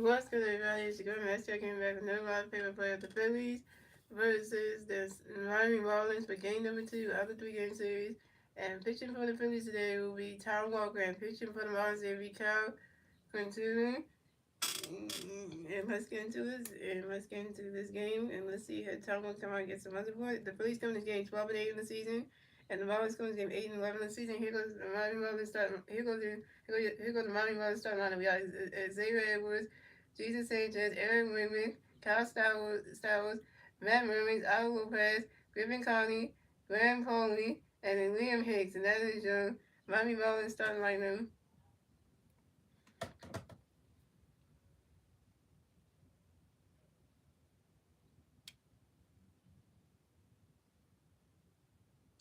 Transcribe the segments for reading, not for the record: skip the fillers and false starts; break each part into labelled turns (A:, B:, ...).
A: What's good, everybody? It's your girl, Master. Came back with another favorite player of the Phillies versus the Miami Marlins for game number 2 of the 3-game series. And pitching for the Phillies today will be Tom Walker, and pitching for the Marlins will be Cal Quintunen. And let's get into this game, and let's see how Tom will come out and get some other points. The Phillies come to this game 12-8 in the season, and the Marlins come to this game 8-11 in the season. Here goes the Miami Marlins starting. Here goes the Miami Marlins starting line. We got Xavier Edwards, Jesus Sanchez, Aaron Wigman, Kyle Stowers, Matt Mermins, Al Lopez, Griffin Conley, Graham Foley, and then Liam Hicks, and that is your Miami Marlins starting lineup.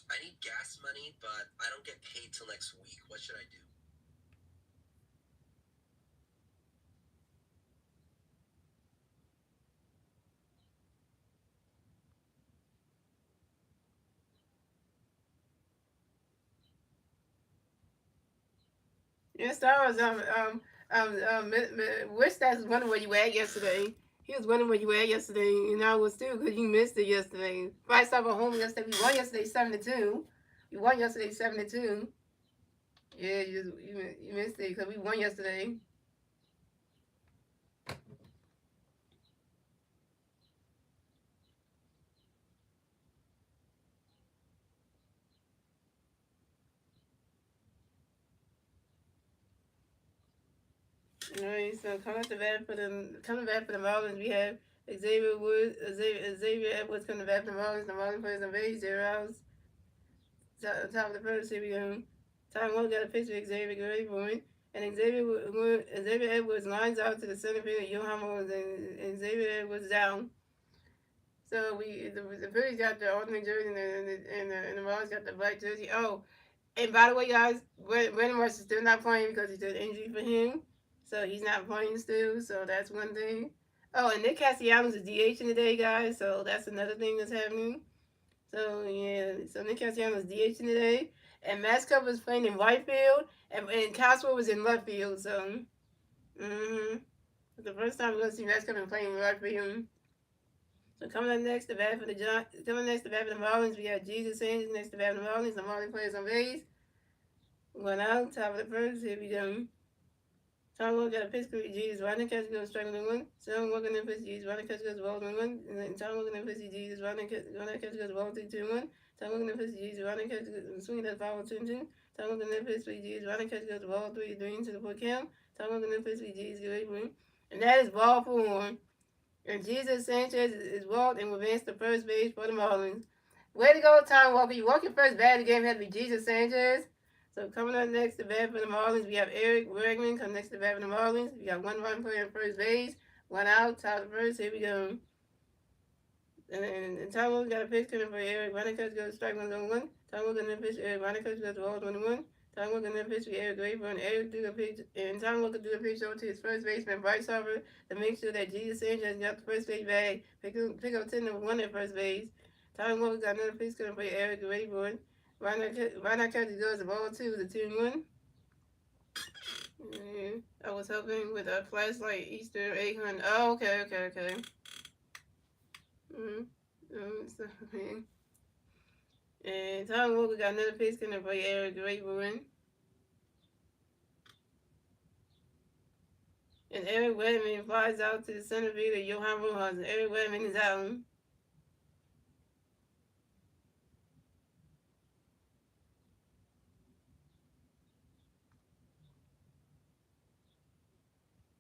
B: I need gas money, but I don't get paid till next week. What should I do?
A: Yes, I was Wish that was wondering where you were at yesterday. He was wondering where you were at yesterday, and I was too because you missed it yesterday. Five star at home yesterday. We won yesterday 7-2. You won yesterday 7-2. Yeah, you missed it because we won yesterday. Alright, so coming back for the Marlins, we have Xavier Edwards coming back for the Marlins. The Marlins players on base, 0 outs. Top of the first, here we go. Tom Moore got a pitch for Xavier Grayboy, and Xavier Edwards lines out to the center field. Johan Moore and Xavier Edwards down. So the Phillies got the alternate jersey, and the Marlins got the black jersey. Oh, and by the way, guys, Brandon Marsh is still not playing because it's an injury for him, so he's not playing still. So that's one thing. Oh, and Nick Castellanos is DHing today, guys. So that's another thing that's happening. So yeah, so Nick Castellanos is DHing today, and Max Cover is playing in right field, and Coswell was in left field. So, the first time we're gonna see Max Cover playing in right field. So coming up next, the bat for the Marlins, we got Jesus Sanchez next to bat for the Marlins. The Marlins players on base. One out, top of the first. Here we go. Tom Walker got a pitch for Jesus. Rodney Catch goes strike one. Tom Walker then pitch Jesus. Rodney Catch goes ball 1. And then Tom Walker then pitch Jesus. Rodney Catch goes ball 2-1. Tom Walker then pitch Jesus. Rodney Catch goes swinging that foul 2-2. Tom Walker then pitch for Jesus. Rodney Catch goes ball 3-3 into the full count. Tom Walker then pitch for Jesus. Great win. And that is ball 4. And Jesus Sanchez is walked and will advance to first base for the Marlins. Way to go, Tom Walker. You walk your first bat of the game had to be Jesus Sanchez. So coming up next to bat for the Marlins, we have Eric Bregman come next to bat for the Marlins. We got one run player at first base, one out, top of the first. Here we go. And Tom Walker got a pitch coming for Eric. Ronnie Coach goes strike 1-1. Tom Walker then pitch Eric. Ronnie Coach goes ball 1-1. Tom Walker then pitch for Eric Grayburn. Eric do a pitch, and Tom Walker do a pitch over to his first baseman Bryce Harper to make sure that Jesus Sanchez got the first base bag. Pick up 10-1 at first base. Tom Walker got another pitch coming for Eric Grayburn. Why not catch goes the ball 2 with a 2-1? I was helping with a flashlight Easter egg hunt. Oh, okay. And Tom Walker got another pitch coming for Eric Grayburn. And Eric Wedman flies out to the center field of Johan Rojas. And Eric Wedman is out.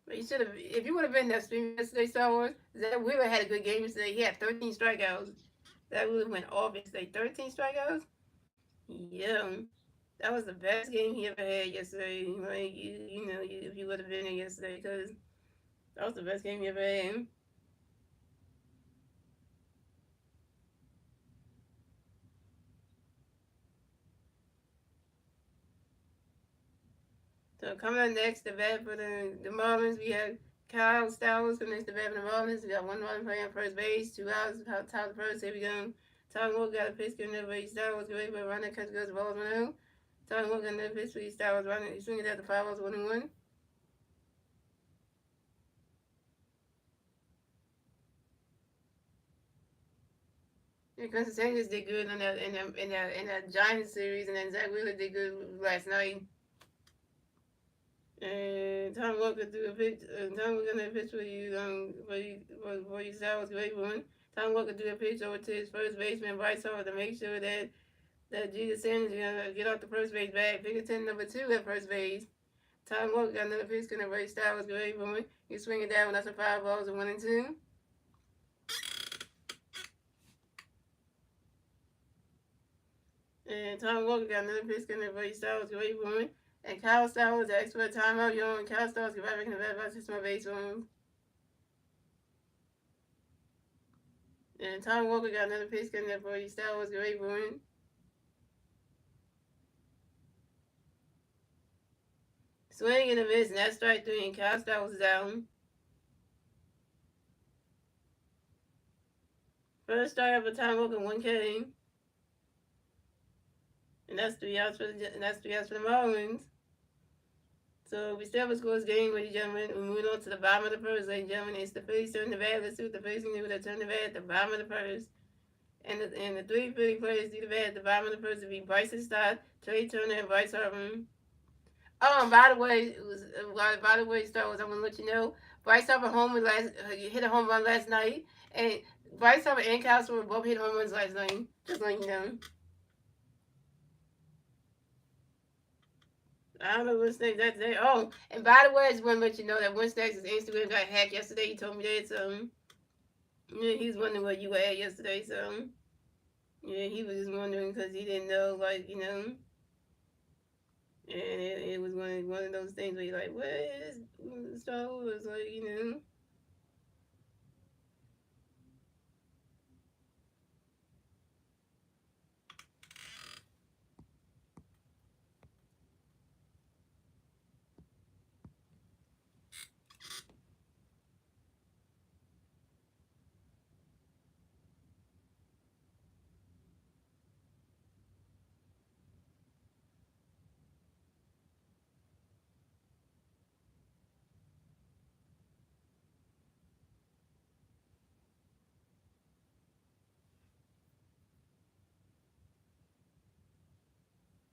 A: But you should have, if you would have been that stream yesterday, Star Wars, Zach Wheeler had a good game yesterday. He had 13 strikeouts. That Wheeler went off yesterday. 13 strikeouts? Yeah. That was the best game he ever had yesterday. Like, if you would have been there yesterday, because that was the best game he ever had. So coming up next, the bat for the Marlins, we have Kyle Stowers from next to bat for the Marlins. We got one run playing on first base, 2 outs, top of the first. Here we go. Tom Walker got a pitch for another base. Stowers great, but running catch goes the ball 1-0. Tom Walker another pitch for Stowers running, swinging at the 5 outs 1-1. And Quincy Sanders did good in that Giants series, and then Zach Wheeler did good last night. And Tom Walker threw a pitch. Tom was gonna pitch for you. For you saw was great one. Tom Walker threw a pitch over to his first baseman Bryce Harper to make sure that Jesus Sanders is gonna get off the first base bag. Pinkerton number 2 at first base. Tom Walker got another pitch. Gonna Bryce Styles great one. He's swinging down. That's a 5 balls and 1-2. And Tom Walker got another pitch. Gonna Bryce Styles great one. And Kyle Styles asked for a timeout, and Kyle Styles get back in the bat by 6 more base runs. And Tom Walker got another pitch coming up for you. Styles great one. Swing and a miss, and that's strike 3, and Kyle Styles is down. First strike for Tom Walker, 1K. And that's 3 outs for the Marlins. So we still have a scores game, ladies and gentlemen. We're moving on to the bottom of the first, ladies and gentlemen. It's the Phillies turn the bat. Let's see what the Phillies can do. They turn the bat at the bottom of the first. And the 3 Philly players do the bat at the bottom of the first to be Bryson Stott, Trey Turner, and Bryce Harper. Oh, and by the way, Star Wars, I'm gonna let you know, Bryce Harper hit a home run last night, and Bryce Harper and Kyle Schwarber both hit home runs last night. Just letting you know. I don't know what's next that day. Oh, and by the way, I just want to let you know that Winstack's Instagram got hacked yesterday. He told me that, so yeah, he was wondering where you were at yesterday. So yeah, he was just wondering because he didn't know, and it was one of those things where you're like, what is Star Wars,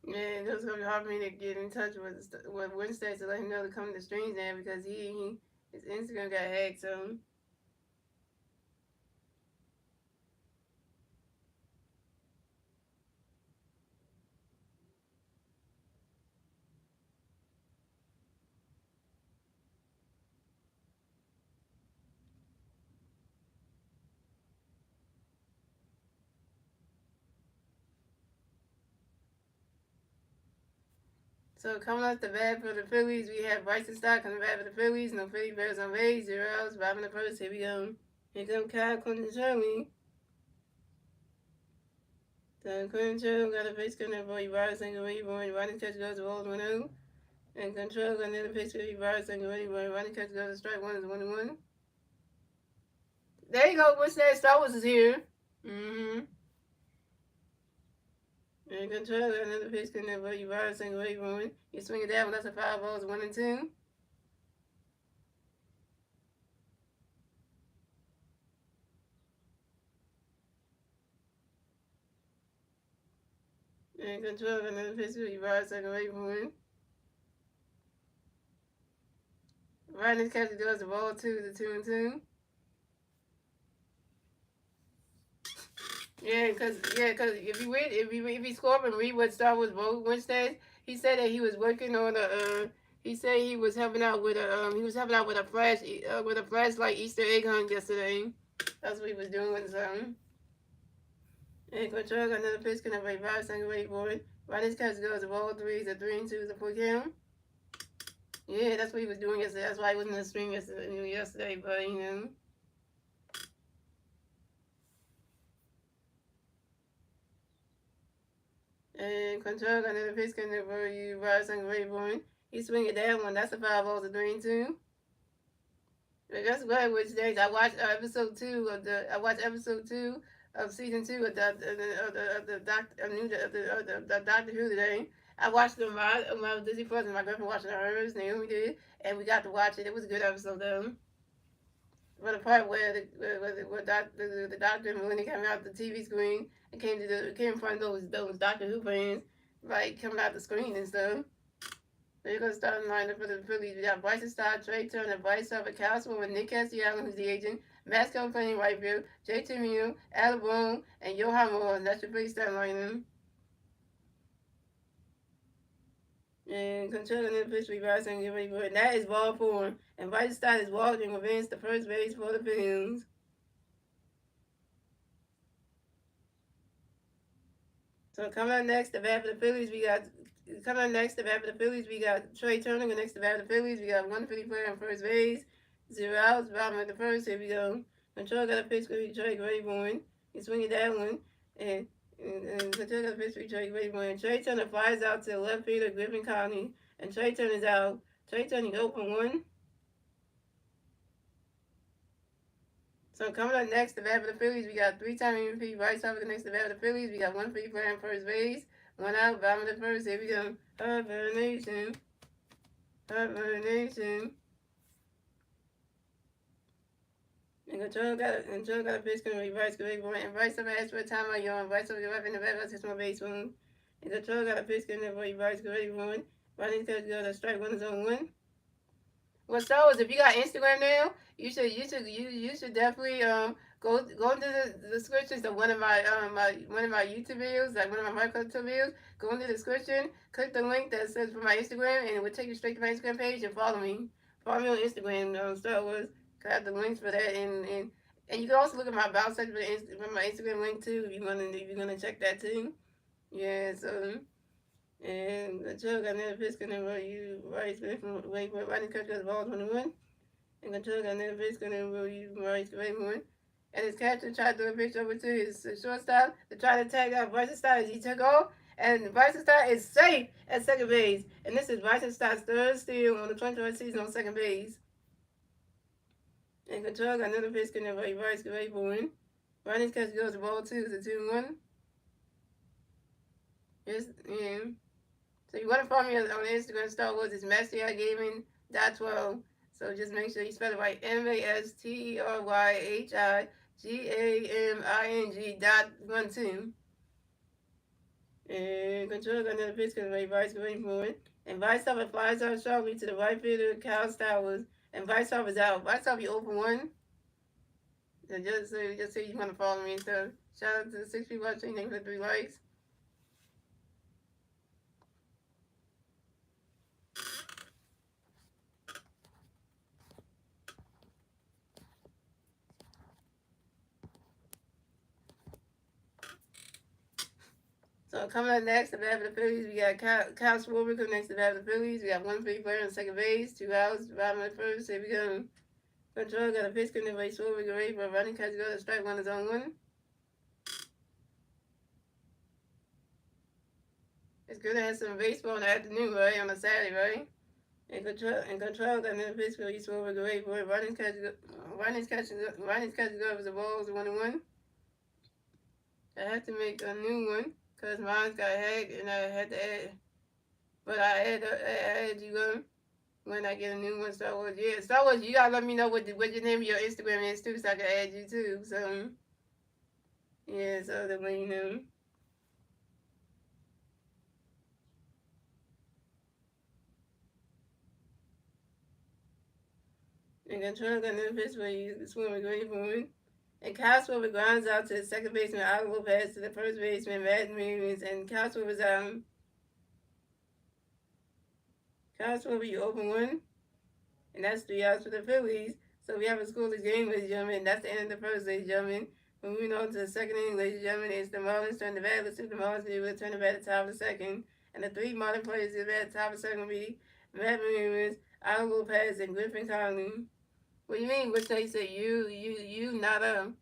A: Yeah, it was gonna be hard for me to get in touch with Winstack to let him know to come to streams now because his Instagram got hacked. So coming off the bat for the Phillies, we have Bryson Stott coming back for the Phillies. No Philly Bears on base, 0 outs, bottom of the first. Here we go. Here comes Kyle Clinton Shirley. So Clinton Shirley got a base coming up for you, Bryce and Gary Boy. Running catch goes to World 1-0. And Control got another pitch for you, Bryce and Gary Boy. Running catch goes to strike 1 is 1-1. There you go. What's that? Star Wars is here. Mm-hmm. And Control got another pitch coming up for you, Bryce and Gary Boy. You swing it down, but that's a 5 balls, 1-2. And Control got another pitch for you, Bryce and Gary Boy. Running catch goes to ball 2 to 2-2. Yeah, cause if you score up and read what Star Wars wrote Wednesday, he said that he was working on he said he was helping out with a flashlight Easter egg hunt yesterday. That's what he was doing. So and Control got another pitch connect by 5-second wait for it. Running catch goes to ball 3 to 3-2 to put him. Yeah, that's what he was doing yesterday. That's why he wasn't in the stream yesterday, but And Control got another pitch coming for you, Bryson Rayburn. He swinging that one. That's a 5 balls to 3-2. That's great. Which days I watched episode 2 of season 2 of the Doctor Who today. I watched them. My Disney Plus and my girlfriend watching hers. Naomi did, and we got to watch it. It was a good episode though. for the part where the doctor when he came out the TV screen and came in front of those Doctor Who fans, like coming out the screen and stuff. So you're gonna start in lineup for the Phillies. We got Bryson Stott, Trey Turner, Bryce Harper, Castle, and Nick Castellanos, who's the agent. Masco playing right field. J.T. Mew, Alabone, and Johan Moore. And that's your Phillies starting lineup. And controlling the pitch reverse and get ready for it. And that is ball four. And Bryson Stott is walking advance the first base for the Phillies. So coming up next, the bat for the Phillies, we got Trey Turner. Next, the bat for the Phillies, we got one Philly player on first base, 0 outs, bottom of the first. Here we go. Control got a pitch for Trey Grayborn. He's swinging that one, and Control got a pitch for Trey Grayborn. Trey Turner flies out to the left fielder Griffin Conley, and Trey Turner's out. Trey Turner open one. So coming up next, the bat for the Phillies, we got three-time MVP Bryce Harper. Next, the bat for the Phillies, we got one Philly player on first base, one out, bottom of the first. Here we go. Harper Nation, Harper Nation. And Control got a pitch going to be Bryce Grayborn. And Bryce Harper asked for a timeout, y'all. Bryce Harper up in the bat, that's my base one. And Control got a pitch going to be Bryce Grayborn. Bryce got to go to strike one zone one. Well, so if you got Instagram now, you should definitely go into the descriptions of one of my YouTube videos, like one of my Minecraft videos. Go into the description, click the link that says for my Instagram, and it will take you straight to my Instagram page and follow me. Follow me on Instagram, Star Wars. I have the links for that, and you can also look at my about section for my Instagram link too if you're gonna check that too. Yeah, so. And the jug got another pitch gonna roll you right from wait for running cut the ball 21. And the jug got another pitch gonna roll you right one. And his catcher tried to do a pitch over to his shortstop to try to tag out Bryson Stott as he took off. And Bryson Stott is safe at second base. And this is Bryson Stott's third steal on the 2020 season on second base. And Control got another pitch gonna roll you right one. Running catch goes to ball two, it's a 2-1. Yes, yeah. So you want to follow me on Instagram, Star Wars, it's MasterYGaming.12. So just make sure you spell it right, MasterYGaming.12. And Control got another pitch because Vice going for it. And Vice Harper flies out sharply to the right fielder, Kyle Stowers. And Vice Harper's out. Vice Harper, you open one. So just so you want to follow me. So shout out to the 6 people watching. Thank you for the 3 likes. So coming up next, the bat for the Phillies, we got Kyle Schwarber next to the bat for the Phillies. We got one Philly player on second base, 2 outs, bottom of the first. Here we go. Control got a pitch coming away, Schwarber ready for a running catch, go to strike one is on one. It's good to have some baseball in the afternoon, right? On a Saturday, right? And control got another pitch for Schwarber ready for a running catch, go as the ball is 1-1. I have to make a new one because mine got hacked and I had to add. But I add you when I get a new one, Star Wars. Yeah, Star Wars, you gotta let me know what your name of your Instagram is too, so I can add you too. So, yeah, so that way you know. And Control got another pitch where you swim with great point. And Cosgrove grounds out to the second baseman, Oliver Lopez, to the first baseman, Matt Williams, and Cosgrove is out. Cosgrove, you open one. And that's 3 outs for the Phillies. So we have a scoreless game, ladies and gentlemen. That's the end of the first, ladies and gentlemen. Moving on to the second inning, ladies and gentlemen, it's the Marlins turn the bat. Let's see if the Marlins be able to turn the bat at the top of the second. And the 3 Marlins players at the top of the second will be Matt Williams, Alan Lopez, and Griffin Conley. What do you mean? Which they say you not a.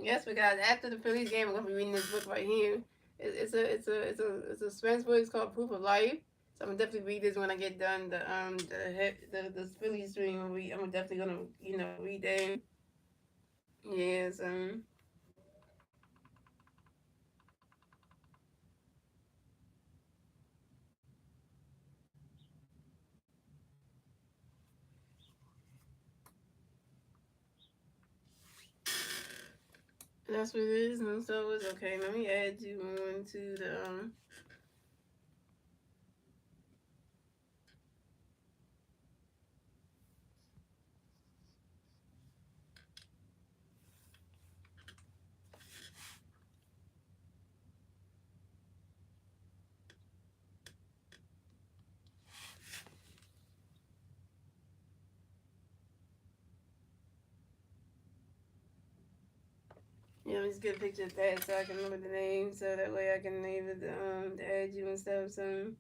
A: Yes, because after the Phillies game, I'm gonna be reading this book right here. It's a suspense book. It's called Proof of Life. So I'm gonna definitely read this when I get done the Phillies stream. I'm definitely gonna read that. Yes. That's what it is. No, so it's okay. Let me add you on to the. Let me just get a picture of that so I can remember the name, so that way I can name it to add you and stuff. So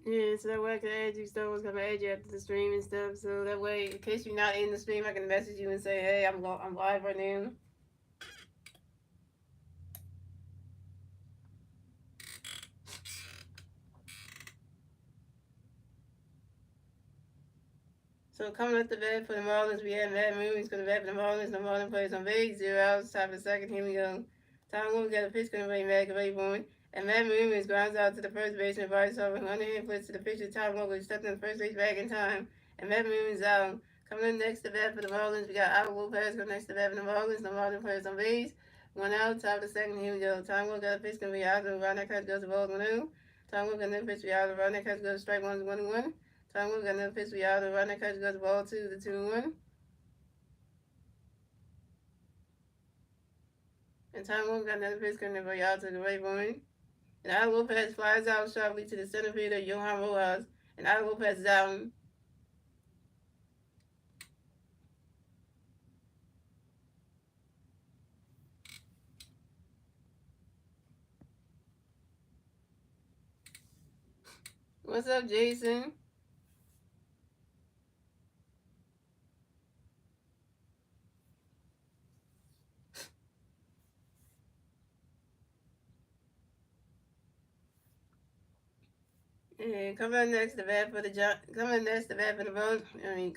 A: yeah, so that way I can add you stuff. I was gonna add you after the stream and stuff. So that way, in case you're not in the stream, I can message you and say, hey, I'm live right now. So coming up the bat for the Marlins, we have Matt Mooney's going to bat for the Marlins. The Marlins plays on base, 0 outs, top of the second. Here we go. Tom Wolf got a pitch going to bring back away point. And Matt Mooney grounds out to the first baseman, Bryce Harper. Underhand puts to the pitcher, Tom Wolf, stepped in the first base back in time. And Matt Mooney's out. Coming in next to bat for the Marlins, we got Albert Lopez going next to bat for the Marlins. The Marlins players on base. 1 out, top of the second. Here we go. Tom Wolf got a pitch going to be out. Around that cut goes the ball 1-0. Tom Wolf got another pitch to be out. Around that cut goes strike 1-1. Tom Wolf got another pitch for y'all. The running catch goes the ball to the 2-1. And Tom Wolf got another pitch coming for y'all to the right point. And Al Lopez flies out sharply to the center fielder, Johan Rojas. And Al Lopez is out. What's up, Jason? And coming next to bat for the coming next to bat for the Marlins.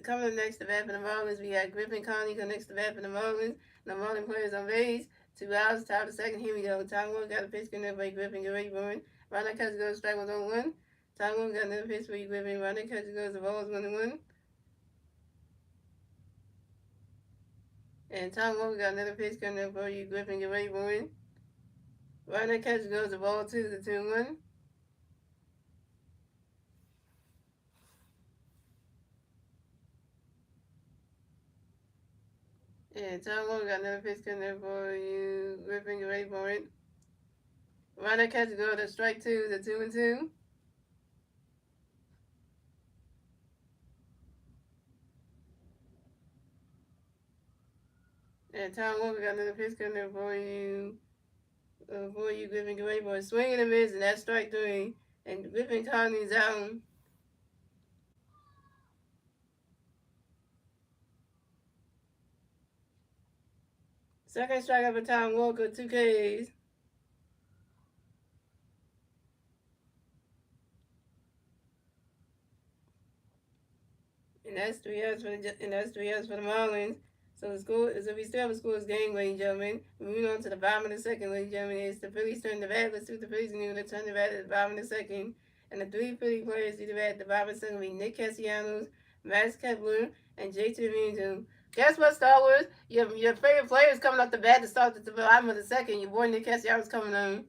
A: Coming next to bat for the Marlins, we got Griffin Conley coming next to bat for the Marlins. The Marlins players on base. 2 outs, top of the second. Here we go. Tom Wolf got a pitch going by Griffin. Get ready for it. Ronald Catch goes strike 1-1. Tom Wolf got another pitch for you, Griffin. Ronald Catch goes the balls 1-1. And Tom Wolf got another pitch coming for you, Griffin. Get ready for it. Ronald Catch goes the ball to the 2-1. And Tom Wolf got another pitch coming for you, Griffin. Get ready for it. Ronald Catch goes to strike 2, the 2-2. And Tom Wolf got another pitch coming for you, Griffin. Get ready for it. Swing and a miss, and that's strike 3. And Griffin Conley's out. Second strikeout for Tom Walker, 2 Ks. And that's 3 outs for the Marlins. So the score so we still have a scores game, ladies and gentlemen. Moving on to the bottom of the second, ladies and gentlemen. It's the Phillies turn the bat. Let's see what the Phillies do. They turn the bat at the bottom of the second. And the 3 Philly players do the bat at the bottom of the second will be Nick Castellanos, Max Kepler, and JT Realmuto. Guess what, Star Wars? Your favorite player is coming off the bat to start at the bottom of the second. Your boy Nick Castellanos coming on.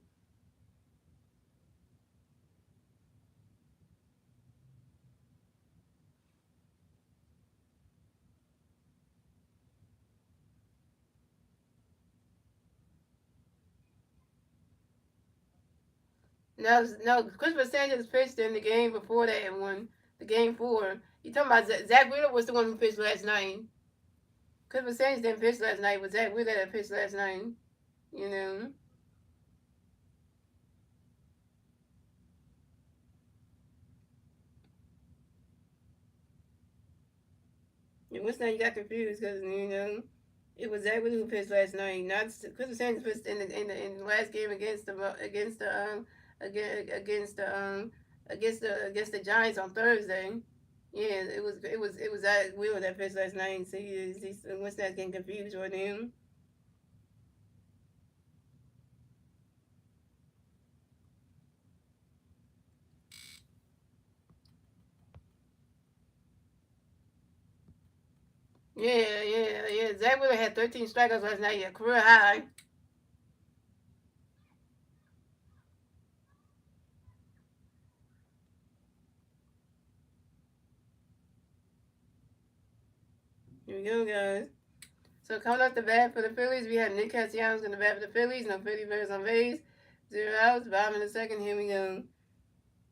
A: No, Christopher Sanchez pitched in the game before that one, the game 4. You talking about Zach Wheeler was the one who pitched last night. Christopher Sanchez didn't pitch last night, but Zach Wheeler that pitched last night. You know. what's that? You got confused because it was Zach Wheeler who pitched last night. Not Crystal Sanders pitched in the last game against the Giants on Thursday. Yeah, it was Zach Wheeler that pitched last night. So he's what's that getting confused right now? Yeah. Zach Wheeler had 13 strikeouts last night. Yeah, career high. Here we go, guys. So coming off the bat for the Phillies, we have Nick Castellanos in the bat for the Phillies. No Philly bears on base. 0 outs. Bottom in the second. Here we go.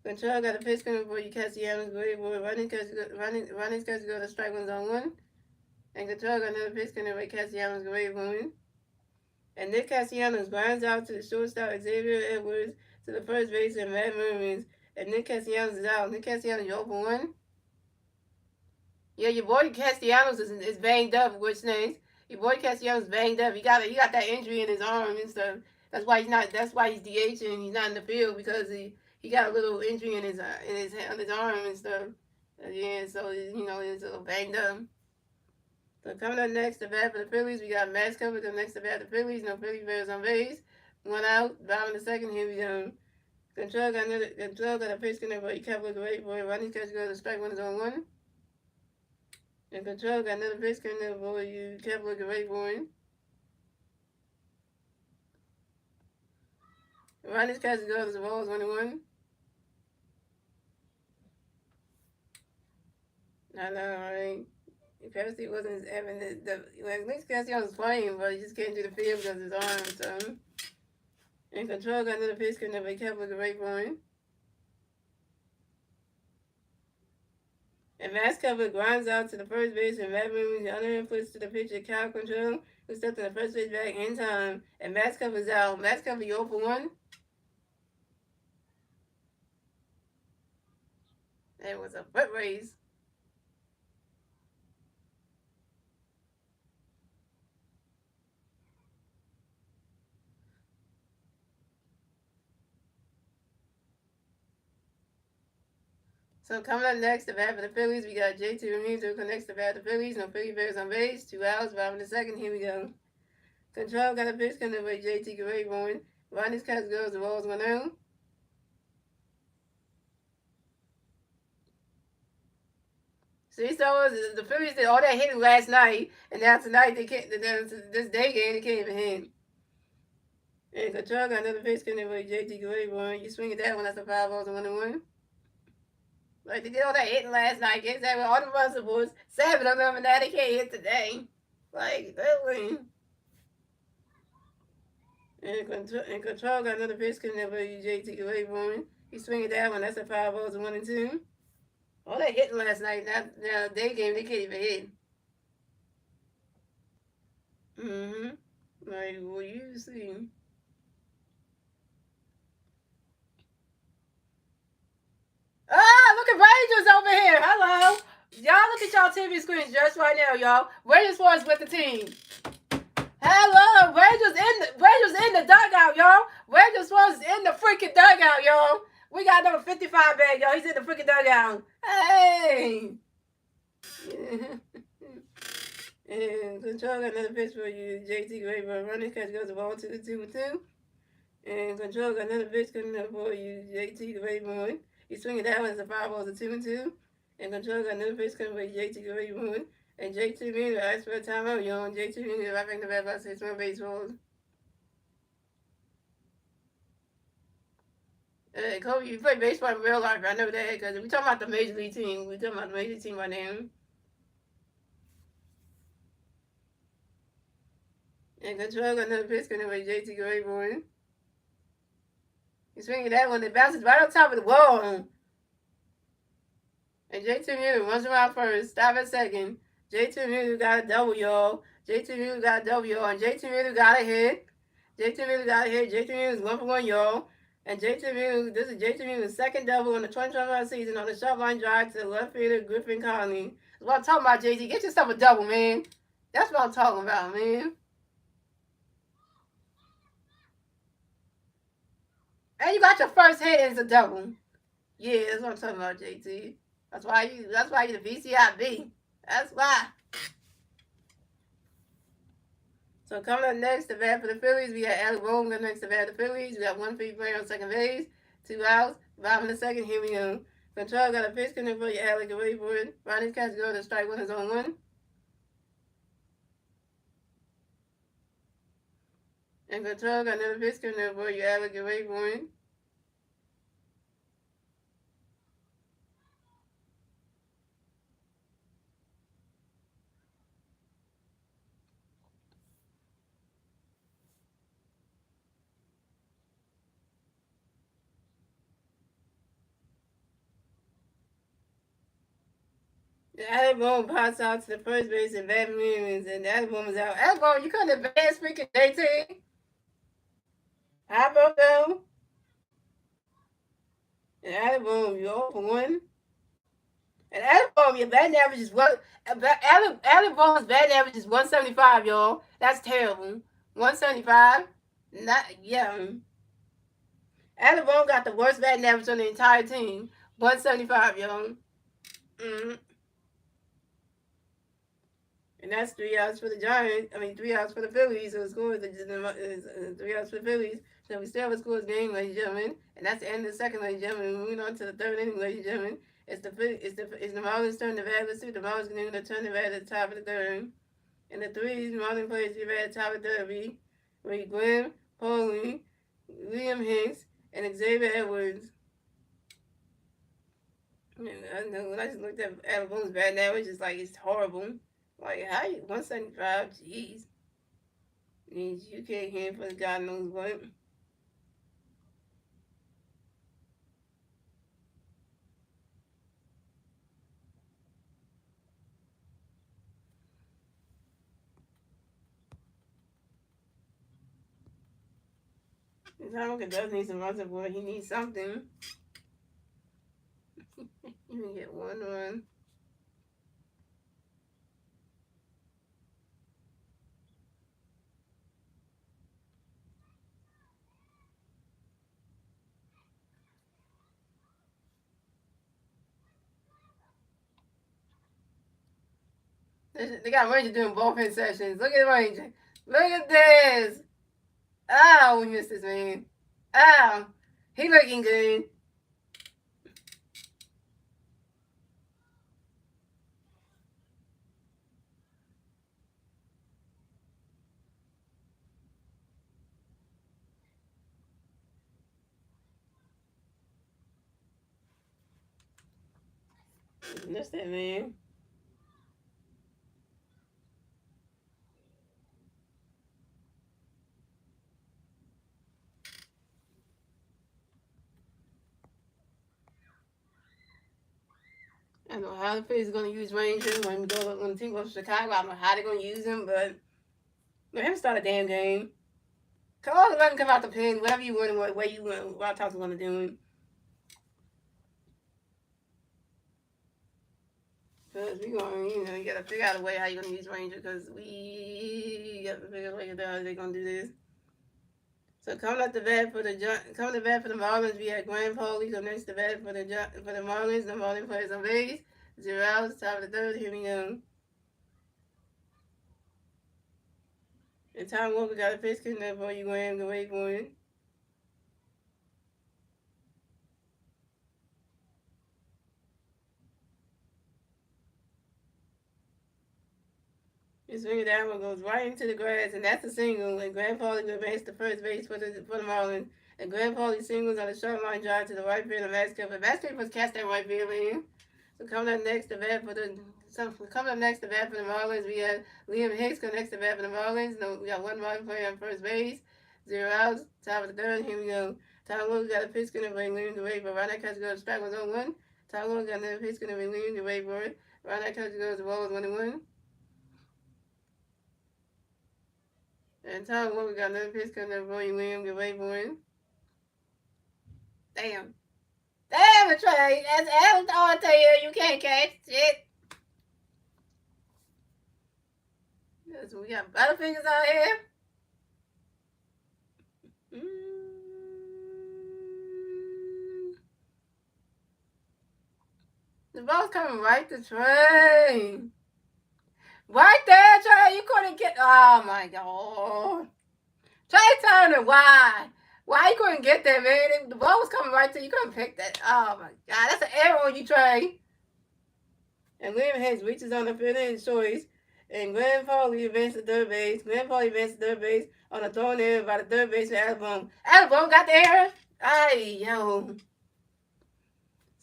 A: Control got a pitch coming for you, Castellanos. Great boy. Running catch to go to strike one's on one. And Control got another pitch coming for Castellanos. Great boy. And Nick Castellanos grinds out to the shortstop Xavier Edwards to the first base and Matt Mermans. And Nick Castellanos is out. Nick Castellanos, you open one. Yeah, your boy Castellanos is banged up, which names. Your boy Castellanos banged up. He got that injury in his arm and stuff. That's why he's not. That's why he's DHing. He's not in the field because he got a little injury in his on his arm and stuff. Yeah, so he's a little banged up. So coming up next to bat for the Phillies, we got Max covered up next to bat for the Phillies. No Philly bears on base. 1 out. Bottom in the second. Here we go. Control got a pitch coming for you. Kept looking great boy. Running catch goes to strike one is on one. And Control got another pitch coming for you. Kept looking great boy. Running catch goes to the balls 1-1. I know, right? Pepsi wasn't having at least Castellanos was playing, but he just can't do the field because of his arm. So, and Control got another pitch coming, but he kept looking right for him. And Max Cover grinds out to the first base, and Matt Moon, the other hand, puts to the pitcher, Cal Control, who stepped in the first base back in time. And Max Cover's out. Max Cover, you 0 for 1. That was a foot race. So coming up next, the bat for the Phillies, we got JT Ramirez who connects the bat for the Phillies. No Philly bears on base. 2 outs. Bottom in the second. Here we go. Control got a pitch coming away. JT Great Bowen. Ronnie's catch goes. The balls 1-0. See, so the Phillies did all that hitting last night, and now tonight they can't. This day game they can't even hit. And Control got another pitch coming away. JT Great Bowen. You swing at that one. That's a 5 balls and 1-1. Like they did all that hitting last night. Games that all the runs was 7 of them, and now they can't hit today. Like really. And Control got another pitch coming up with JT Claiborne. He's swinging that one. That's a 5 balls and 1 and 2. All that hitting last night. Now day game they can't even hit. Like what you see. Ah, look at Rangers over here. Hello. Y'all look at y'all TV screens just right now, y'all. Rangers was with the team. Hello, Rangers in the dugout, y'all. Rangers was in the freaking dugout, y'all. We got number 55 back, y'all. He's in the freaking dugout. Hey. And Control got another pitch for you, JT Grayburn. Running catch goes the ball to the 2-2. And Control got another pitch coming up for you, JT Grayburn. He's swinging that one as a 5 balls to 2-2. And Control got another pitch coming for you, JT Grayburn. And JT Miller asked for a timeout, y'all. And JT Miller, I think the bad about 6 more baseballs. Kobe, you play baseball in real life. I know that because we're talking about the major league team. We're talking about the major league team right now. And Control got another pitch coming by JT Grayborn. He's swinging that one. It bounces right on top of the wall. And JT Miller runs around first. Stop at second. JT Miller got a double, y'all. JT Miller got a double, y'all. And JT Miller got a hit. JT Miller got a hit. JT Miller is 1 for 1, y'all. And JT Miller, this is JT Miller's second double in the 2025 season on the short line drive to the left fielder Griffin Conley. That's what I'm talking about, Jay-Z. Get yourself a double, man. That's what I'm talking about, man. And you got your first hit as a double. Yeah, that's what I'm talking about, JT. That's why you the VCIB. That's why. So coming up next, the bat for the Phillies, we got Alec Bohm coming next to bat for the Phillies. We got one free player on second base, 2 outs, 5 in the second. Here we go. Control got a pitch coming for you, Alec. Get ready for it. Ronnie's catch go to strike one is on one. And Control got another pitch coming for you, Alec. Get ready for it. Alec Bohm pops out to the first base and Bat Williams, and Alec Bohm is out. Alec Bohm, you couldn't advance freaking JT. How about them? And Alec Bohm, you 0 for 1. And Alec Bohm, your batting average is what? Alec Bohm's batting average is 175, y'all. That's terrible. 175. Not yeah. Alec Bohm got the worst batting average on the entire team. 175, y'all. Mm-hmm. And that's 3 outs for the Giants. 3 outs for the Phillies. So the score is 3 outs for the Phillies. So we still have a scores game, ladies and gentlemen. And that's the end of the second, ladies and gentlemen. Moving on to the third inning, ladies and gentlemen. It's the Marlins' turn to bat. Let's see what the Marlins going to turn the bat at the top of the third. And the three Marlins players to bat at the top of the third be Glenn, Paulie, Liam Hicks, and Xavier Edwards. And I know when I just looked at Alabama's batting average, it's like it's horrible. Like, how you 175? Jeez. Means you can't hit for God knows what. Tom does need some runs, boy. He needs something. You can get 1 run. They got Ranger doing bullpen sessions. Look at Ranger. Look at this. Oh, we missed this man. Oh, he looking good. That's that man. I don't know how the Phillies are going to use Ranger when the team goes to Chicago. I don't know how they're going to use him, but let him start a damn game. Come on, let him come out the pen, whatever you want and what way you want. What Talk's going to do him. Because we're going to, you got to figure out a way how you're going to use Ranger because we got to figure out a way how they're going to do this. So coming up the bat for the Marlins, we had Grand Paulie come next to bat for the Marlins. The Marlins players on base. 0 outs, top of the third. Here we go. And Tom Walker got a pitch coming for you, Graham. Go wait for it. His finger down one goes right into the grass, and that's a single. And Grand Paulie advanced to first base for the Marlins. And Grand Paulie singles on a short line drive to the right field. And Max Kepler. Max Kepler catch that right field, man. So coming up next, the bat for the Marlins, we have Liam Hicks go next to bat for the Marlins. No, we got one Marlins player on first base. 0 outs, top of the third. Here we go. Tom Wilson got a pitch going to bring Liam to wait for Ron catch goes strike was on 1. Tom Wilson got another pitch going to bring Liam to wait for it. Ron catch goes the ball was 1-1. And Tom Walker got another pitch coming up for you, Liam. Get ready for it. Damn. Damn it, Trey. That's all I tell you. You can't catch shit. Yes, we got Butterfingers out here. Mm. The ball's coming right to Trey. Right there, Trey. You couldn't get. Oh my God. Trey Turner, why? Why you couldn't get that, man? The ball was coming right to you. You couldn't pick that. Oh my God. That's an error on you, Trey. And William Hayes reaches on the field choice. And Glenn Foley advances to third base. Glenn Foley advances to third base on a thrown error by the third baseman, Alabama. Alabama got the error? Ay, yo.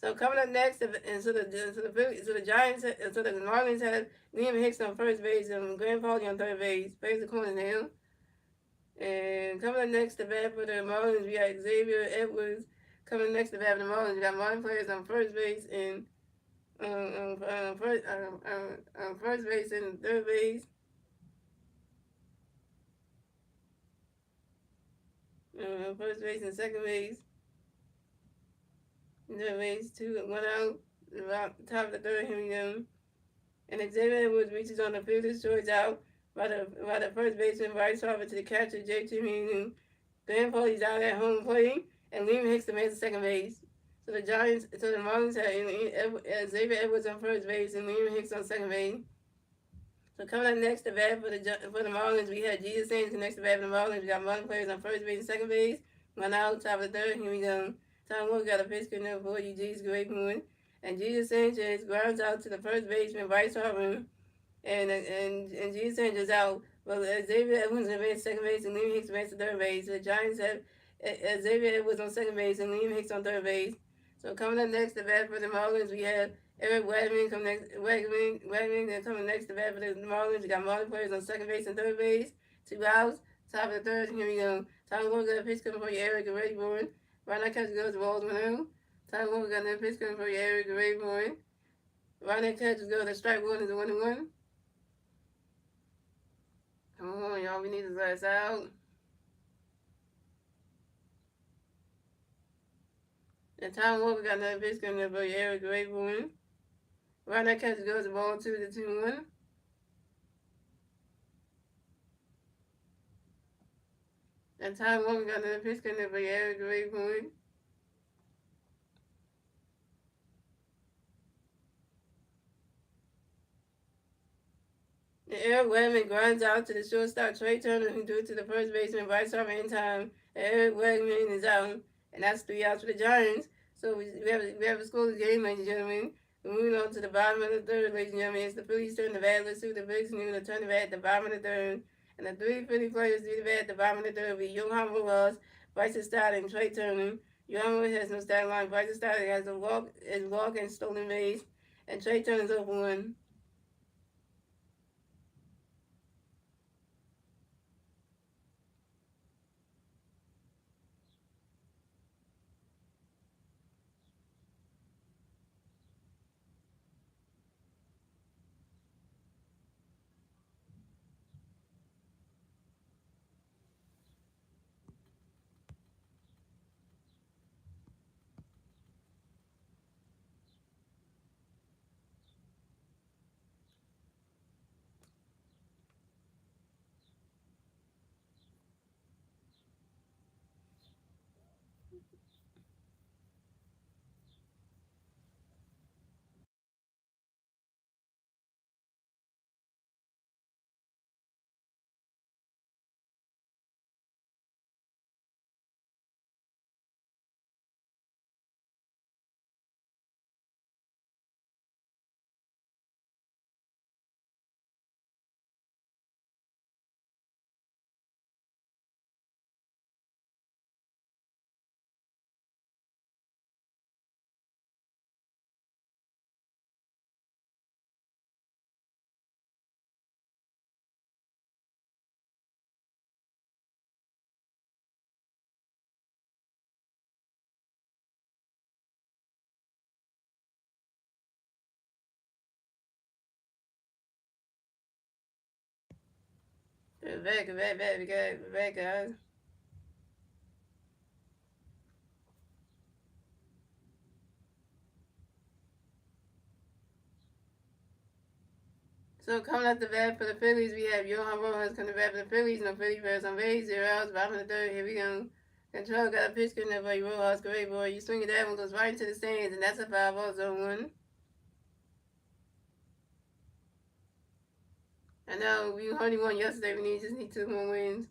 A: So coming up next, and so the Giants, so the Marlins have Liam Hicks on first base and Glenn Foley on third base. Plays the corner now. And coming up next to bat for the Marlins, we got Xavier Edwards. Coming next to bat for the Marlins, we got Marlin players on first base and first base and third base. First base and second base. Third base, 1 out. About top of the third, here we go. And Xavier Edwards reaches on the fielder's choice out by the first baseman Bryce Harper to the catcher J.T. Meanu. Glenn Foley's out at home plate, and Liam Hicks remains at second base. So the Marlins had Xavier Edwards on first base and Liam Hicks on second base. So coming up next to bat for the Marlins, we had Jesus Sanchez. Next to bat for the Marlins, we got Marlin players on first base and second base. 1 out, top of the third. Here we go. Tom Wolf got a pitch couldn't for Eugene's great moon. And Jesus Sanchez grounds out to the first baseman Bryce Harper. And Jesus Sanchez out. Well, Xavier Edwards advanced second base and Liam Hicks advanced to third base. The Giants have Xavier Edwards on second base and Liam Hicks on third base. So coming up next to bat for the Marlins, we have Eric Wagman coming next. Wagman coming next to bat for the Marlins. We got Marlin players on second base and third base. 2 outs. Top of the third. Here we go. Tom Walker got a pitch coming for you, Eric and Rayborn. Right now, catch goes to Balls 1-0. Tom Walker got another pitch coming for you, Eric and Rayborn. Right now, catches go to strike one is a 1-1. Come on, y'all. We need to last out. And Tom Walker got another pitch coming for you, Eric and Rayborn. Right now, catches goes to ball 2 to 2-1. And Tom Walker got another pitch coming for you, Eric and Rayborn. And Eric Wegman grinds out to the shortstop Trey Turner, who threw it to the first baseman Bryce Harper in time. And Eric Wegman is out, and that's 3 outs for the Giants. So we have a scoreless game, ladies and gentlemen. We're moving on to the bottom of the third, ladies and gentlemen. It's the Phillies turn the bat. Let's see what the Phillies can do to turn the bat at the bottom of the third. And the 3 Philly players do the bat at the bottom of the third will be Johan Rojas, Bryce Stott, and Trey Turner. Johan Rojas has no stat line. Bryce Stott has a walk and stolen base. And Trey Turner's over 1. Back, guys. So coming up the bat for the Phillies, we have Johan Rojas coming back for the Phillies. No Phillies bears on base, 0 outs, bottom of the third. Here we go. Control got a pitch good enough for you, Rojas. Great boy. You swing it, that one goes right into the stands, and that's a 5-0 zone one. I know we only won yesterday. We just need 2 more wins.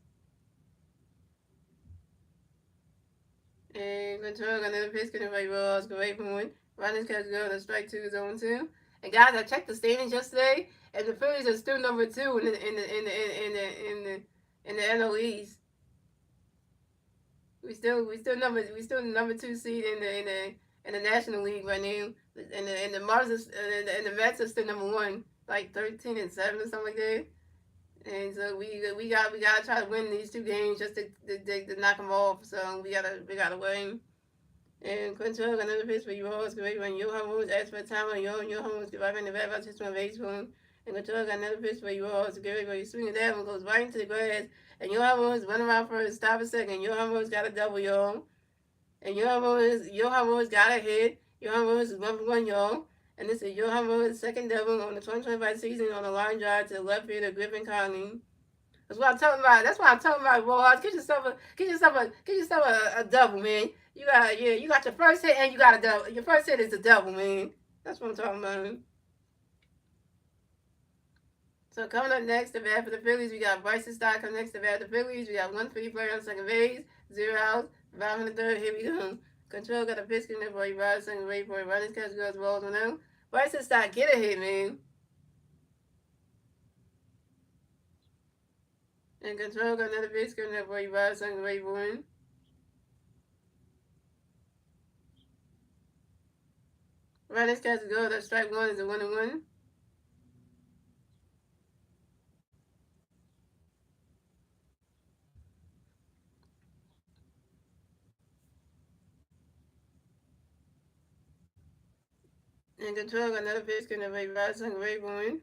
A: And Control got another pitch good enough for you, Rojas. Great point. Ronnie's catch go to strike 2 zone 2. And guys, I checked the standings yesterday, and the Phillies are still number 2 in the NL East. We still number 2 seed in the National League right now. And the Marlins and the Mets are still number 1, like 13-7 or something like that. And so we gotta try to win these 2 games just to knock them off. So we gotta win. And Quinton got another pitch for you always great when Johan Woods asked for a time on Johan Woods right in the back about 6 baseball. And Quinton got another pitch for you always great when you swing it down and goes right into the grass. And Johan Woods run around first, stop a second. Johan Woods got a double, y'all. And Johan Woods got a hit. Johan Woods is 1-for-1, y'all. And this is Johan Woods' second double on the 2025 season on a line drive to the left field of Griffin Conley. That's what I'm talking about. That's what I'm talking about, Rojas. Get yourself a double, man. You got your first hit and you got a double. Your first hit is a double, man. That's what I'm talking about. So coming up next to bat for the Phillies, we got Bryson Stott coming next to bat for the Phillies. We got one Philly player on second base, 0 outs, bottom of the third. Here we go. Control got a pitch in there for you, Bryson, second base for you. Running catch goes balls on out. Bryson Stott, get a hit, man. And Control got another pitch in there for you, Bryson, second base for him. Running catch goes. That strike one is a 1-1. And Control got another pitch in there for you, Bryson, second base for him.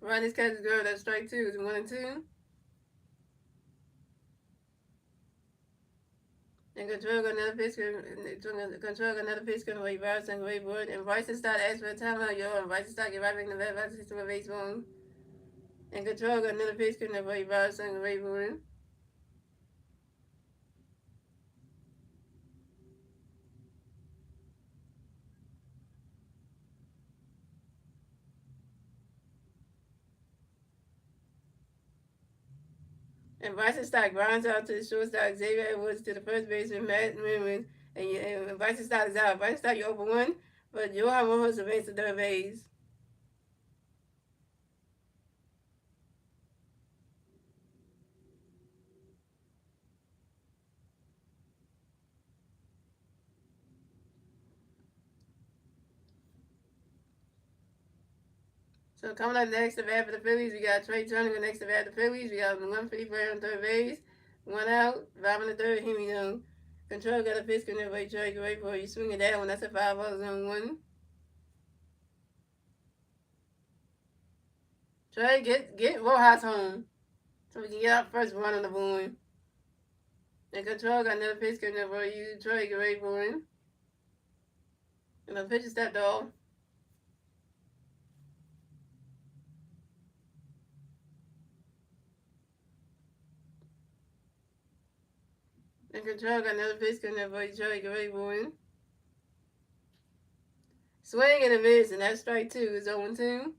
A: Running catch goes. That strike two is 1-2. And Control got another pitch. Control got another pitch coming away. Bryson away board. And Bryson started asking for a timeout, yo. And Bryson started getting right back in the bat. Bryson hits him a baseball. And Control got another pitch coming away. Bryson away board. And Bryson Stott grinds out to the shortstop. Xavier Edwards to the first baseman, Matt Newman. And Bryson Stott is out. Bryson Stott, you over one. But Johan Rojas advanced to third base. So coming up next to bat for the Phillies, we got Trey Turner next to bat for the Phillies. We got one Philly player on third base, 1 out, 5 in the third. Here we go. Control got a pitch in there for Trey. Great for you. Swing it that one. That's a 5-0 zone 1. Trey, get Rojas home so we can get our first run on the board. And Control got another pitch in there for you. Trey, great for him. And the pitch is stepped off. And Control got another pitch in there for you. Trey, great for him. Swing and a miss, and that's strike 2. It's 0-2.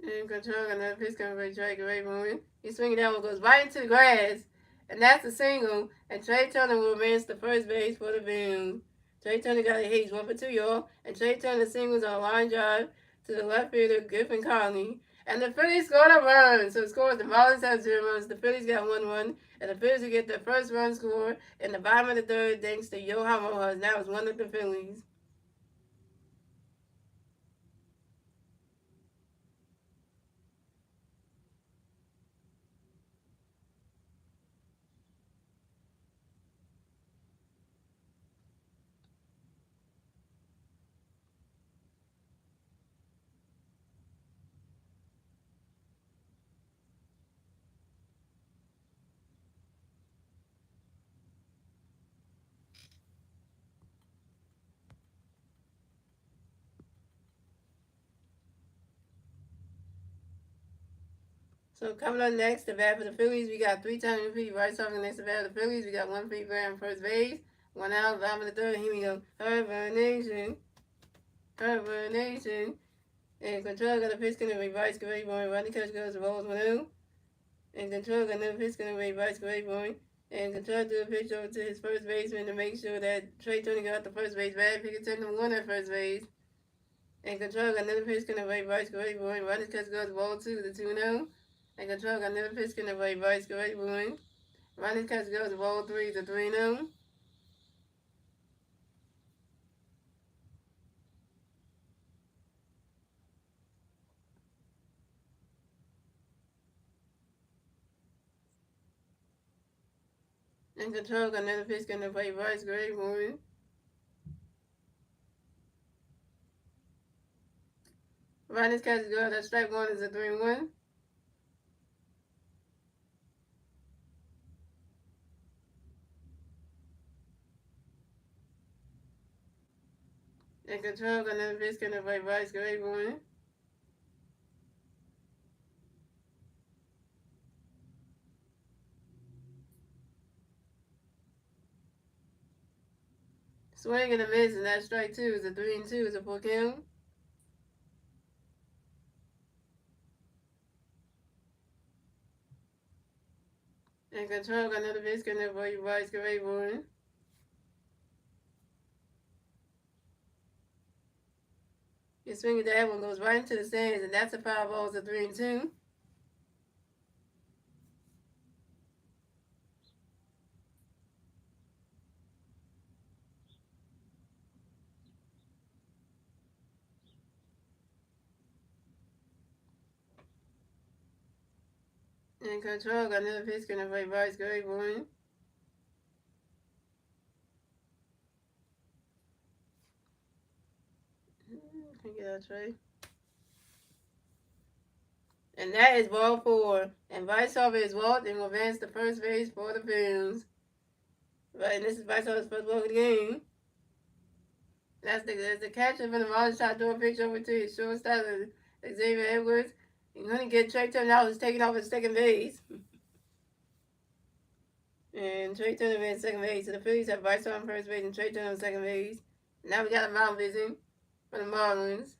A: And Control got another pitch coming for Trey, great for him. He's swinging that one, goes right into the grass. And that's a single. And Trey Turner will advance to first base for the Bills. Trey Turner got a hit. He's 1 for 2, y'all. And Trey Turner singles on a line drive to the left fielder, Griffin Conley. And the Phillies scored a run. So scored the Marlins have 0 runs. The Phillies got 1 run. And the Phillies will get their first run score in the bottom of the third thanks to Johan Rojas. That was one of the Phillies. So coming up next, the bat for the Phillies, we got 3-time MVP Bryce Harper next to bat for the Phillies. We got one free player on first base, one out, bottom of the third. Here we go. Hibernation, hibernation. And Control got a pitch in the reverse great boy. Rodney Catch goes to Rolls 1-0. And Control got another pitch in the reverse great boy. And Control threw a pitch over to his first baseman to make sure that Trey Turner got the first base bag. Pick it number one at first base. And Control got another pitch in the reverse great boy. Rodney Catch goes to ball 2 to 2-0. And Control got another pitch in the reverse great boy. Rodney Catch goes to ball 3 to 3-0. And Control got another pitch in the reverse great boy. Rodney Catch goes, that strike one is a 3-1. And Control got another pitch in the reverse great boy. Swing and a miss, and that strike two is a 3-2, is a full count. And Control got another pitch in the reverse great boy. You swing at that one, goes right into the stands, and that's a foul ball, it's a 3-2. And Control got another pitch in the reverse great boy. Can get out Trey. And that is ball 4. And Bryce Harper is walked and will advance to first base for the Phillies. Right, and this is Bryce Harper's first ball of the game. That's the catcher from the Marlins shot through a pitch over to his shortstop, Xavier Edwards. He's going to get Trey Turner out. He's taking off at second base. And Trey Turner at second base. So the Phillies have Bryce on first base and Trey Turner on second base. Now we got a mound visit for the Marlins.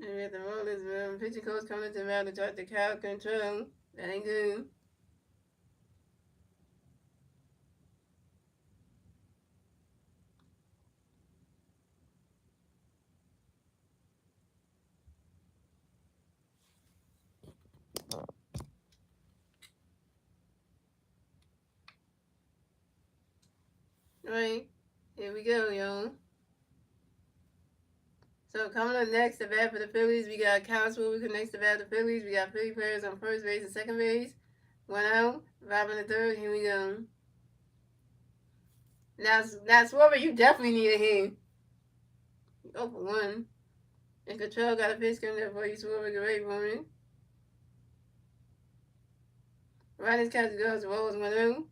A: And we got the Marlins pitching coach coming to the mound to talk to Cal Control. That ain't good. Right, here we go, y'all. So coming up next, the bat for the Phillies, we got Kyle Schwarber next to bat for the Phillies. We got Philly players on first base and second base. One out, five in the third. Here we go. Now Schwarber, you definitely need a hit. Oh for 1. And Control got a pitch coming there for you, Schwarber, great woman. Riders catch goes, rolls 1-0.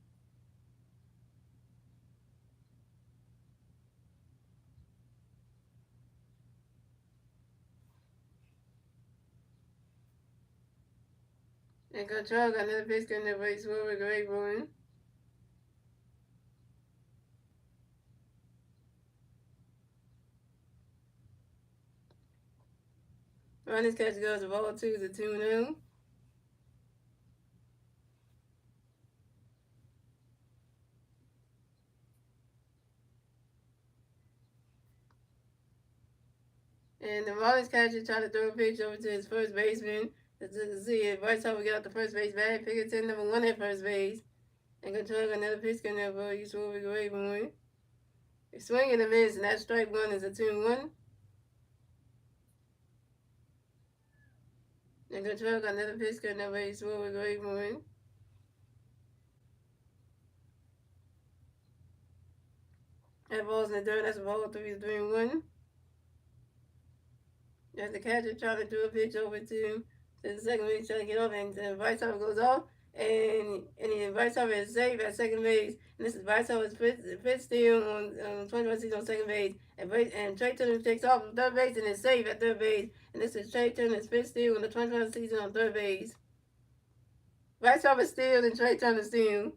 A: And Control got another pitch coming there for you, Schwarber, great woman. Riders catch goes, ball 2 is a 2-0. And the Marlins catcher tried to throw a pitch over to his first baseman to see if Bryce Harper get out the first base bag. Pick it to number 1 at first base. And Control got another pitch coming there for you, Schwarber, great woman. Swing and a miss, and that strike 1 is a 2-1. And Control got another pitch coming there for you, Schwarber, great woman. That ball's in the dirt. That's a ball 3-1. As the catcher trying to do a pitch over to the second base, trying to get off, and Bryce Harper goes off. and the Vice is safe at second base. And this is Vice fifth steal on 21 season on second base. And Trey Turner takes off on third base and is safe at third base. And this is Trey Turner's fifth steal on the 21 season on third base. Vice is steal and Trey Turner steal.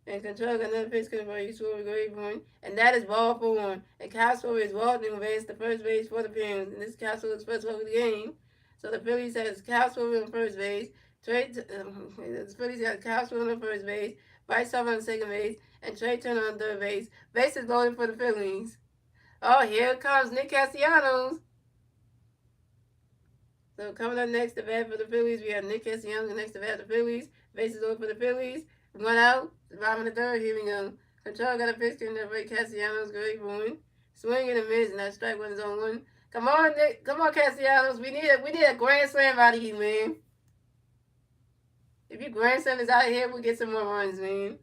A: And control got another pitch coming for you, score great point. And that is ball for one. And Castro is walking advance to first base for the Phillies. And this Castro is first over the game. So the Phillies has Castro on first base. The Phillies got Castro on first base. Vice on second base. And Trey Turner on third base. Bases loaded for the Phillies. Oh, here comes Nick Castellanos. So coming up next to bat for the Phillies, we have Nick Castellanos next to bat for the Phillies. Bases loaded for the Phillies. One out. Bottom of the third. Here we go. Control got a pitch in there for Castellanos. Great point. Swing and a miss, and that strike one is on one. Come on, Nick. Come on, Castellanos. We need a grand slam out of you, man. If your grand slam is out of here, we'll get some more runs, man.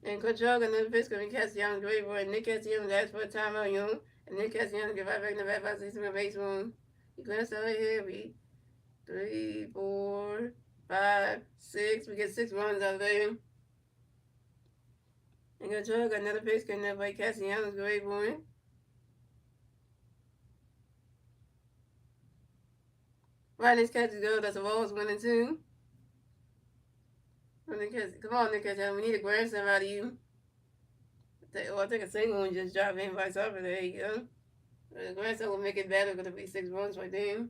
A: And Control got another pitch coming. Castellanos. Great point. Nick Castellanos asked for a timeout, young. And Nick Castellanos get right back in the bat by 6 base one. You glance out here. 3, 4, 5, 6. We get 6 runs out of there. And Control got another pitch coming up by Castellanos. Great point. Right, this catch is good. That's a ball. 1 and 2. Come on, Nick Castellanos. We need a grand slam out of you. I'll take a single and just drop in vice over. There you go. The grand slam will make it better because it'll be 6 runs right there.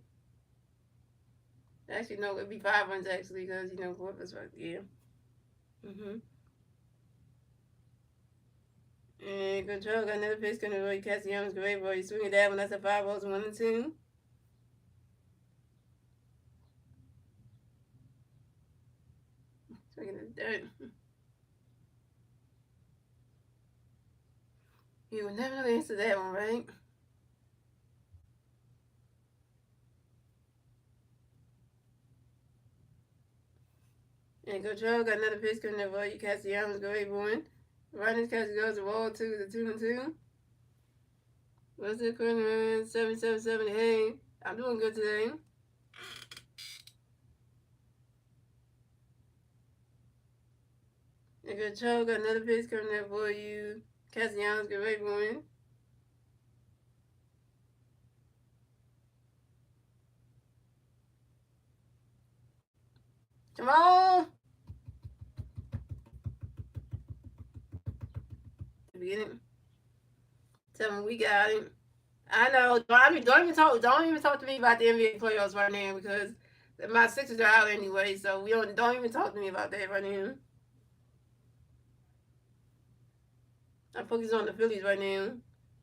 A: Actually, no, it'd be 5 runs actually because, Corpus right there. And Control got another pitch coming to Castellanos. Great boy. You swing it that one. That's a 5 balls, 1 and 2. Swinging the dirt. You will never answer that one, right? And Control got another pitch coming to Castellanos. Great boy. Running catch goes to roll 2 to 2 and 2. What's the corner? 777. Hey, I'm doing good today. And Control got another pitch coming up for you. Castellanos, great morning. Come on! Beginning. Tell me we got it. I know. Don't even talk to me about the NBA playoffs right now because my Sixers are out anyway. So we don't even talk to me about that right now. I'm focused on the Phillies right now,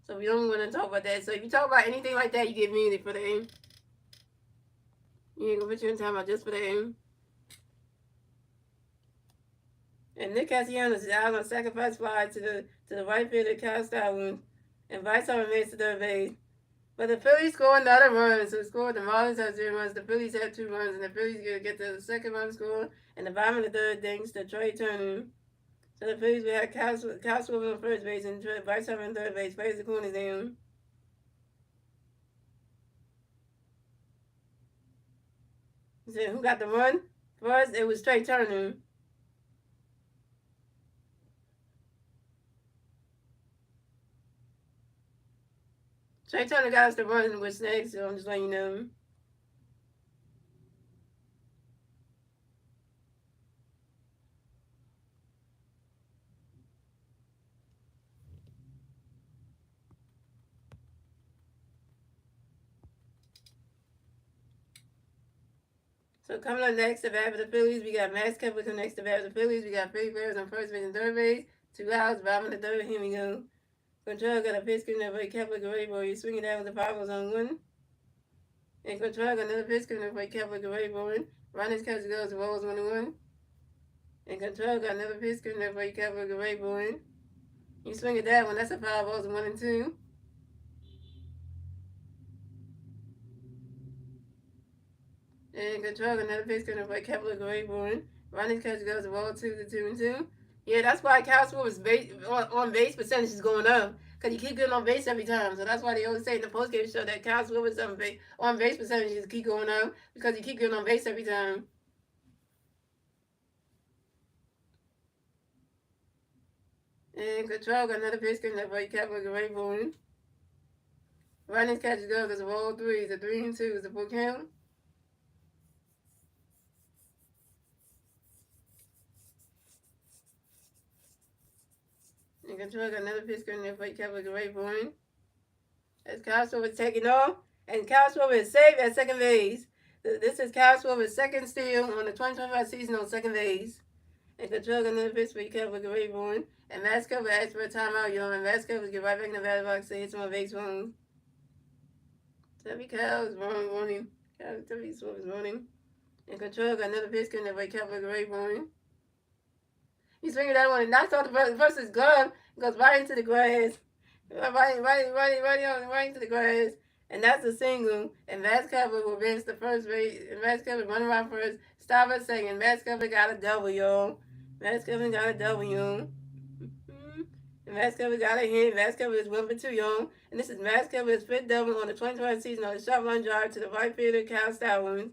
A: so we don't want to talk about that. So if you talk about anything like that, you get muted for the aim. You ain't gonna put you in time out just for the aim. And Nick Castellanos is out on sacrifice fly to the right fielder, Kyle Stallings, and Vice makes to third base. But the Phillies score another run. So scored. The Marlins have 0 runs. The Phillies have 2 runs, and the Phillies gonna get the second run score. And the bottom of the third thanks to Trey Turner. So the Phillies will have Kyle Swivels on first base and Vice on third base. Plays the corners down. He said, who got the run? First, it was Trey Turner. Trey Turner got us the run with next, so I'm just letting you know. So coming up next to bat for the Phillies, we got Max Kepler coming next to bat for the Phillies. We got Philly players on first base and third base. 2 outs, bottom of the third. Here we go. Control got a pitch coming up for Kepler. Great boy. He's swinging down with the 5 balls on 1. And Control got another pitch coming up for Kepler. Great boy. Ronnie's catch goes to rolls 1 and 1. And Control got another pitch coming up for Kepler. Great boy. You swing at that one. That's a 5 balls 1 and 2. And Control got another pitch coming up for Kepler. Great boy. Ronnie's catch goes to roll 2 to 2 and 2. Yeah, that's why Cowboys on base percentage is going up. Because you keep getting on base every time. So that's why they always say in the postgame show that Cowboys on base percentages keep going up. Because you keep getting on base every time. And control got another pitch coming up. Right cap with a great bowling. Runnings catches go because of all three. It's a 3-2. It's a full count. And control got another pitch coming up. Right cap with a great bowling. As Castro is taking off. And Castro is safe at second base. This is Castro's second steal on the 2025 season on second base. And control got another pitch. Right cap with a great bowling. And Vasquez will ask for a timeout, y'all. And Vasquez will get right back in the batting box to hit some more base runs. Tubby Cow is running. Tubby Swift is running. And control got another pitch coming up. Right cap with a great bowling. He's swinging that one and knocks off the first glove. Goes right into the grass. Right into the grass. And that's a single. And Vasquez will advance the first base. And Vasquez will run around first. Stop at second. Vasquez got a W. Vasquez got a W. And Vasquez got a hit. Vasquez is 1-for-2, y'all. And this is Vasquez's fifth double on the 2020 season on a shot run drive to the right field of Cal Stallings.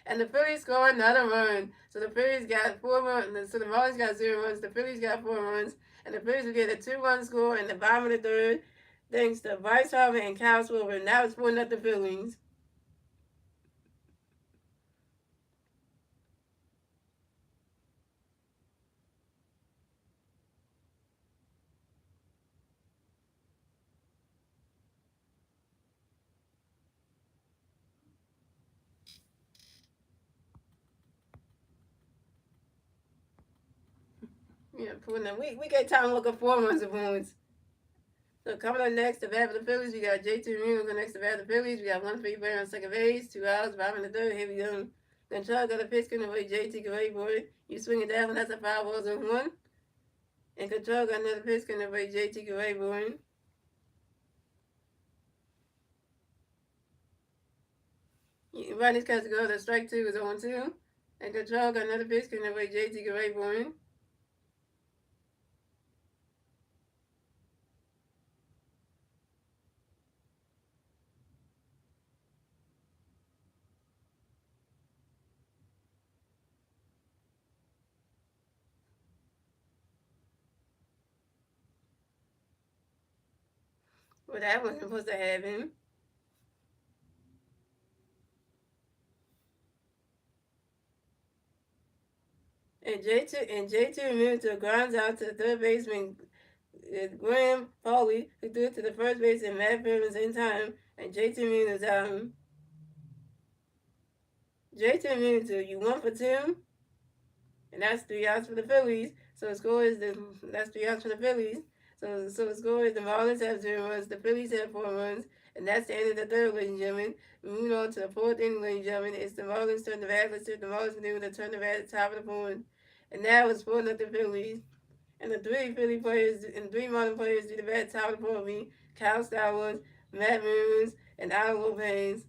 A: And the Phillies score another run. So the Phillies got 4 runs. So the Marlins got 0 runs. The Phillies got 4 runs. And the Phillies will get a 2-run score in the bottom of the third, thanks to Bryce Harper and Kyle Schwarber. And now it's 4-0 Phillies. Yeah, we got time to look up 4 runs of points. So coming up next to bat for the Phillies, we got JT Realmuto next to bat for the Phillies. We got 1 free player on second base, 2 outs, 5 in the third. Here we go. Control got a pitch coming away. JT can wait for it. You swing it down, that's a 5 balls and 1. And control got another pitch coming away. JT can wait for it. Ronnie's catch to go. The strike 2 is 0-2. And control got another pitch coming away. JT can wait for it. Well, that wasn't supposed to happen. And J2 Realmuto grounds out to the third baseman Graham Foley, who threw it to the first base and Matt Fairman's in time, and JT Realmuto's out. JT Realmuto, you 1-for-2, and that's 3 outs for the Phillies. So the score is that's 3 outs for the Phillies. So the score is the Marlins have 0 runs, the Phillies have 4 runs, and that's the end of the third, ladies and gentlemen. Moving on to the fourth inning, ladies and gentlemen, it's the Marlins turn the bat. Let's see if the Marlins been able to turn the bat at the top of the fourth. And now it's 4-0 Phillies. And the 3 Philly players and 3 Marlin players do the bat at the top of the fourth. Kyle Stallings, Matt Moons, and Alan Lopez.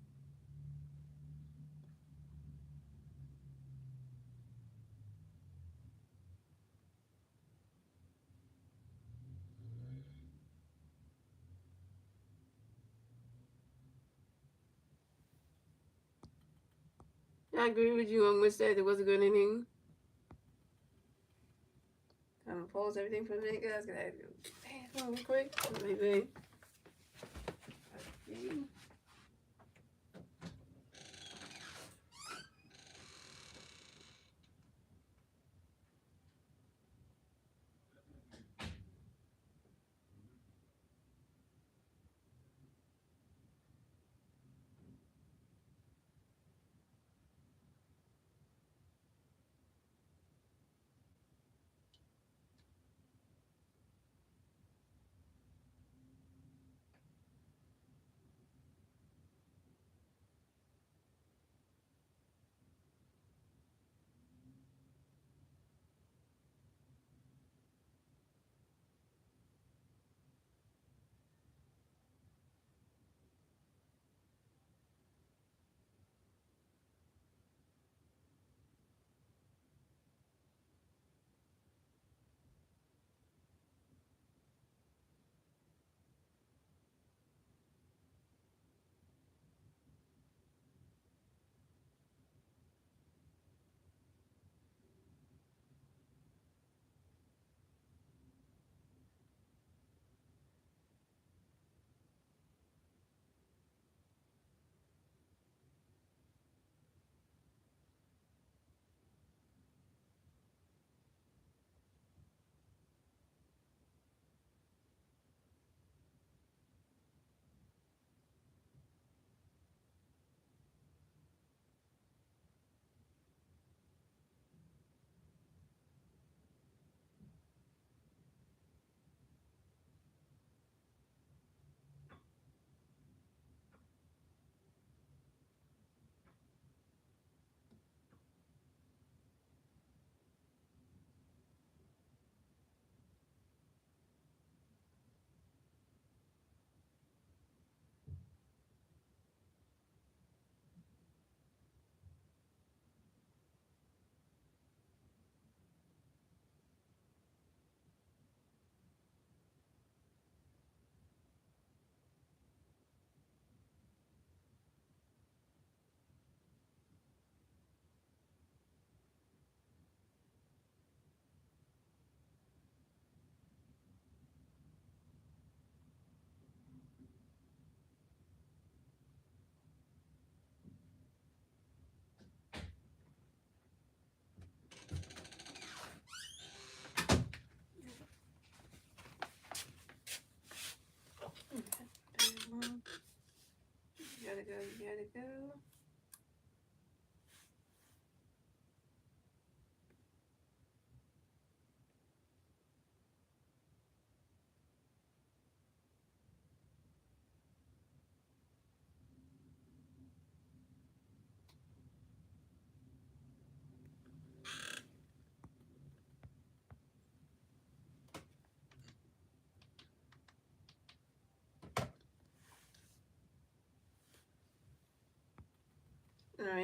A: I agree with you on which side it was a good inning. I'm gonna pause everything for a minute, guys. Gonna have to go real quick. Maybe.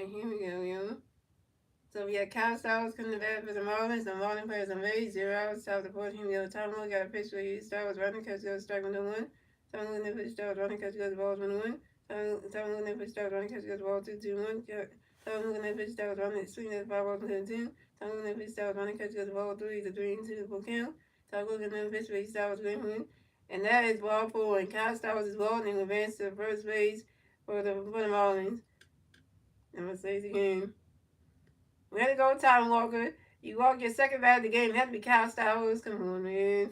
A: here we go, yo. So we got Kyle Styles coming to bat for the Marlins. The Marlins players on base, 0 outs. Top of the fourth, here we go. Tom Moore got a pitch for you. Styles running, catch goes strike 1-1. Tom Moore in the pitch, Styles running, catch goes balls 1-1. Tom Moore in the pitch, Styles running, catch goes ball 2-1. Tom Moore in the pitch, Styles running, swing at 5 balls 2-2. Tom Moore in the pitch, Styles running, catch goes ball 3-2 full count. Tom Moore in the pitch, Styles green win. And that is ball 4. And Kyle Styles is balling and advance to first base for the Marlins. I'm going to say it again. Way to go, Tom Walker. You walk your second bat of the game. It had to be Kyle Styles. Come on, man.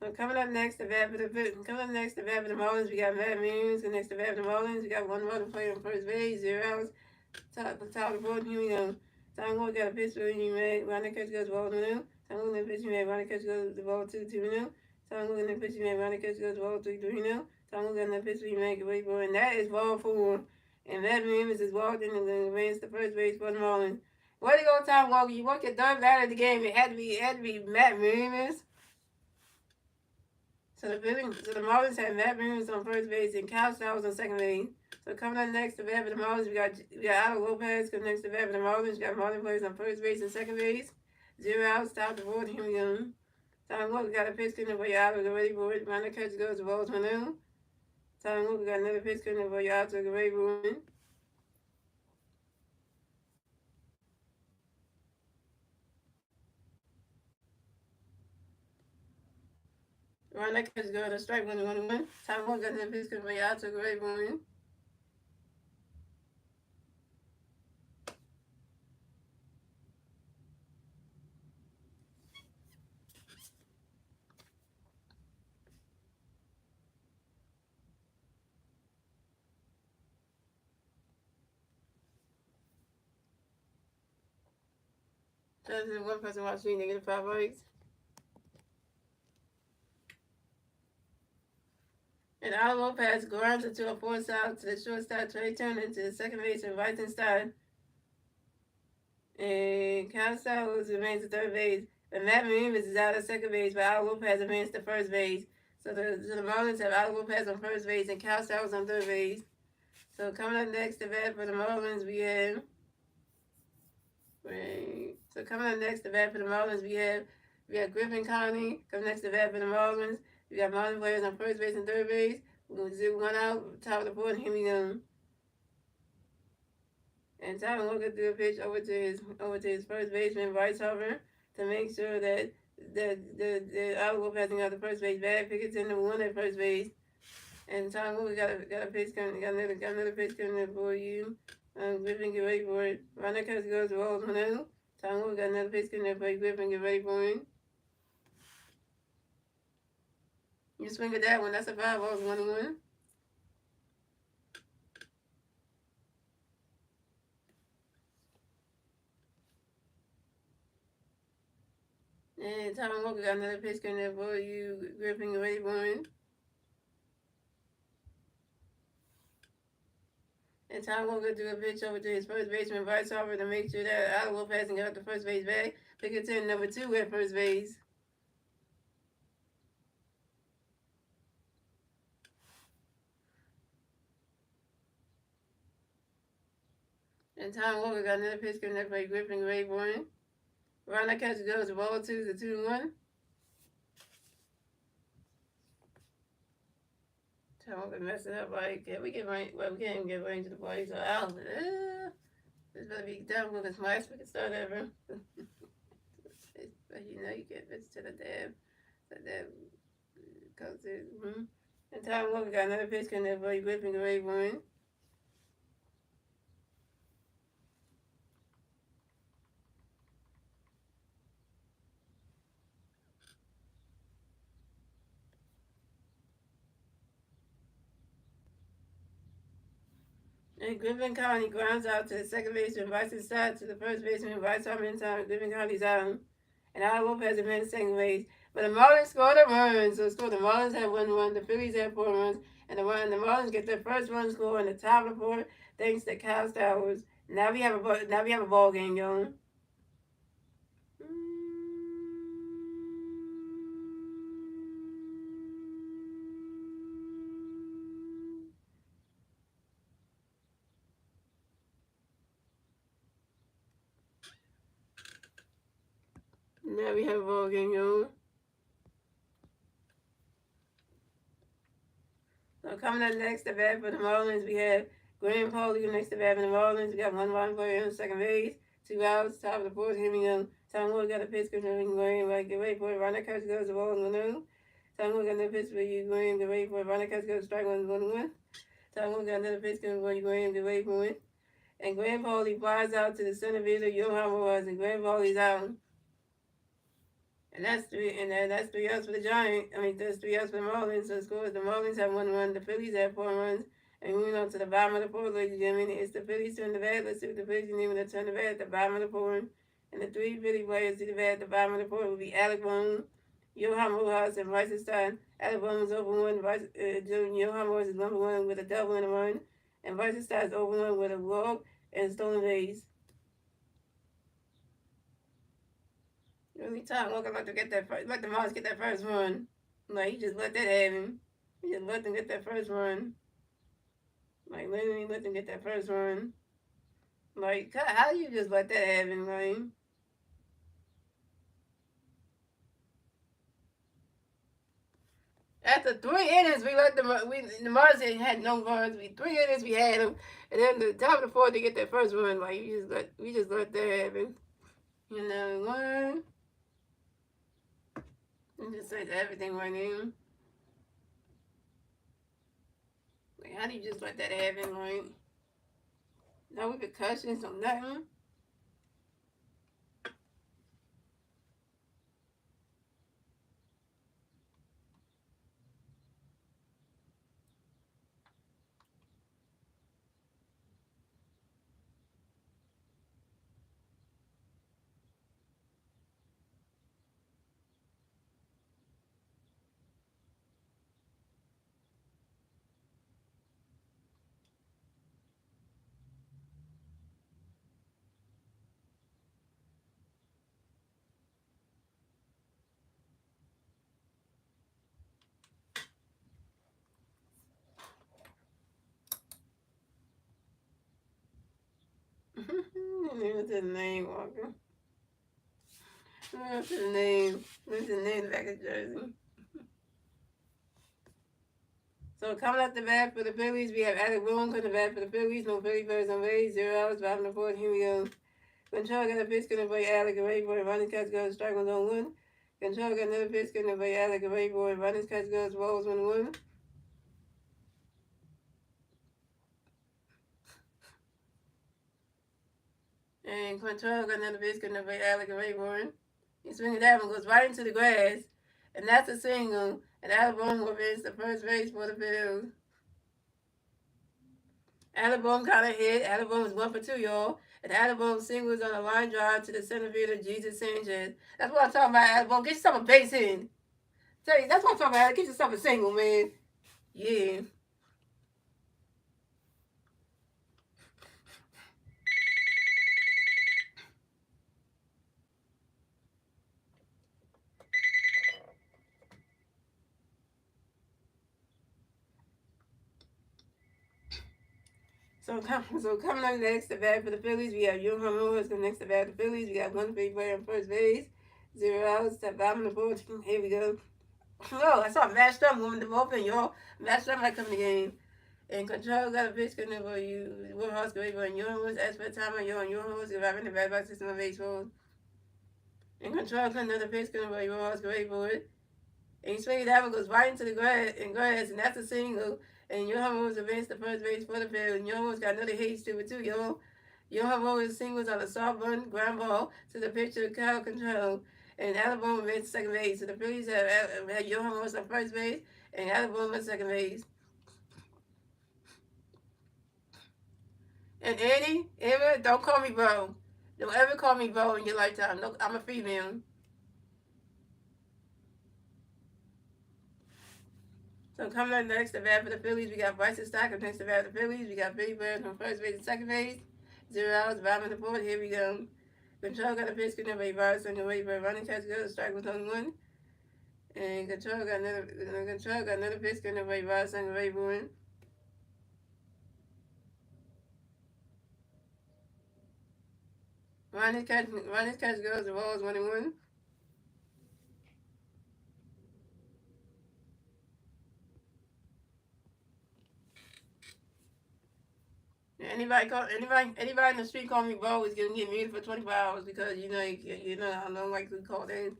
A: So coming up next, the bat for the Marlins, we got Matt Williams. And next, the bat for the Marlins, we got one runner playing on first base, 0 outs. Top of the board, here we go. Tom Walker got a pitch for you, man. Ronnie catch goes ball 2-0. Tom Walker in the pitch, man. Ronnie catch goes the ball 2-0. Tom Walker in the pitch, man. Ronnie catch goes ball 3-0. Tom Walker in the pitch, man. Great ball, and that is ball 4. And Matt Williams is walked in and advanced to first base for the Marlins. Way to go, Tom Walker. You walked your third bat of the game. It had to be Matt Williams. So the Marlins have Matt Williams on first base and Kyle Styles on second base. So coming up next, the bat for the Marlins, we got Aldo Lopez. Coming next, the bat for the Marlins, we got Marlins players on first base and second base. 0 outs, top the board. Here we go. Tom Walker got a pitch coming for your Aldo, the ready board. Ronnie catch goes to balls 1-0. Tom Walker got another pitch coming for your Aldo, the ready board. Ronnie catch goes to strike 1-1. Tom Walker got another pitch coming for your Aldo, the ready board. That's one person watching negative 5 likes. And Aldo Lopez grounds into a force out to the shortstop, Trey Turner to the second base and Reitenstein. And Kyle Styles remains at third base. And Matt Williams is out at second base, but Aldo Lopez advanced to first base. So the Marlins have Aldo Lopez on first base and Kyle Styles on third base. So coming up next to bat for the Marlins, we have. So coming up next to bat for the Marlins, we have Griffin Conley. Coming next to bat for the Marlins, we got Marlins players on first base and third base. We're going to zero one out, top of the board, here we go. And Tom Walker threw a pitch over to his first baseman, Bryce Harper, to make sure that the Aldo Lopez got the first base bag. Pickerton number 1 at first base. And Tom Walker got a pitch coming, got another pitch coming for you. Griffin, get ready for it. Ronnie Coast goes to balls 1-0. Tom Walker got another pitch coming for you. Griffin, get ready for him. You swing at that one. That's a 5 balls 1-1. And Tom Walker got another pitch coming for you. Griffin, get ready for him. And Tom Walker threw a pitch over to his first baseman, Bryce Harper, to make sure that Aldo Lopez got the first base bag. Pickerton number 2 at first base. And Tom Walker got another pitch coming up by Griffin Rayburn. Ronnie catch goes to ball 2 to 2-1. Tom Walker messing up like we can't even get range of the play, so Al this better be done with this last we can start ever. But you know you get pitch to the dab. The dab comes in. And Tom Walker got another pitch coming up by Griffin Rayburn. And Griffin County grounds out to the second baseman, Bryson Stott to the first baseman, Bryce Harper in time. Griffin County's out. And Aldo Lopez advanced to second base. But the Marlins scored a run. So the Marlins had 1 run, the Phillies had 4 runs. And the Marlins get their first run score in the top of the board thanks to Kyle Styles. Now we have a ball game going. Now we have a ball game going. So coming up next, the bat for the Marlins, we have Graham Pauly next to bat for the Marlins. We got one run player on second base, 2 outs, top of the fourth. Here we go. Tom Wood got a pitch because Graham, like, get ready for it. Ronald Coach goes, the ball is 1-0. Tom Wood got another pitch for you, Graham, get ready for it. Ronald Coach goes, strike 1-1. Tom Wood got another pitch for you, Graham, get ready for it. And Graham Pauly flies out to the center fielder, Johan Rojas, and Graham Pauly's out. And that's 3 outs for the Giants. I mean, that's 3 outs for the Marlins. So scores the Marlins have 1 run, the Phillies have 4 runs. And moving on to the bottom of the fourth, ladies and gentlemen, it's the Phillies turn the bat. Let's see what the Phillies are going to turn the bat at the bottom of the fourth. And the 3 Philly players to the bat at the bottom of the fourth will be Alec Boone, Johan Rojas, and Bryce Stein. Alec Boone is over 1. Johan Rojas is number 1 with a double and a run. And Bryce Stein is over 1 with a walk and stolen base. Really Tom Walker like to get that first, let the Marlins get that first run. Like, he just let that happen. He just let them get that first run. Like, literally let them get that first run. Like, how do you just let that happen, like? After 3 innings, we let them. The Marlins had no runs. 3 innings, we had them, and then the top of the fourth, they get that first run. Like, we just let that happen. You know, one. It just says everything right now. Like, how do you just let that happen, like? No repercussions or nothing. What's his name, Walker? What's his name? What's his name back in Jersey? So coming up the bat for the Phillies, we have Alec Boone coming the bat for the Phillies. No Philly players on base. 0 outs, bottom of the fourth. Here we go. Control got a pitch going to play Alec, and ready for it. Running catch goes, strike 1-1. Control got another pitch going to play Alec, and ready for it. Running catch goes, balls 1-1. And Control got another pitch going to play Alec, and ready for it. He swings that one, goes right into the grass. And that's a single. And Alec Boone will miss the first base for the Phillies. Alabama got a hit. Alabama was 1 for 2, y'all. And Alabama singles on a line drive to the center fielder, Jesus Sanchez. That's what I'm talking about, Alabama. Get yourself a base hit. Tell you, that's what I'm talking about. Get yourself a single, man. Yeah. So coming up next to bat for the Phillies, we have Johan Rojas coming next to bat for the Phillies. We got one big player on first base, 0 outs, top bottom of the fourth. Here we go. Oh, I saw Matt Strum moving the bullpen, y'all. Matt Strum might come in the game. And Control got a pitch coming for you. One horse go over and Johan was as per time on Johan. Johan was arriving in the bad box system of baseball. And Control got another pitch coming for you. One horse go over it. And he swings that one, goes right into the grass, and that's a single. And Johan Rose advanced the first base for the field. And Johan Rose got another hit to it too, yo. Johan Rose singles on a soft run ground ball to the pitcher, Kyle Control. And Alabama advanced second base. So the Phillies have Johan Rose on first base and Alabama second base. And Annie, Emma, don't call me bro. Don't ever call me bro in your lifetime. No, I'm a female. So coming up next, the bat for the Phillies, we got Bryson Stocker next to bat for the Phillies. We got Billy Bird from first base and second base. 0 outs, bottom of the fourth. Here we go. Control got a pitch, good number 8 bars on the way, but running catch goes, strike was only 1. And Control got another pitch, good number 8 bars on the way, one. Running catch goes, the ball is 1-1. anybody in the street call me bro is gonna get muted for 24 hours because I don't like to call that.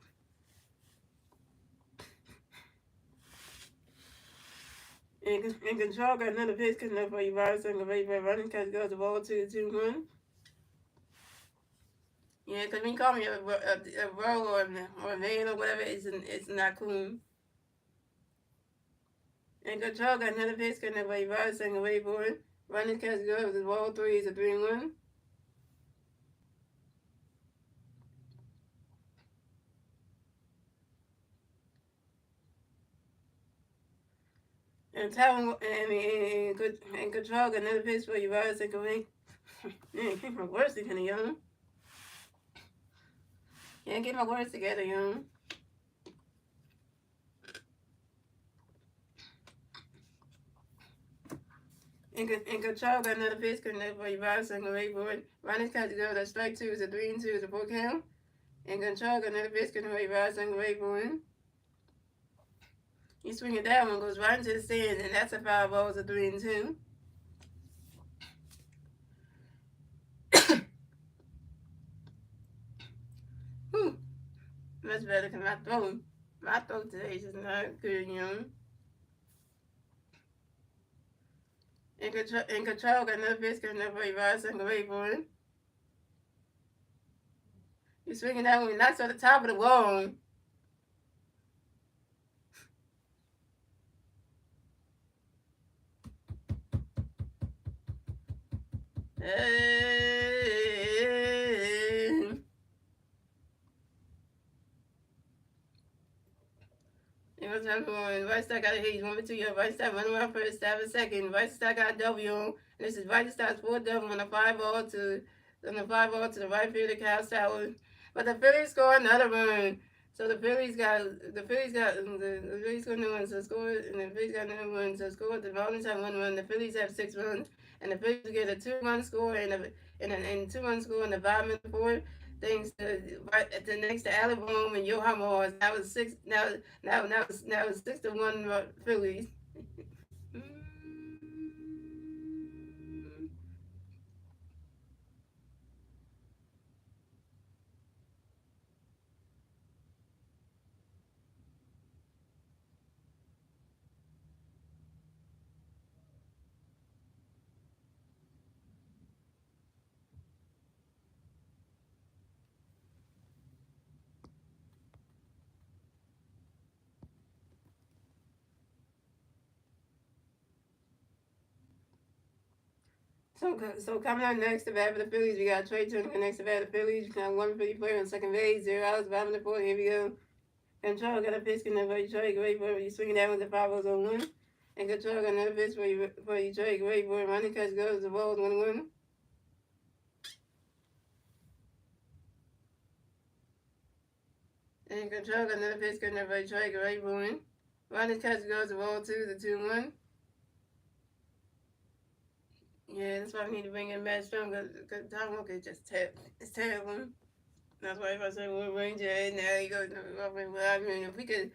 A: In control, got another pitch coming up for you, Virus, and the right running catch goes the ball 2-2-1. Yeah, because when you call me a bro or a man or whatever, it's not cool. In control, got another pitch coming up for you, Virus, and the right board. Running catch goes the ball 3 is a 3-1. And Talon, and control, got another pitch for you, Virus, and the right. Man, keep my words together, young. Can't get my words together, young. In control, got another pitch connected for your virus and right board. Running catch to go. That's strike 2 is a 3-2 is a 4 count. In control, got another pitch connected for your virus and right board. You swing it that one, goes right into the stand, and that's a foul ball, it's a 3-2. Whew. Much better because my throat today is just not good, you know. In control, got another pitch connected for your virus and right board. You swinging that one, knocks on the top of the wall. It was number one. Vice Star got a hit. He's 1-2. Your Vice Star running around first, stab a second. Vice Star got a W on. And this is Vice Star's 4-double on the 5-ball to the right field of Cal Tower. But the Phillies score another run. So the Phillies got the Phillies got another run. So score and the Phillies got another run. So score. The Marlins have 1 run. The Phillies have 6 runs, and the Phillies get a 2-run score and a 2-run score in the bottom of the fourth. Thanks to next to Alabama and Johan Morris. That was 6. Now it's 6-1 Phillies. So coming out next to bat for the Phillies, we got Trey Turner next to bat for the Phillies. We got 1 Philly player on second base, 0 outs, 5 in the fourth. Here we go. Control got a pitch in the Trey, great for you swinging that one to 5-0-1. And Control got another pitch for you Trey, great for running catch goes the ball 1-1. And Control got another pitch in the Trey, great for him. Running catch goes the ball 2-1. Yeah, that's why we need to bring in Matt Strong because Tom Walker is just terrible. It's terrible. That's why if I say we're Ranger, and now you go. I mean, if we could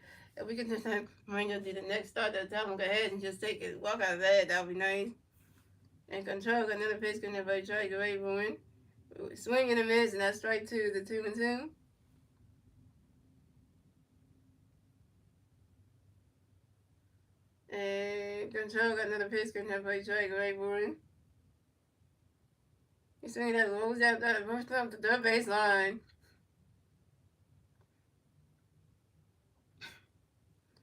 A: just have Ranger do the next start, that Tom Walker ahead and just take it, walk out of that would be nice. And Control got another pitch going to try to get away from it. Swing and a miss, and that's strike 2, the 2-2. And Control got another pitch going to try to get away from it. He's swinging that rolls out that first up the third baseline.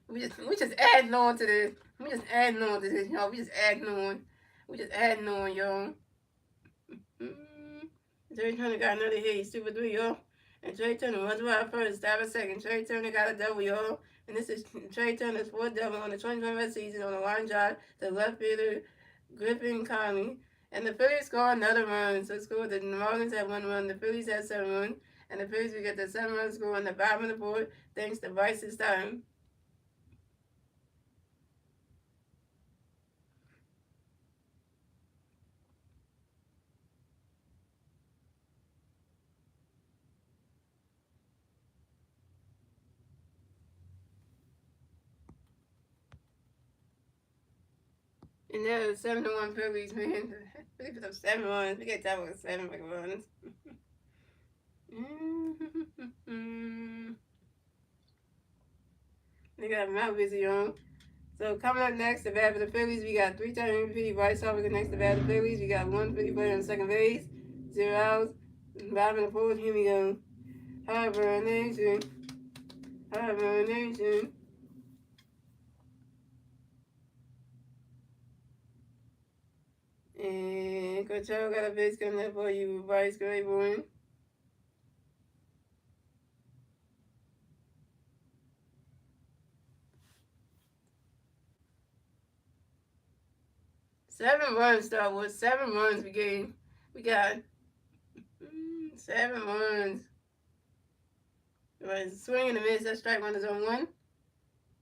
A: We just adding on to this. We just adding on to this, y'all. We just adding on, y'all. Trey Turner got another hit. He's 2-3, y'all. And Trey Turner runs wild first, stab a second. Trey Turner got a double, y'all. And this is Trey Turner's 4th double on the 2021 season on a line drive to left fielder Griffin Conley. And the Phillies score another run. So score the Marlins have 1 run. The Phillies have 7 runs. And the Phillies will get the 7-run score on the bottom of the board thanks to Vice's time. And now 7-1 Phillies, man. We put up 7 runs. We get that with 7 runs. They got Mount busy on. So coming up next, the bat for the Phillies, we got 3-time MVP Bryce Harper next to bat for the Phillies. We got 150 player on second base, 0 outs. Bottom of the fourth, here we go. Harper Nation, Harper Nation. And Coachella got a base coming up for you, Bryce Grayborn. Seven runs, Star Wars. 7 runs we gave. We got 7 runs. Right, swing and a miss. That strike one is on one.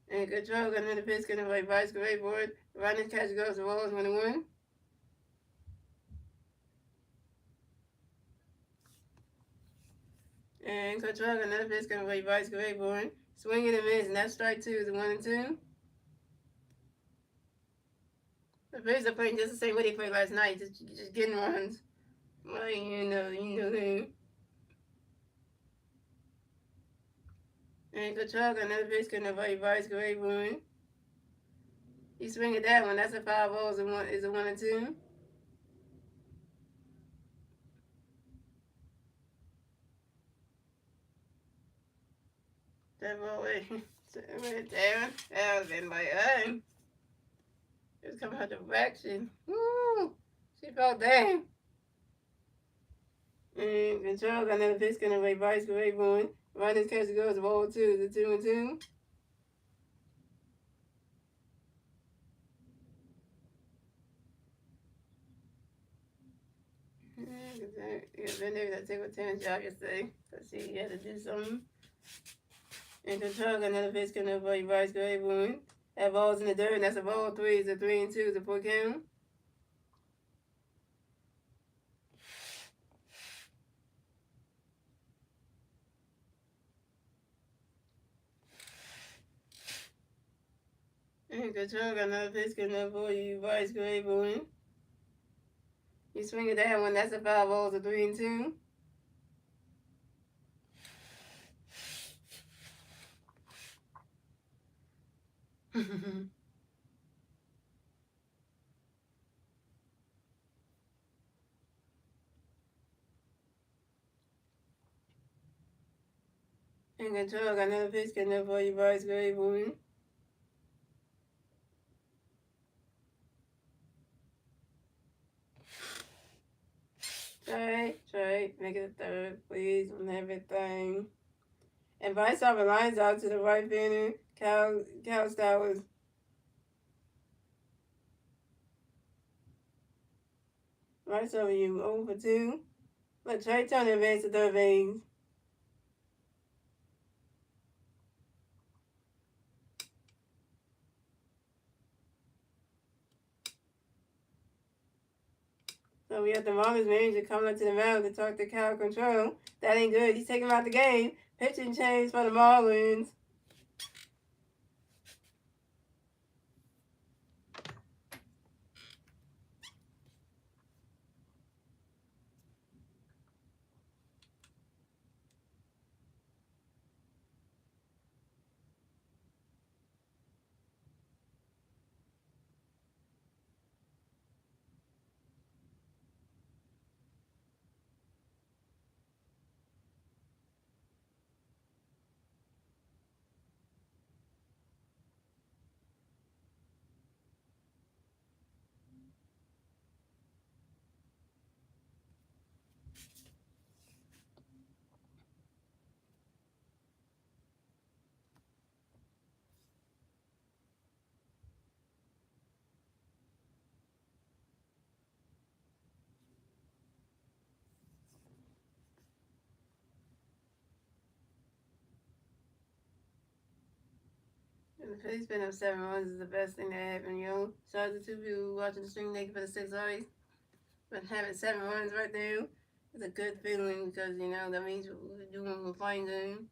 A: And Control got another pitch getting by Vice Great Board. Running catch goes to Rolls 1-1. And Control got another pitch getting by Vice Great Board. Swing and a miss, and that strike two is a 1-2. The Phillies are playing just the same way they played last night, just getting runs. Well, you know that. And Control got another pitch getting by Vice Great Board. He swing at that one. That's a 5-0. Is a 1-2. That ball went down. That was in my eye. It was coming out the direction. Woo! She fell down. And Control got another pitch gonna play Vice Great Boy. Right as catch goes, ball two. The 2-2. Yeah, Van Davis had to take a 10 job yesterday. Because he had to do something. And Control got another pitch gonna play Vice Great Boy. That ball's in the dirt, and that's a ball three. It's a 3-2. It's a 4 count. And Control got another pitch gonna play Vice Great Boy. You swing at that one, that's a 5-0. It's a 3-2. And Control got another pitch coming up for you, Vice Great Boy. Try, make it a third, please, on everything. And Vice off the lines out to the right fielder, Cal Stowers. Vice over you, 0 for 2. Let Trey Turner advance to third base. So we have the Marlins manager coming up to the mound to talk to Cal Control. That ain't good. He's taking him out the game. Pitching change for the Marlins. And the Phillies been up 7 runs is the best thing that happened, yo. Shout out to two people watching the stream naked for the 6 A's. But having 7 runs right now is a good feeling because, that means we're doing a fine game.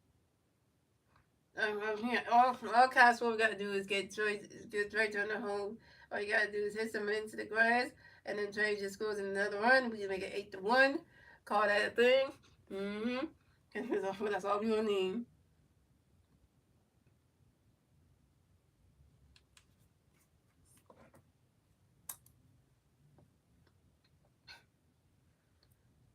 A: All Castro got to do is get Trey on the home All you gotta do is hit some into the grass, and then Trey just scores in another run. We just make it 8-1. Call that a thing. Mm-hmm. That's all we gonna need.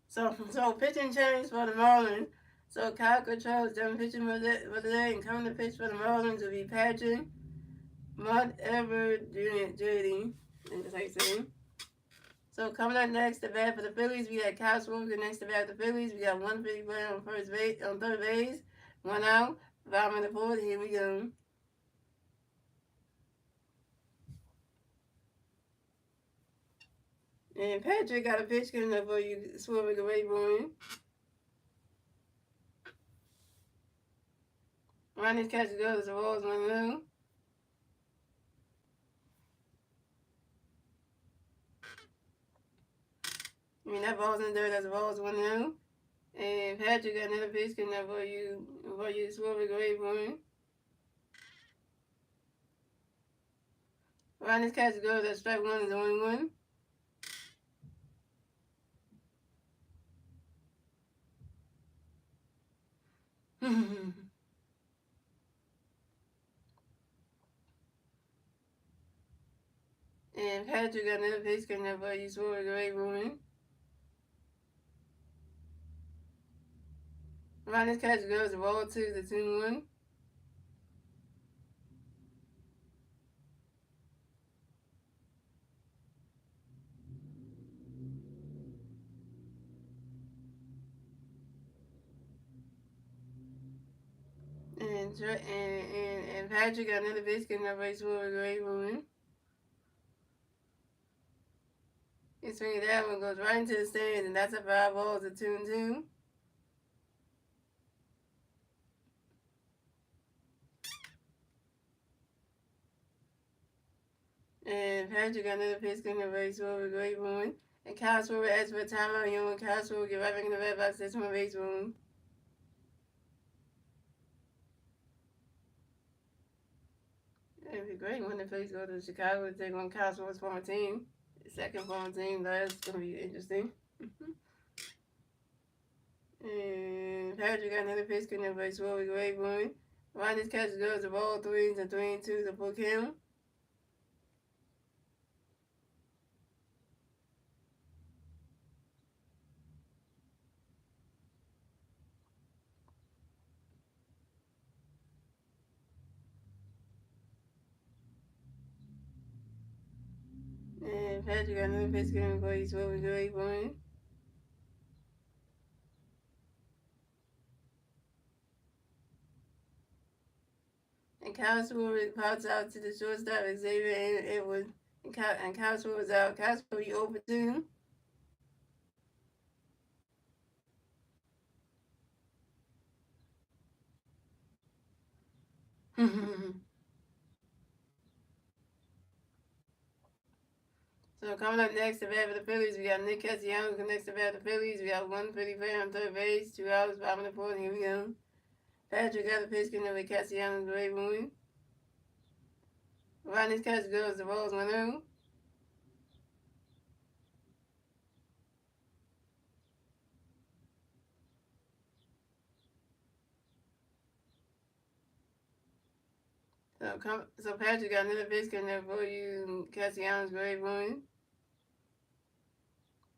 A: So pitching change for the Marlins. So Kyle Control's done pitching for the day, and coming to pitch for the Marlins will be Patrick Mud Ever Judy. I think that's how you say it. So coming up next to bat for the Phillies, we got Kyle Schwarber next to bat for the Phillies. We got 150 player on first base, on third base, one out, bottom of the fourth. Here we go. And Patrick got a pitch coming up for you, Schwarber, the way boy. Ronnie's catch goes the balls 1-0. I mean, that ball's in there, that's the ball's 1-0. And Patrick got another pitch coming up for you, Schwarber, the way boy. Ronnie's catch goes at strike one is the only one. And Patrick got another pitch coming up for you, Schwarber, the way boy. Ronnie's catch goes the ball 2 is the 2-1. And Patrick got another biscuit in race for a great woman. He swinging that one, goes right into the stands, and that's a 5 balls, a 2-2. And Patrick got another biscuit in race for a great woman. And Kyle Schwarber asks for a timeout, you and Kyle Schwarber get right back in the red box, that's one base room. It'd be great when the Phillies go to Chicago to take on Kyle Schwarber's former team. The second former team, that's going to be interesting. And Patrick got another pitch in race for a great woman. Ronnie's catch goes the ball 3 and 3-2 to book him. And Patrick got another pitch coming for you, 12 to 8 point. And Kyle Schwarber pops out to the shortstop, Xavier and Edward. And Kyle Schwarber's out. Kyle Schwarber, you open 2. So coming up next to bat for the Phillies, we got Nick Castellanos next to bat for the Phillies. We got 155 on third base, 2 outs, bottom of the fourth. Here we go. Patrick got the pitch coming with Castellanos, great moving. Ronnie's catch goes the balls 1-0. So Patrick got another pitch coming there for you, Castellanos, great moving.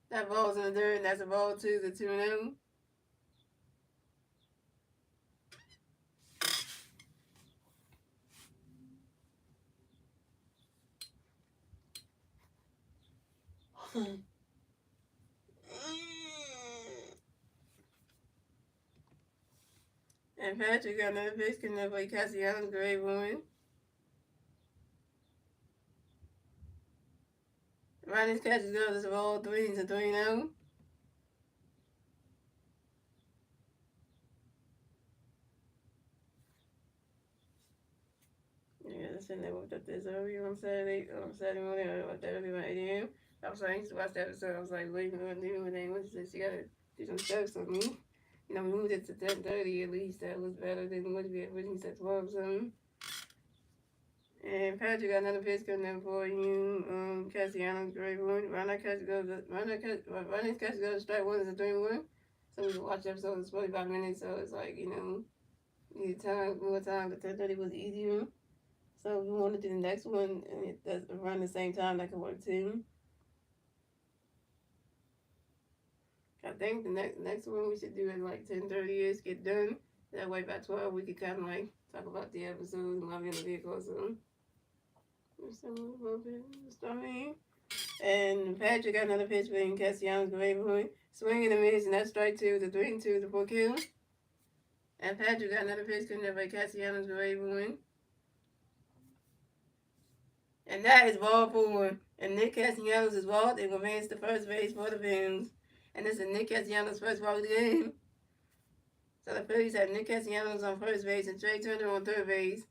A: That ball's in the dirt, and that's a ball 2 to 2-0. And Patrick got another pitch coming there for you, Castellanos, great moving. Ronnie's catch goes the ball 3 to 3-0. Yeah, that's when they woke up this early on Saturday morning. I woke up early around 8 a.m. I was like, I used to watch that episode. I was like, waiting for the new and what she said, she got to do some steps on me. You know, we moved it to 10:30 at least. That was better than what we had originally said 12 something. And Patrick got another pitch coming in for you. Castellanos, great one. Ronald Castellanos goes strike one is a 3-1. So we can watch episodes 45 minutes. So it's like, need time, more time. The 10:30 was easier. So if we want to do the next one and it does run the same time, that could work too. I think the next one we should do at like 10:30 get done. That way by 12 we could kind of like talk about the episodes and I'll be in the vehicle. So and Patrick got another pitch for Castellanos Grave swing and a miss, and that's strike two. The 3-2, the 4 kill. And Patrick got another pitch coming by Castellanos Grave. And that is ball four. And Nick Castellanos is walked and remains to first base for the Phillies. And this is Nick Castellanos' first walk of the game. So the Phillies have Nick Castellanos on first base and Trey Turner on third base.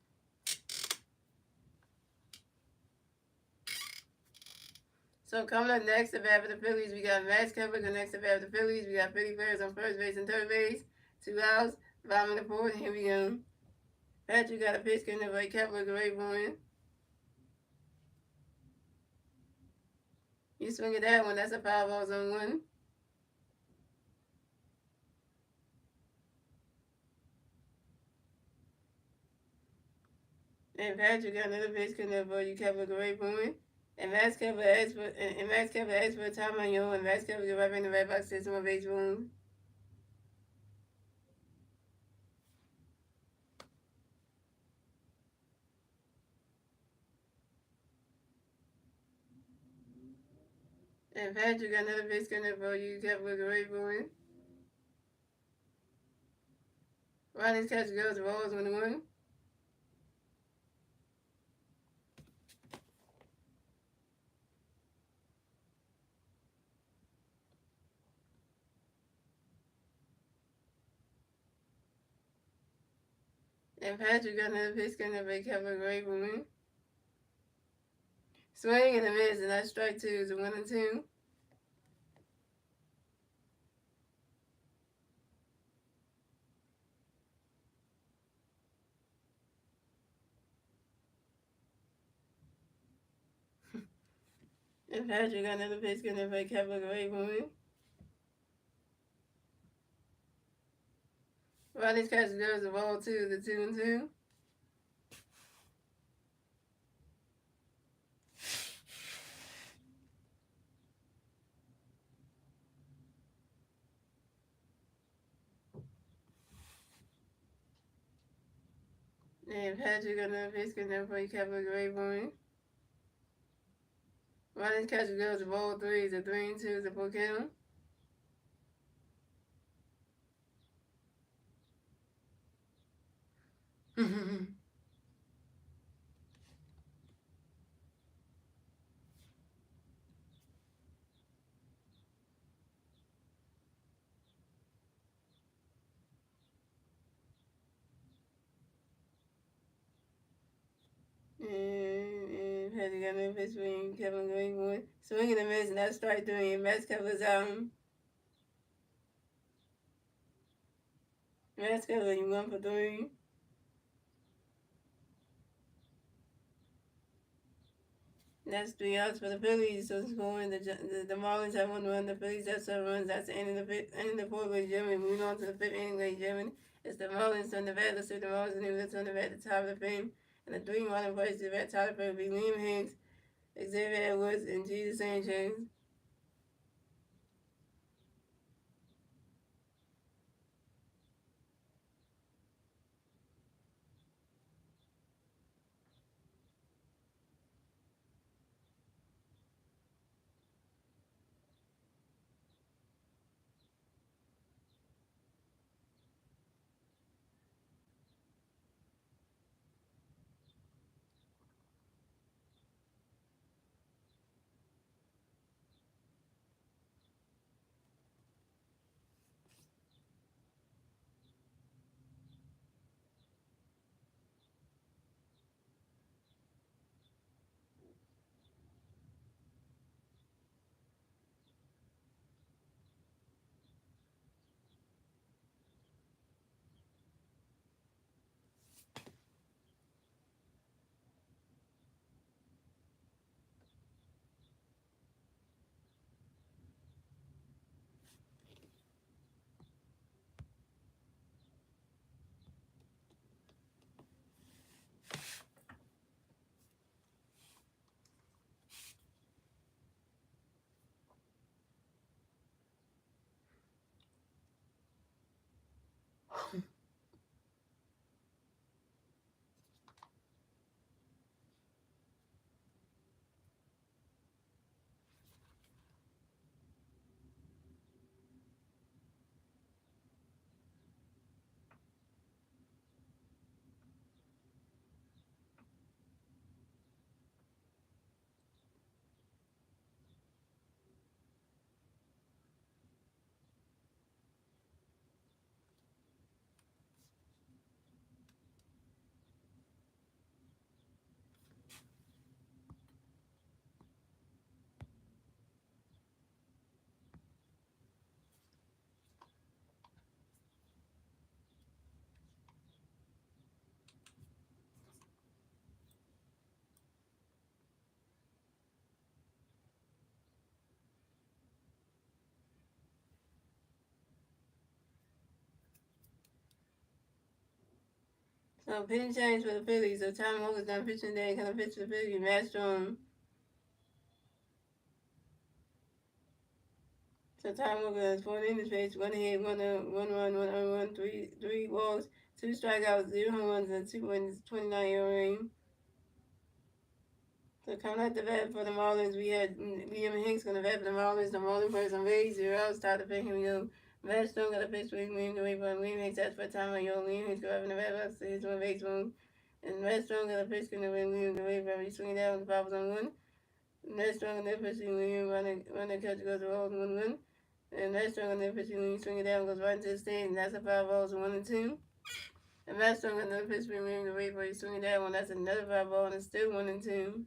A: So coming up next to bat for the Phillies, we got Max Kepler. Next to bat for the Phillies, we got Freddie Ferris on first base and third base. 2 outs, bottom of the fourth. Here we go. Patrick got a pitch coming by Kepler, great one. You swing at that one, that's a 5-balls on 1. And Patrick got another pitch coming by you, Kepler, great one. And Max Kepler asks for a time on you, and Max Kepler get right in the right box, sits on base room. And Patrick got another pitch coming for you, Kepler, great one. Ronnie's catch goes to Rolls 1-1. And Patrick got another pitch coming by Kepler, great one. Swing and a miss, and that's strike two. It's a 1-2. And Patrick got another pitch coming by Kepler, great one. Ronnie's catch goes to ball two, the 2-2. And Patrick got another pitch coming by Kepler, great one. Ronnie's catch goes to ball three, the 3-2, the 4 kill. And Patrick got another pitch for Kevin Green one. Swing and a miss, and that's strike three. And Max Kepler's out. Max Kepler, you 1 for 3. That's 3 outs for the Phillies. So scoring the Marlins have 1 run. The Phillies have 7 runs. That's the end of the fourth, ladies and gentlemen. Moving on to the fifth inning, ladies and gentlemen. It's the Marlins on the bat. Let's see the Marlins and the on the bat at the top of the fame. And the 3 running plays to the bat top of the fame will be Liam Hicks, Xavier Edwards, and Jesus Sanchez. Pitching change for the Phillies. So Tom Walker's done pitching today. Coming pitch for the Phillies. Matt Storm. So Tom Walker has 4 innings pitched, 1 hit, 1 run, 1 earned run, three walks, 2 strikeouts, 0 home runs, and 2 wins, 29 ERA. So coming out the bat for the Marlins, we had Liam Hinks going to bat for the Marlins. The Marlins players on base, 0 outs, started to pick him go. Matt Stone got a pitch for William away from Liam Hinks. That's for time on your Liam Hinks go up in the bat box to his one base move. And Matt Stone got a pitch going to William away from him. Swinging down with the Pop was on 1. Matt Stone got a pitch to William, running catch goes to roll 1-1. And Matt Stone got a pitch when you swing it down goes right into the stand. And that's a 5 balls, 1-2. And Matt Stone got another pitch for William away from him. Swing it down one. That's another 5 ball, and it's still 1-2.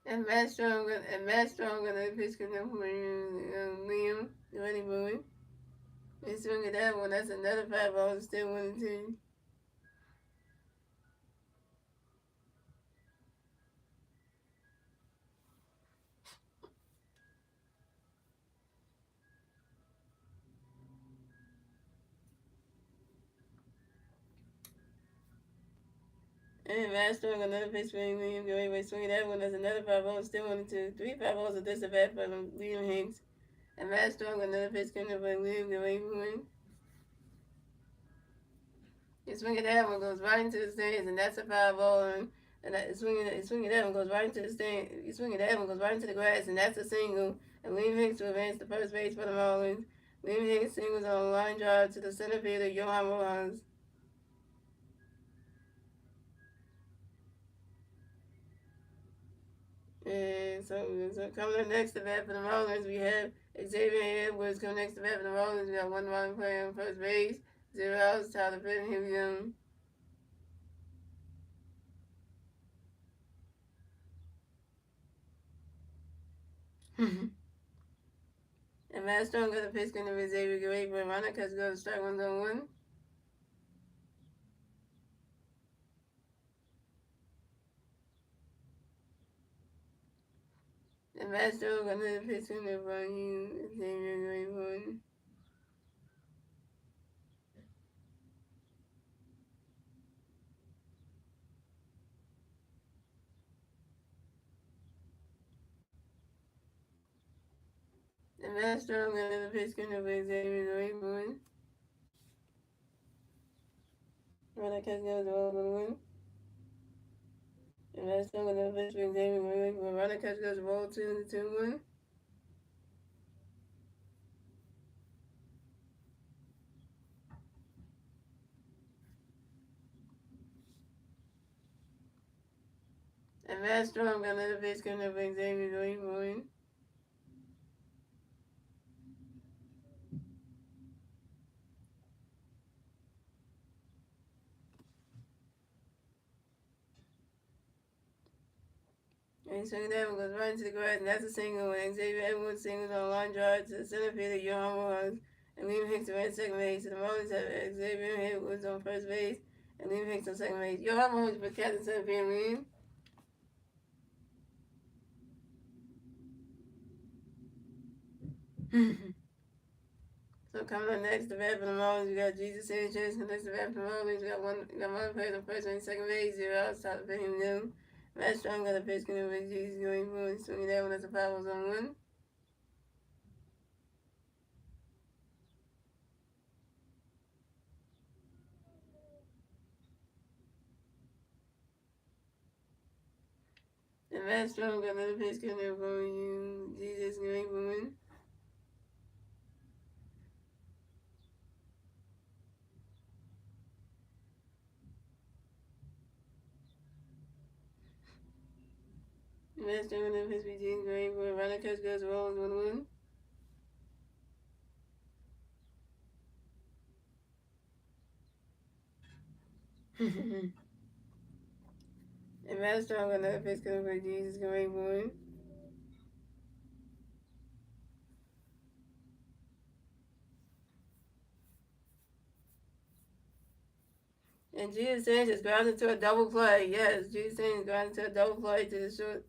A: And Matt Strong got a pitch coming from Liam, the running boy. And swing at that one. That's another 5 balls, still 1-2. And Matt Strong got another pitch for Liam, go away, swing at that one. That's another 5 balls, still 1-2. 3 5 balls of this at bat for Liam Hinks. And Matt Strong got another pitch coming from Liam, go away, win. You swing at that one, goes right into the stands, and that's a 5 ball. And that swinging that one goes right into the stand. You swing at that one goes right into the grass, and that's a single. And Liam Hinks to advance to first base for the Marlins. Liam Hinks singles on a line drive to the center fielder, Johan Rojas. And so coming up next to bat for the Marlins, we have Xavier Edwards coming next to bat for the Marlins. We got 1 running player on first base, 0 outs. Tyler Pitton, here we go. And Matt Stone got a pitch going to Xavier Gray for runner because go to strike 1-1. And Matt Stone got another pitch going to Xavier Gray for. And Matt Stone got another pitch going to Xavier Gray for. Runner catch goes to 1-1. And Matt Stone got another pitch for Xavier Gray for. Runner catch goes to roll 2-1. And Matt Stone got another pitch going to Xavier Gray for. And so that one goes right into the grass, and that's a single. And Xavier Edwards singles on a line drive to the center fielder, Johan Rojas, and Liam Hinks ran second base. So the Marlins have Xavier Edwards on first base, and Liam Hinks on second base. Johan Rojas for captain center field, Liam. So coming up next, the bat for the Marlins, we got Jesus Sanchez. And next, the bat for the Marlins, we got one player on first and second base, 0 outs, top of him new. Matt Strong got a pitch going to Jesus going for swinging that one as a 5 was on 1. And Matt Strong got another pitch coming for you, Jesus going for 1. Matt Strong got another pitch for Jesus going for 1. Runner catch goes rolls 1-1. And Matt Strong got another pitch coming for Jesus going for 1. And Jesus Sanchez grounded to a double play. Yes, Jesus Sanchez grounded to a double play to the short,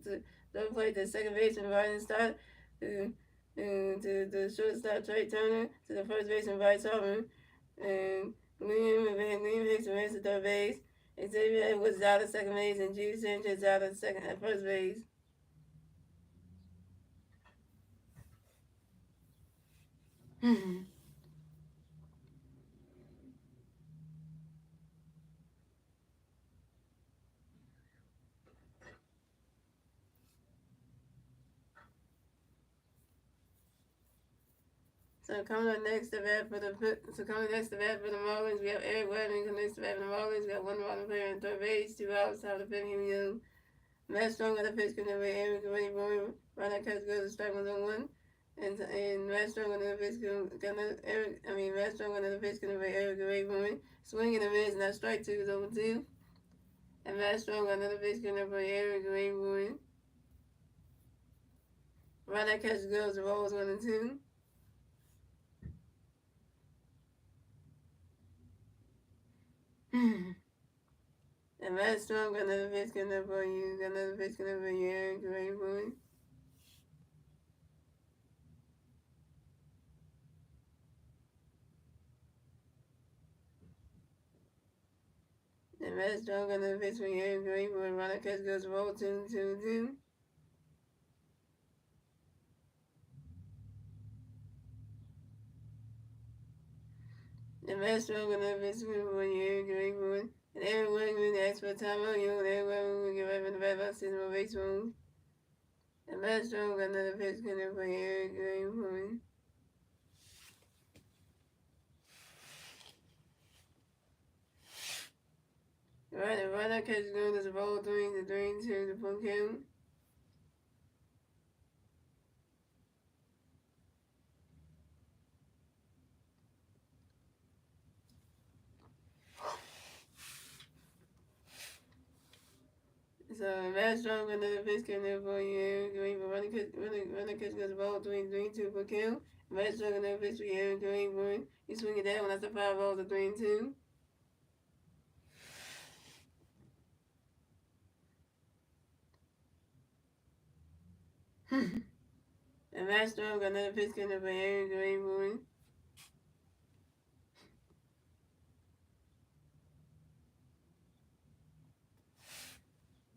A: double play to the second baseman Ryan Stott, to the shortstop Trey Turner, to the first baseman Bryce Harper, and William Hicks ran to third base. Xavier was out of second base, and Jesus Sanchez out of second at first base. So coming up next to bat for the Marlins, we have Eric Wedding. Coming next to bat for the Marlins, we have one running player in third base, 2 outs, top of the fifth, Young. Matt Strong on the pitch couldn't away Eric Ray Boy. Ronald Catch goes to strike 1-1. And Matt Strong on the pitch Matt Strong on the pitch couldn't away Eric Ray Boy. Swing and a miss, now strike 2 is over 2. And Matt Strong on the pitch couldn't away Eric Ray Boy. Ronald Catch goes to rolls 1-2. And Matt Strong got another pitch coming up for you. Got another pitch coming up for you, Eric Ray Boy. And Matt Strong got another pitch for you, Eric Ray Boy. Ronald Catch goes to roll 2-2. The Matt Strong got another pitch for you, Eric Ray Boy. And Eric Wegman asked for a timeout. You know, Eric Wegman will get right from the back box in the base room. And Matt Strong got another pitch coming up for you, Eric Ray Boy. Right, and Ronald Catch goes to roll 3-2 to full count. So Matt Strong got another pitch coming up for you, Eric Ray Boy. Ronald Catch goes to roll 3-2 for count. Matt Strong got another pitch for you, Eric Ray Boy. You swing it down when that's the 5 balls to 3-2. And Matt Strong got another pitch coming up for Eric Ray Boy.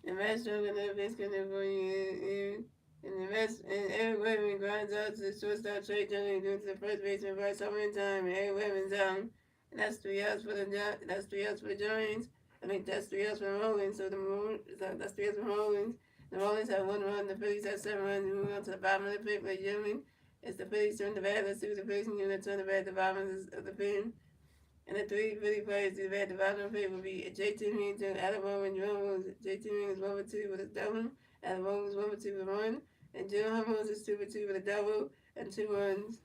A: And Matt Strong got another pitch coming up for you, and Eric Wegman grinds out to the shortstop Trey Turner and goes to the first baseman Bryce Harper in time, and Eric Wegman's out. And that's 3 outs for the Giants. That's 3 outs for the Marlins. That's 3 outs for the Marlins. The Marlins have 1 run. The Phillies have 7 runs. We move on to the bottom of the fifth, ladies and gentlemen. It's the Phillies turn the bat. Let's see what the Phillies can do. They turn the bat at the bottom of the fifth. And the 3 Philly players to the bat at the bottom of the fifth will be JT Means, Adam Owen, Jerome Rose. JT Means is 1-2 with a double. Adam Owen is 1-2 with a run. And Jerome Rose is 2-2 with a double and 2 runs.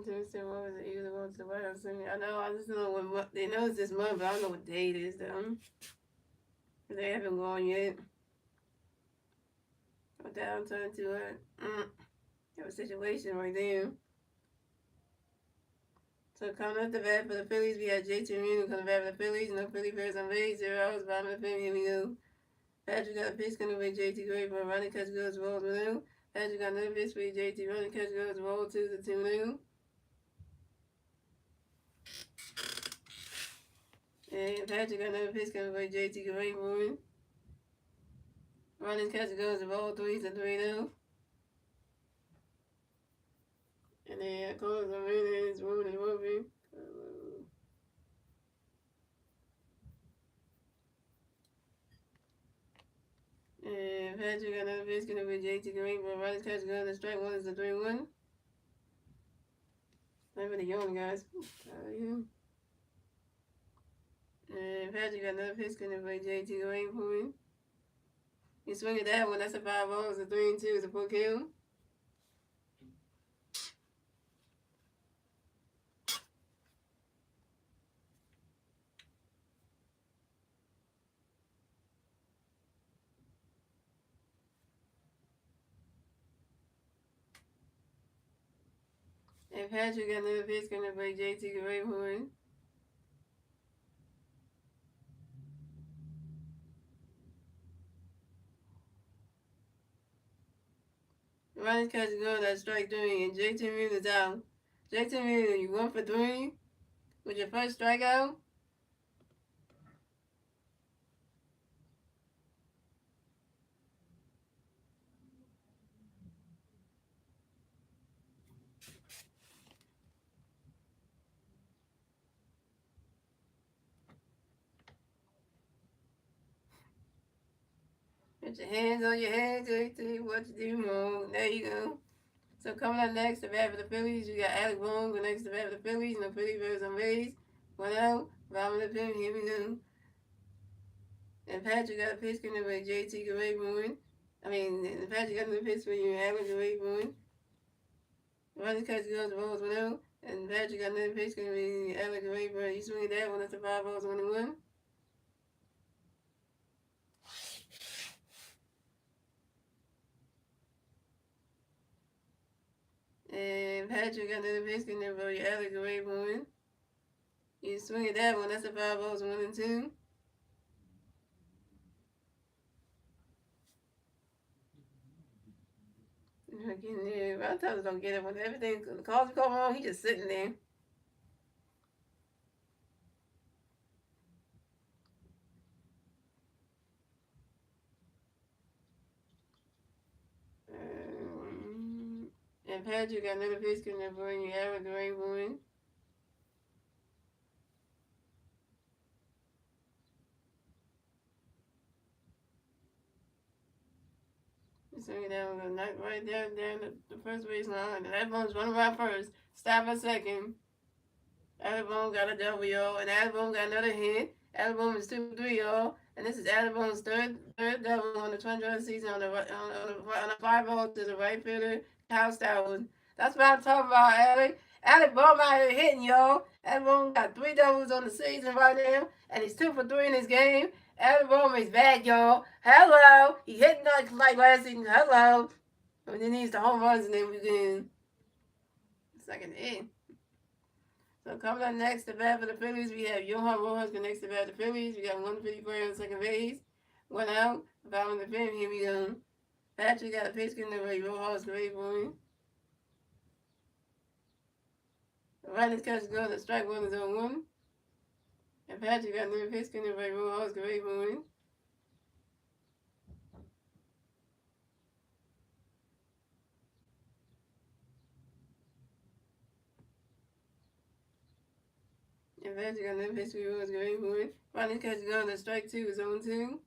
A: Tuesday, what was it? Either going to the White House. I know, I just know what they know it's this month, but I don't know what day it is, though. They haven't gone yet. Go downtown to it. Have a situation right there. So coming up the bat for the Phillies, we had JT Realmuto coming back for the Phillies. No Philly players on base. 0 hours, bottom of the fifth. Here we go. Patrick got a pitch coming away. JT great for a running catch goes balls with him. Patrick got another pitch for JT running catch goes ball 2 to 2 And Patrick got another pitch coming away. JT great for him. Running catch goes ball 3 to 3 And then calls the minutes, moving. And Patrick got another pitch coming away. JT great for a running catch goes and strike 1 is a 3-1. I'm really young, guys. And Patrick got another pitch coming away. JT great for him. You swing at that one, that's a 5-0. It's a 3-2. It's a full kill. And Patrick got another pitch coming by JT Great Horn. Running catch going at strike 3, and JT Realmuto's out. JT Realmuto, you 1 for 3 with your first strikeout. Put your hands on your head, JT. What you do wrong? There you go. So coming up next, the bat for the Phillies, you got Alec Boone going next to bat for the Phillies. No Philly Bears on base. 1 out. Bottom of the fifth. Here we go. And Patrick got a pitch coming by JT Great Horn. Patrick got another pitch for you, Alec Great Horn. Running catch goes balls 1 out. And Patrick got another pitch coming by Alec Great Horn. You swing that one, that's a 5 balls 1-1. And Patrick got another pitch coming by Alec Great Horn. You swing at that one, that's a 5 balls 1-2. Getting there. I tell us don't get it when everything the calls come on, he just sitting there. And Patrick got another pitch coming for you, Alec Great Horn. Swing that one, knock right down the first base line. And that bone's running around first. Stop a second. Alabama got a double, y'all. And Alabama got another hit. Alabama is 2-3, y'all. And this is Alabama's third double on the 2020 season on a 5-0 to the right fielder, Kyle Stowers. That's what I'm talking about, Alec. Alabama out here hitting, y'all. Alabama got 3 doubles on the season right now. And he's 2 for 3 in this game. Alabama is bad, y'all. Hello. He hitting like last season. Hello. And then he's the home runs and then we can. Second inning. So coming up next, the bat for the Phillies, we have Johan Rojas next to bat for the Phillies. We got 150 player on second base. 1 out. Bottom of the fifth. Here we go. Patrick got a pitch getting away. Rojas great for him. The running catch goes to strike 1 is on 1. And Patrick got another pitch getting away. Rojas great for him. And Patrick got another pitch for Rojas great for him. Running catch goes to strike 2 is on 2.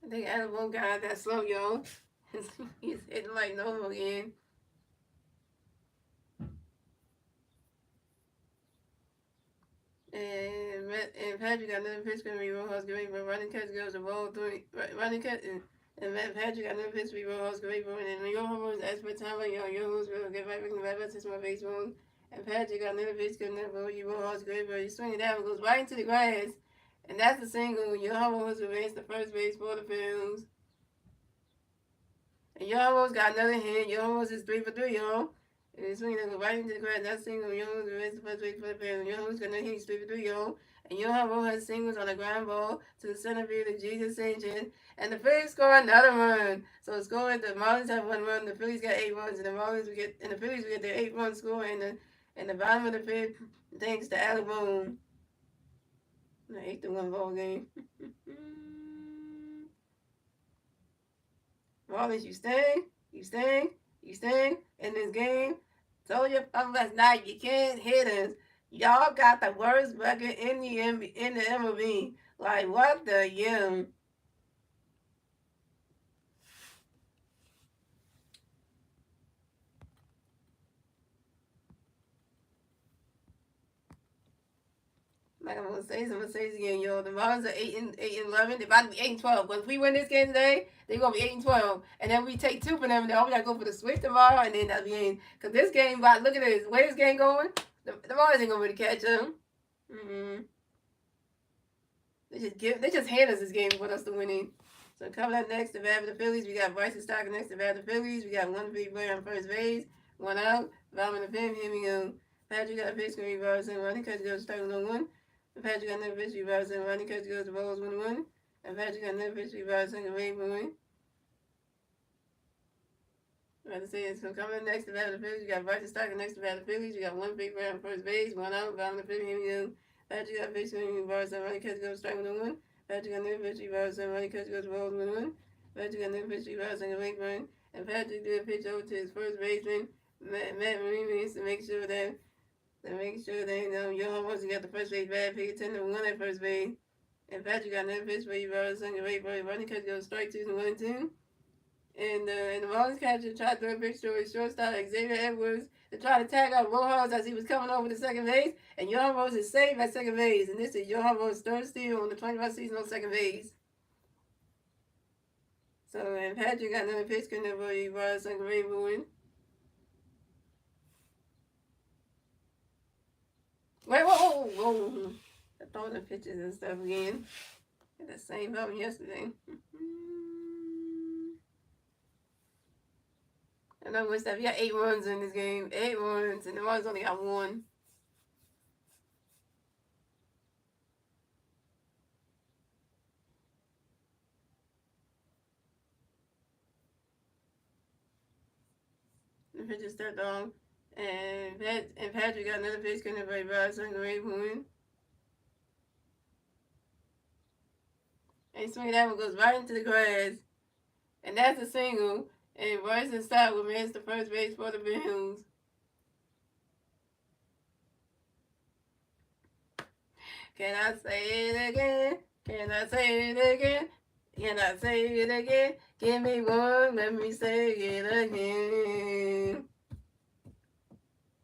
A: I think Alabama got that slow, y'all. He's hitting like normal again. And Patrick got another pitch going to be Rojas great, but running catch goes to ball three. Running catch and Patrick got another pitch to be Rojas great, but and Rojas was as per time like Rojas will get right back in the bat to my baseball. And Patrick got another pitch going to Rojas great, but he's swinging down, goes right into the grass, and that's the single. Rojas will advance the first base for the Phillies. And Young's got another hit. Young's is 3 for 3, y'all. And it's swinging right into the grass. That single, Young's the first base for the Phillies. Young's got another hit. He's 3 for 3, y'all. And Young has singles on a ground ball to the center field of Jesus Sanchez. And the Phillies score another run. So scoring, the Marlins have 1 run. The Phillies got 8 runs, and the Phillies will get their 8 run score in the bottom of the fifth, thanks to Alec Boone. An 8-1 ball game. Marlins, you staying in this game. Told you from last night you can't hit us. Y'all got the worst record in the MLB. Like what the yum? Like I'm gonna say it again, yo. The Marlins are 8-11. They're about to be 8-12. But if we win this game today, they're gonna be 8-12. And then we take 2 from them, and then we gotta go for the sweep tomorrow, and then that'll be in. Cause this game, look at this. The way this game going, the Marlins ain't gonna really catch them. Mm-hmm. They just hand us this game for us to win in. So coming up next, the bat for the Phillies, we got Bryson Stott next to bat for the Phillies. We got one big player on first base, 1 out. Bottom of the fifth, here we go. Patrick got a pitch, going to be Robinson, running catch goes strike 1-1. Patrick got another pitch, be Robinson, running catch goes to balls 1-1. And Patrick got another pitch, be Robinson, away 1-1. About to say it's coming up next to bat for the Phillies. We got Bryson Stott next to bat for the Phillies. We got one big player on first base, 1 out. Bottom of the fifth, here we go. Patrick got a pitch, going to be Robinson, running catch goes strike 1-1. Patrick got another pitch, be Robinson, running catch goes to balls 1-1. Patrick got another pitch, be Robinson, away 1-1. And Patrick did a pitch over to his first baseman, Matt Marine, to make sure that Johan Wilson got the first base bad pick, 10-1 at first base. And Patrick got another pitch where he brought second base, but running catch goes strike 2-1-2. And the Marlins catcher tried to throw a pitch to his shortstop Xavier Edwards to try to tag out Rojas as he was coming over to second base. And Johan Rose is safe at second base. And this is Johan Rose's third steal on the 25th season on second base. So, and Patrick got another pitch where he brought second base win. Wait, whoa. I throw the pitches and stuff again. Had the same problem yesterday. I know what stuff. You got 8 runs in this game. 8 runs, and the Marlins only got 1. The pitches stepped on. And Patrick got another pitch coming by second base win. And he swing that one goes right into the grass. And that's a single. And Bryson Stott will miss the first base for the Bills. Can I say it again? Can I say it again? Can I say it again? Give me one, let me say it again.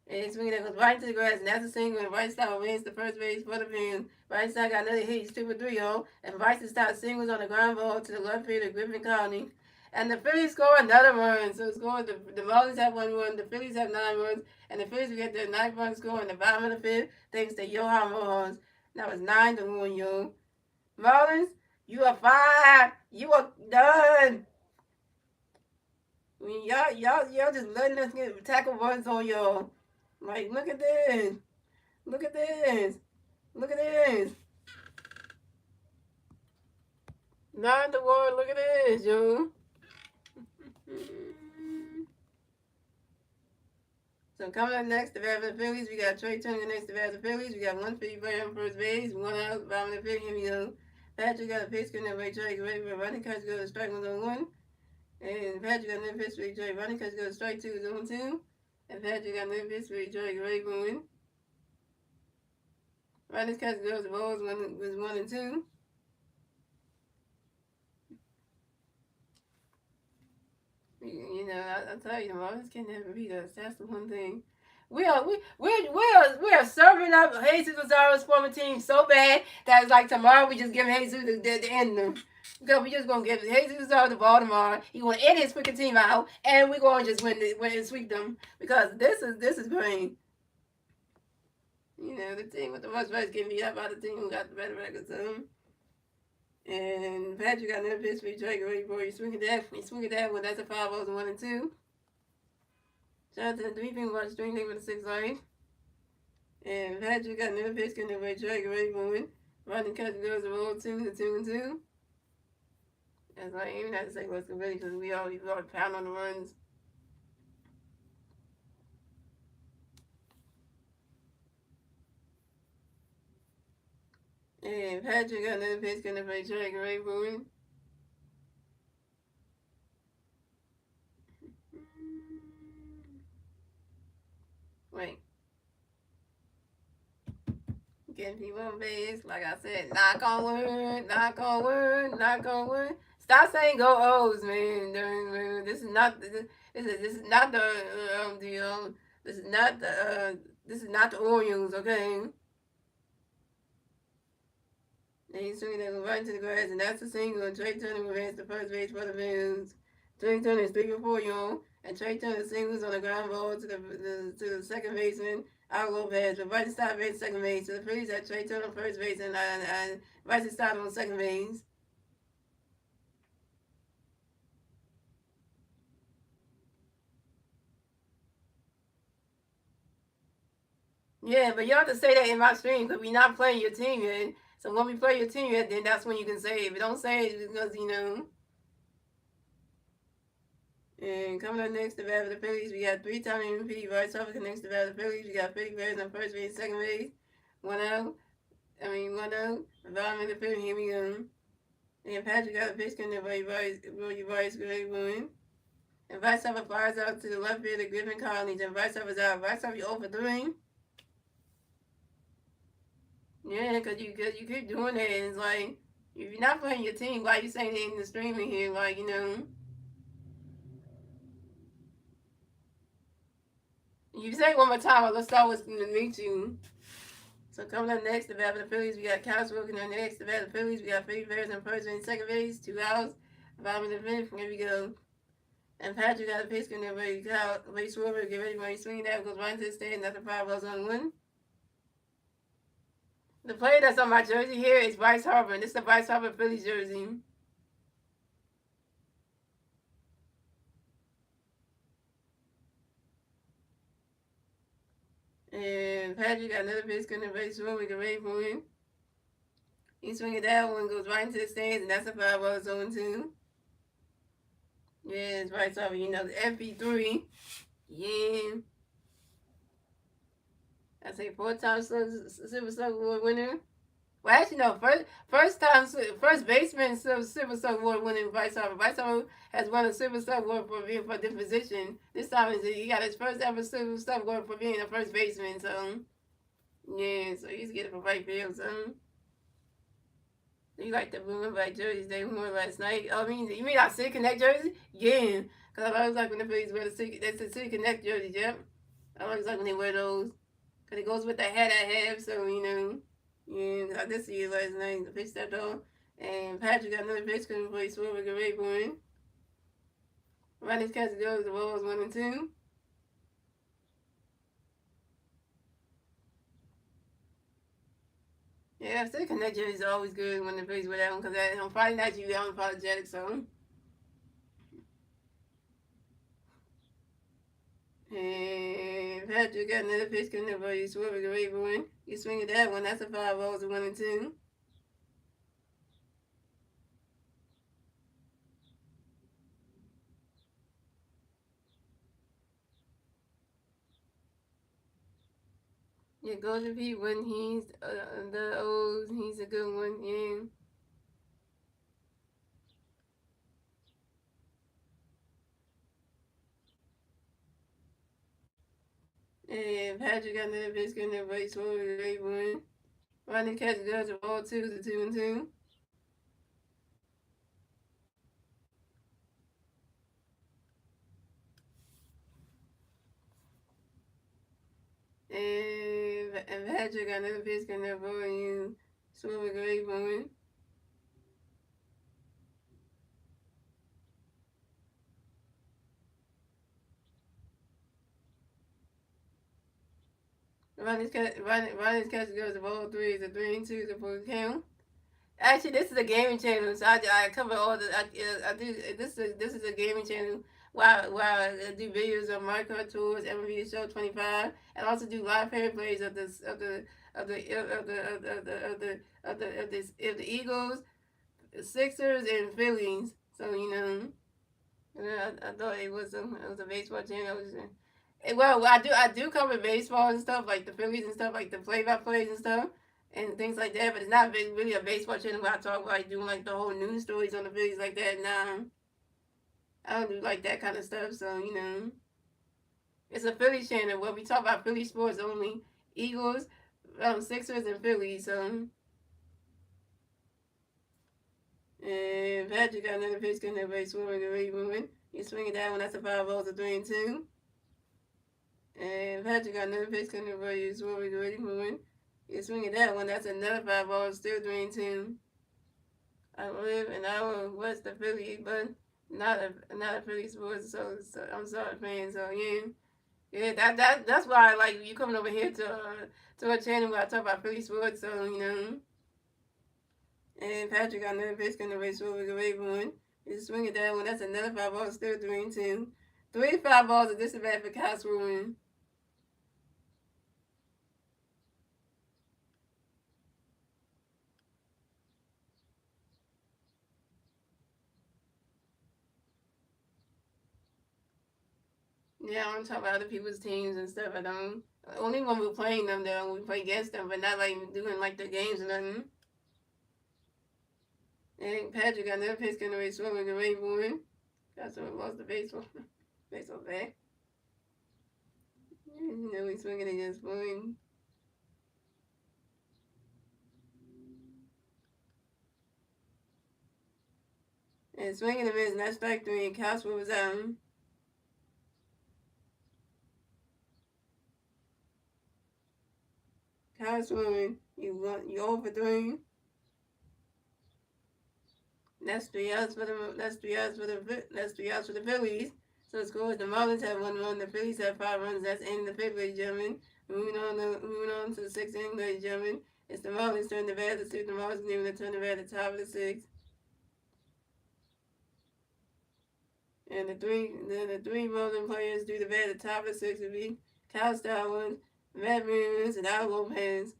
A: And swinging that goes right into the grass, and that's a single, and Bryson Stott wins the first base for the Bills. Bryson Stott got another hit, he's 2-for-3, y'all. And Bryson Stott singles on the ground ball to the left field of Griffin County. And the Phillies score another run. So the Marlins have 1 run, the Phillies have 9 runs, and the Phillies will get their 9th run score in the bottom of the fifth, thanks to Johan Rojas. That was 9-1, yo. Marlins, you are fired. You are done. I mean, y'all just letting us get tackle runs on y'all. Like, look at this. Look at this. Look at this. 9-1. Look at this, yo. So coming up next, the bat for the Phillies, we got Trey Turner next to bat for the Phillies. We got one Philly player on first base, 1 out, bottom of the fifth. Here we go. Patrick got a pitch good enough by Trey, ready for running catch goes to strike 1-1. And Patrick got another pitch for Trey, running catch goes to strike 2-2. And Patrick got another pitch for Trey, ready for win. Running catch goes to balls was 1-2. You know, I tell you, the Marlins can never beat us. That's the one thing. we are serving up Jesus Rosaro's former team so bad that it's like tomorrow we just give Jesus the ending. Because we just gonna give Jesus Rosario the ball tomorrow. He gonna end his freaking team out, and we gonna just win and sweep them because this is great. The team with the most votes getting beat up by the team who got the better record. So, and Patrick got another pitch for you, Drake, ready for you. Swing it that one. That's a 5 0 1 and 2. Shout out to the 3 people watch String Day with the 6 line. And Patrick got another pitch, getting away, Drake, ready for it. Running cut goes to roll 2 to 2 and 2. That's why I even have to say what's good because we always pound on the runs. And Patrick got another pitch, getting away, Drake, ready for it. Wait. Getting people on base, like I said, knock on wood, knock on wood, knock on wood. Stop saying go O's, man. This is not this is not this is not this is not the Orioles, okay? And he's swinging that right into the grass, and that's a single. And Trey Turner advanced to first base for the Bills. Trey Turner is 3 for 4, y'all. And Trey Turner singles on the ground ball to the second baseman, Al Lopez. But Bryson Stott made second base. So the Phillies had Trey Turner on first base and Bryson Stott on second base. Yeah, but you have to say that in my stream because we're not playing your team yet. So when we play your team yet, then that's when you can say it. If you don't say it, because. And coming up next, the bat for the Phillies, we got 3-time MVP Bryce Harper next to bat for the Phillies. We got 50 players on first base, second base. 1 out. 1 out. Bottom of the fifth, here we go. And Patrick got a pitch coming by Bryce Gray win. And Bryce Harper flies out to the left field of Griffin Collins. And Bryce Harper's out. Bryce Harper, you over 3. Yeah, because you keep doing that. And it's like, if you're not playing your team, why are you saying it in the streaming here? You say it one more time, let's start with me too. So coming up next, the bat for the Phillies, we got Kyle Wilkin on next. The bat for the Phillies, we got 50 players on first base, second base, 2 outs. Bottom of the fifth, here we go. And Patrick got a pitch in there, ready. Kyle, Ray Schwarber, get ready when he swing that, goes right into the stand. That's a 5 balls on 1. The player that's on my jersey here is Bryce Harper, and this is the Bryce Harper Phillies jersey. And Patrick got another pitch in there, Ray Schwarber, get ready for him. He swinging that one, goes right into the stands, and that's a 5 balls on 2. Yeah, it's Bryce Harper, the FP3. Yeah. I say 4-time Silver Slug Award winner. Well, actually, no. First baseman Silver Slug Award winning Bryce Harper. Bryce Harper has won a Silver Slug Award for being for this position. This time he got his first ever Silver Slug Award for being a first baseman. So yeah, so he's getting for right field. So you like the blue and black jerseys they wore last night? Oh, you mean our City Connect jersey? Yeah, because I always like when the Phillies wear that's the City Connect jersey. Yep, I always like when they wear those. Because it goes with the hat I have, so, Yeah, I did see it last night. The pitch stepped on. And Patrick got another pitch coming for his Swerve with a point. Ronnie's catch goes, the ball was 1 and 2. Yeah, still connect is always good when the Phillies with that one because on Friday night you unapologetic, so. And Patrick got another pitch coming for his Swerve with a point. You swing at that one, that's a 5 balls, 1 and 2. Yeah, Golden Pete when he's the O's, he's a good one, yeah. And Patrick got another pitch in the race for the great one. Ronnie catch goes to ball 2 to 2 and 2. and Patrick got another pitch coming up for you. Swim a great moment. Ronnie's catch goes to ball three. It's a 3-2. It's a full count. Actually, this is a gaming channel, so I cover all the I do this is a gaming channel. While I do videos on Mario Kart tours, MLB The Show 25, and also do live pair plays of the Eagles, Sixers, and Phillies. So I thought it was a baseball channel. Well, I do cover baseball and stuff like the Phillies and stuff like the play by plays and stuff and things like that. But it's not really a baseball channel where I talk about like doing like the whole news stories on the Phillies like that. Nah, I don't do like that kind of stuff. So it's a Phillies channel where we talk about Philly sports only. Eagles, Sixers, and Phillies. So and Patrick got another pitch coming up, swinging the way moving. He's swinging that one. That's a 5 balls, a 3-2. And Patrick got another pitch coming for you. Swinging the way moving. He's swinging that one. That's another 5 balls, still 3-2. I live an hour west of Philly, but not a Philly sports. So I'm sorry, fans. So yeah. That's why I like you coming over here to a channel where I talk about Philly sports. So And Patrick got another pitch coming to swinging the way moving. He's swinging that one. That's another 5 balls, still 3-2. 3 5 balls are disadvantage for Castro. Yeah, I don't talk about other people's teams and stuff. I don't. Only when we're playing them, though, we play against them, but not like doing like the games or nothing. And Patrick got another pitch going away, swimming away, moving. Got someone lost the baseball. Baseball back. He's swinging against Boeing. And swinging and miss, not strike three, and Castro was out. Kyle swimming. You over 3. That's 3 outs for the Phillies. So the score is the Marlins have 1 run, the Phillies have 5 runs. That's in the fifth, ladies and gentlemen. Moving on to the sixth inning, ladies and gentlemen. It's the Marlins turn the bat. Let's see if the Marlins can even turn the bat at the top of the sixth. And the three Marlins players do the bat at the top of the sixth would be Kyle Stallings, Matt Williams, and Al Lopez.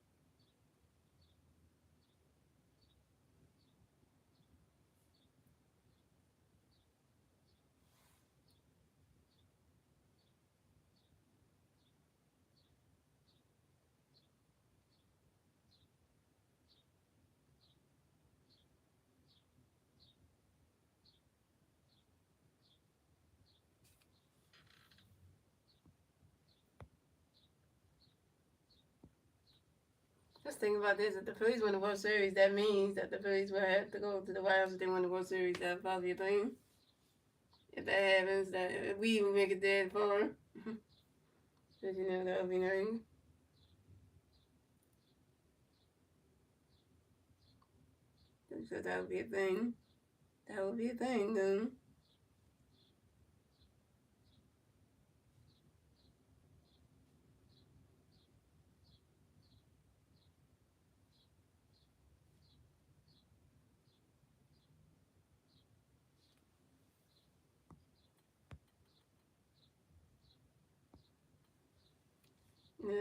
A: Let's think about this. If the Phillies win the World Series, that means that the Phillies will have to go to the White House if they win the World Series. That'll probably be a thing. If that happens, that if we even make it that far, because that would be nice. So that would be a thing. That would be a thing, though.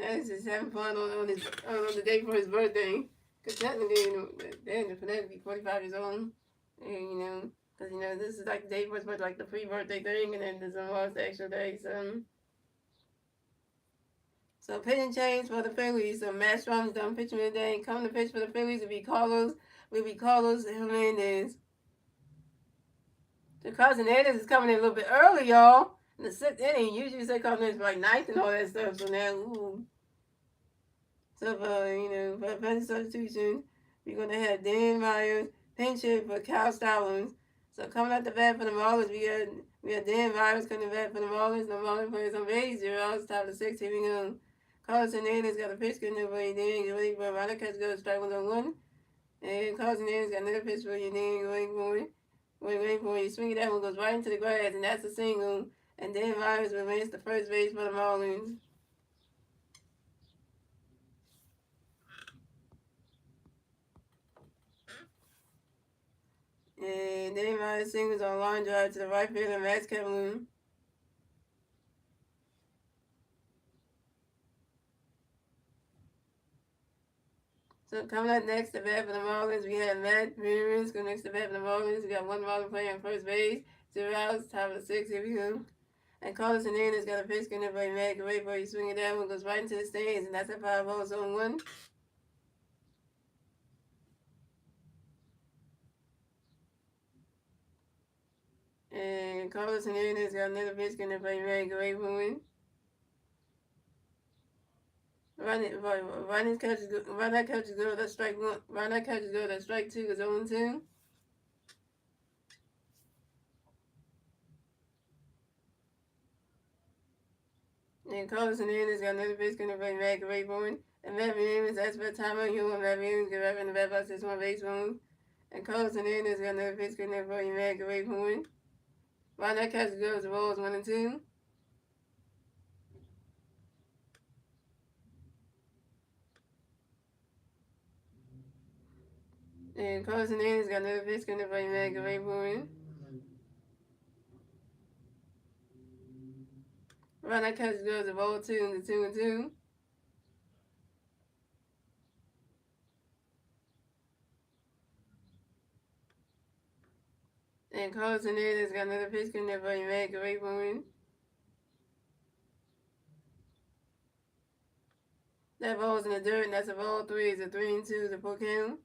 A: That's just having fun on the day for his birthday. Because technically, Dan for that to be 45 years old. And, because, this is like the day for his birthday, like the pre-birthday thing, and then there's the extra day, So pitching change for the Phillies. So Matt Strom's done pitching today. Coming to pitch for the Phillies will be Carlos Hernandez. So Carlos Hernandez is coming in a little bit early, y'all. In the sixth inning, usually say Carlos Hernandez for like ninth and all that stuff. So now, So, for bench substitution, we're going to have Dan Myers pinch hit for Kyle Stallings. So coming out the bat for the Marlins, we got Dan Myers coming to bat for the Marlins. The Marlins players on base, 0 outs, top of the sixth. Here we go. Carlos Hernandez got a pitch good enough for you. Then get ready for Ronald Catch goes strike 1-1. And Carlos Hernandez got another pitch for you. Then get ready for it. Wait for it. You swing it, that one goes right into the grass, and that's a single. And Dan Myers will advance to first base for the Marlins. And Dan Myers singles on line drive to the right fielder, Max Kevlin. So coming up next to bat for the Marlins, we have Matt Ramirez go next to bat for the Marlins. We got one Marlin player on first base, 0 outs, top of the sixth. Here we go. And Carlos Hernandez got a pitch good enough for Matt. Great for you swing it down, one goes right into the stands, and that's a 5-0 zone 1. And Carlos Hernandez got another pitch good enough for Matt. Great for him. Run that catch is good. That's strike 1. Run that catch is good. That's strike 2 is 0-2. And Carlos Hernandez got another pitch good enough for Matt. Great for him. And Matt Williams asked for a timeout. You want Matt Williams get right in the bat box. It's one base room. And Carlos Hernandez got another pitch good enough for Matt. Great for him. Run that catch is good. The balls 1-2. And Carlos Hernandez got another pitch good enough for Matt. Great for him. Run that catch is good. The ball 2 and the 2-2. And Carlos Hernandez got another pitch good enough for Matt. Great for him. That ball's in the dirt, and that's a ball 3. It's a 3-2, the full count.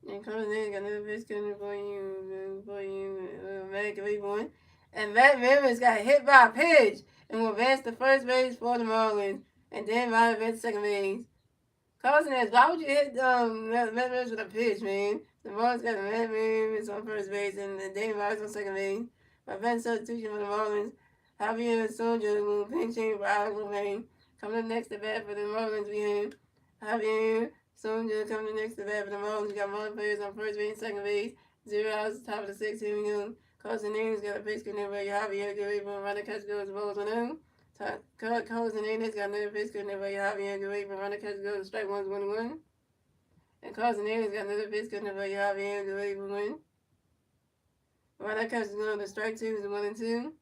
A: And Carlos Hernandez got another pitch good enough for you, Matt. Great for him. And Matt Rivers got hit by a pitch and will advance to first base for the Marlins. And then Ryan advanced to second base. Carlos Hernandez, why would you hit Matt Rivers with a pitch, man? The Marlins got Matt Rivers on first base and Danny Myers on second base. My bench substitution for the Marlins, Javier Soldier will pinch hitting for Alex Levine. Coming up next to bat for the Marlins, we have Javier Soldier coming up next to bat for the Marlins. We got Marlins players on first base and second base. 0 outs, top of the sixth. Here we go. Carlos Hernandez got a pitch good enough for Javier. Get ready for running catch goes balls 1-0. Carlos Hernandez got another pitch good enough for Javier. Get ready for running catch goes strike 1-1. And Carlos Hernandez got another pitch good enough for Javier. Get ready for win. Running catch goes to strike 2 is 1-2.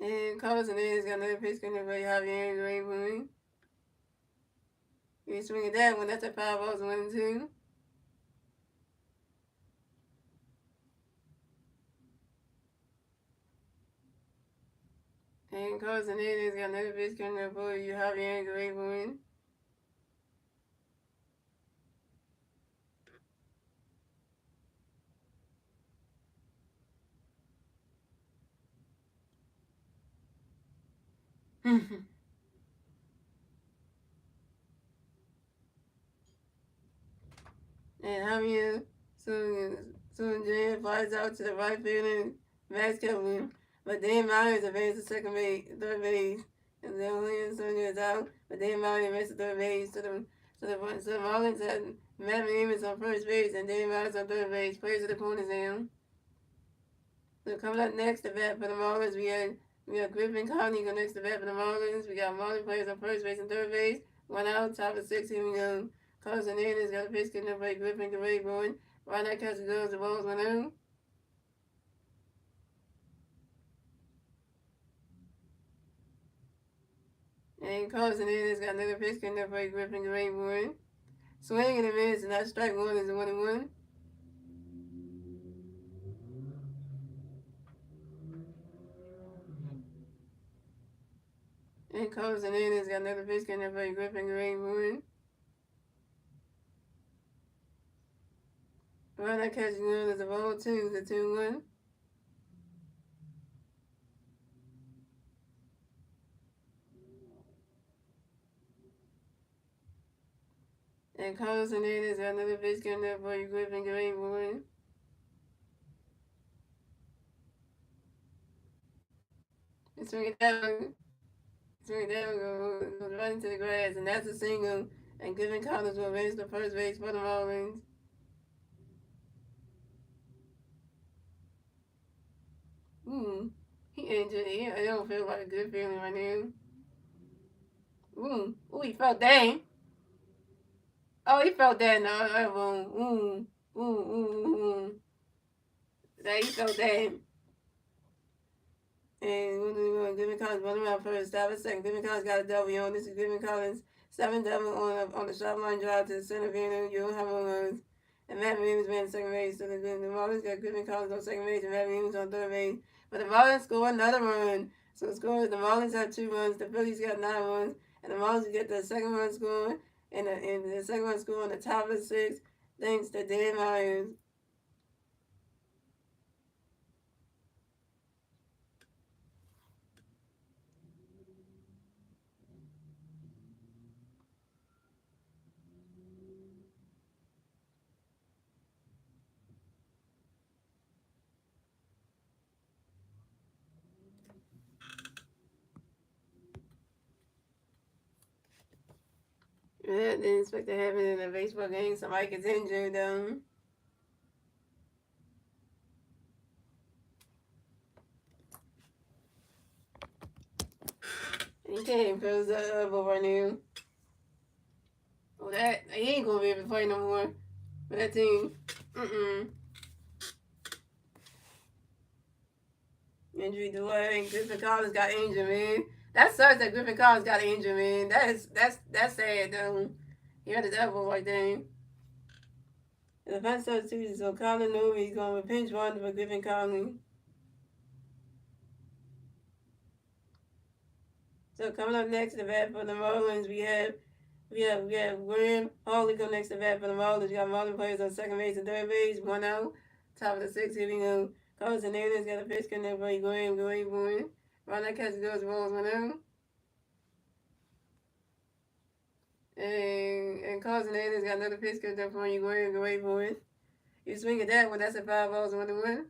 A: And Carlos Hernandez got another pitch good enough for Javier. Get ready for win. You swing at that one. That's a 5-0 1-2. And Carlos Hernandez got another pitch good enough for you. Javier. Get ready for win. And Javier soon Jan flies out to the right field and Max Kevlin. But Dan Myers advances to third base. And then Williams Sonia is out. But Dan Myers advances to third base. So the Marlins had Matt Williams on first base and Dan Myers on third base. Players of the corners down. So coming up next to bat for the Marlins, we got Griffin Conley go next to bat for the Marlins. We got Marlins players on first base and third base. 1 out, top of 6. Here we go. Carlos Hernandez got a pitch getting up by Griffin, great going. Right now, catch goes, the balls 1-0. And closing in, it's got another pitch coming up for Griffin Greenwood. Swing and a miss, and that strike one is a 1-1. And closing in, it's got another pitch coming up for Griffin Greenwood. Run that catching one is a ball 2, it's a 2-1. And closing in, it's got another pitch coming up for Griffin Greenwood. And swing it down. Swing it down, goes right into the grass, and that's a single. And Griffin Collins will raise the first base for the Marlins. He injured. I don't feel like a good feeling right now. He felt that. Oh, he felt that. No, That he felt that. And we're Griffin Collins running around first, stop at second. Griffin Collins got a W on. This is Griffin Collins. 7-double on the shot line drive to the center field. You don't have no runs. And Matt Williams ran second base. So the Marlins got Griffin Collins on second base and Matt Williams on third base. But the Marlins score another run. So the Marlins have 2 runs. The Phillies got 9 runs. And the Marlins get the second run score. And the second run score on the top of the 6th. Thanks to Dan Myers. Yeah, didn't expect to happen in a baseball game. Somebody gets injured, And he can't close that elbow right now. Well, that he ain't gonna be able to play no more for that team. Injury delay. Griffin Collins got injured, man. That sucks that Griffin Collins got injured, man. That's sad, though. He had his elbow right there. And the fun substitution, so Colin Newby, he's going with pinch run for Griffin Collins. So coming up next to the bat for the Marlins, we have Graham Harley come next to the bat for the Marlins. We got Marlins players on second base and third base, 1 out. Top of the 6th, here we go. Carlos Hernandez got a pitch coming up for Graham, great one. Ron that catch goes balls 1 out. And Carlos Hernandez got another pitch coming up for you, Graham, great one. You swing at that one, that's a 5 balls 1-1.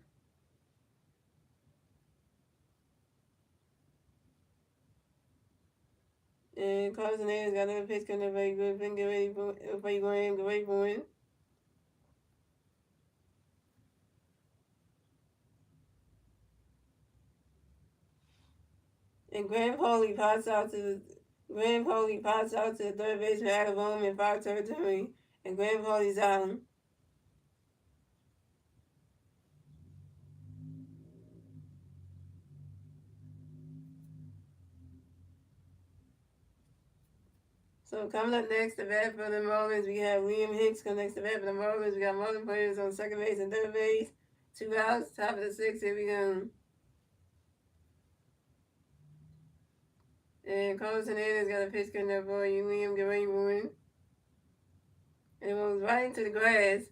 A: And Carlos Hernandez got another pitch coming up for you, Griffin, get ready for you, Graham, great one. And Graham Foley pops out to the third baseman out of home in foul territory, and Graham Foley's out. So coming up next, the bat for the Marlins, we have Liam Hicks come next to bat for the Marlins. We got Marlins players on second base and third base. 2 outs, top of the 6th, here we go. And Carlos Hernandez got a pitch coming up for you, Liam Greenwood. And it moves right into the grass.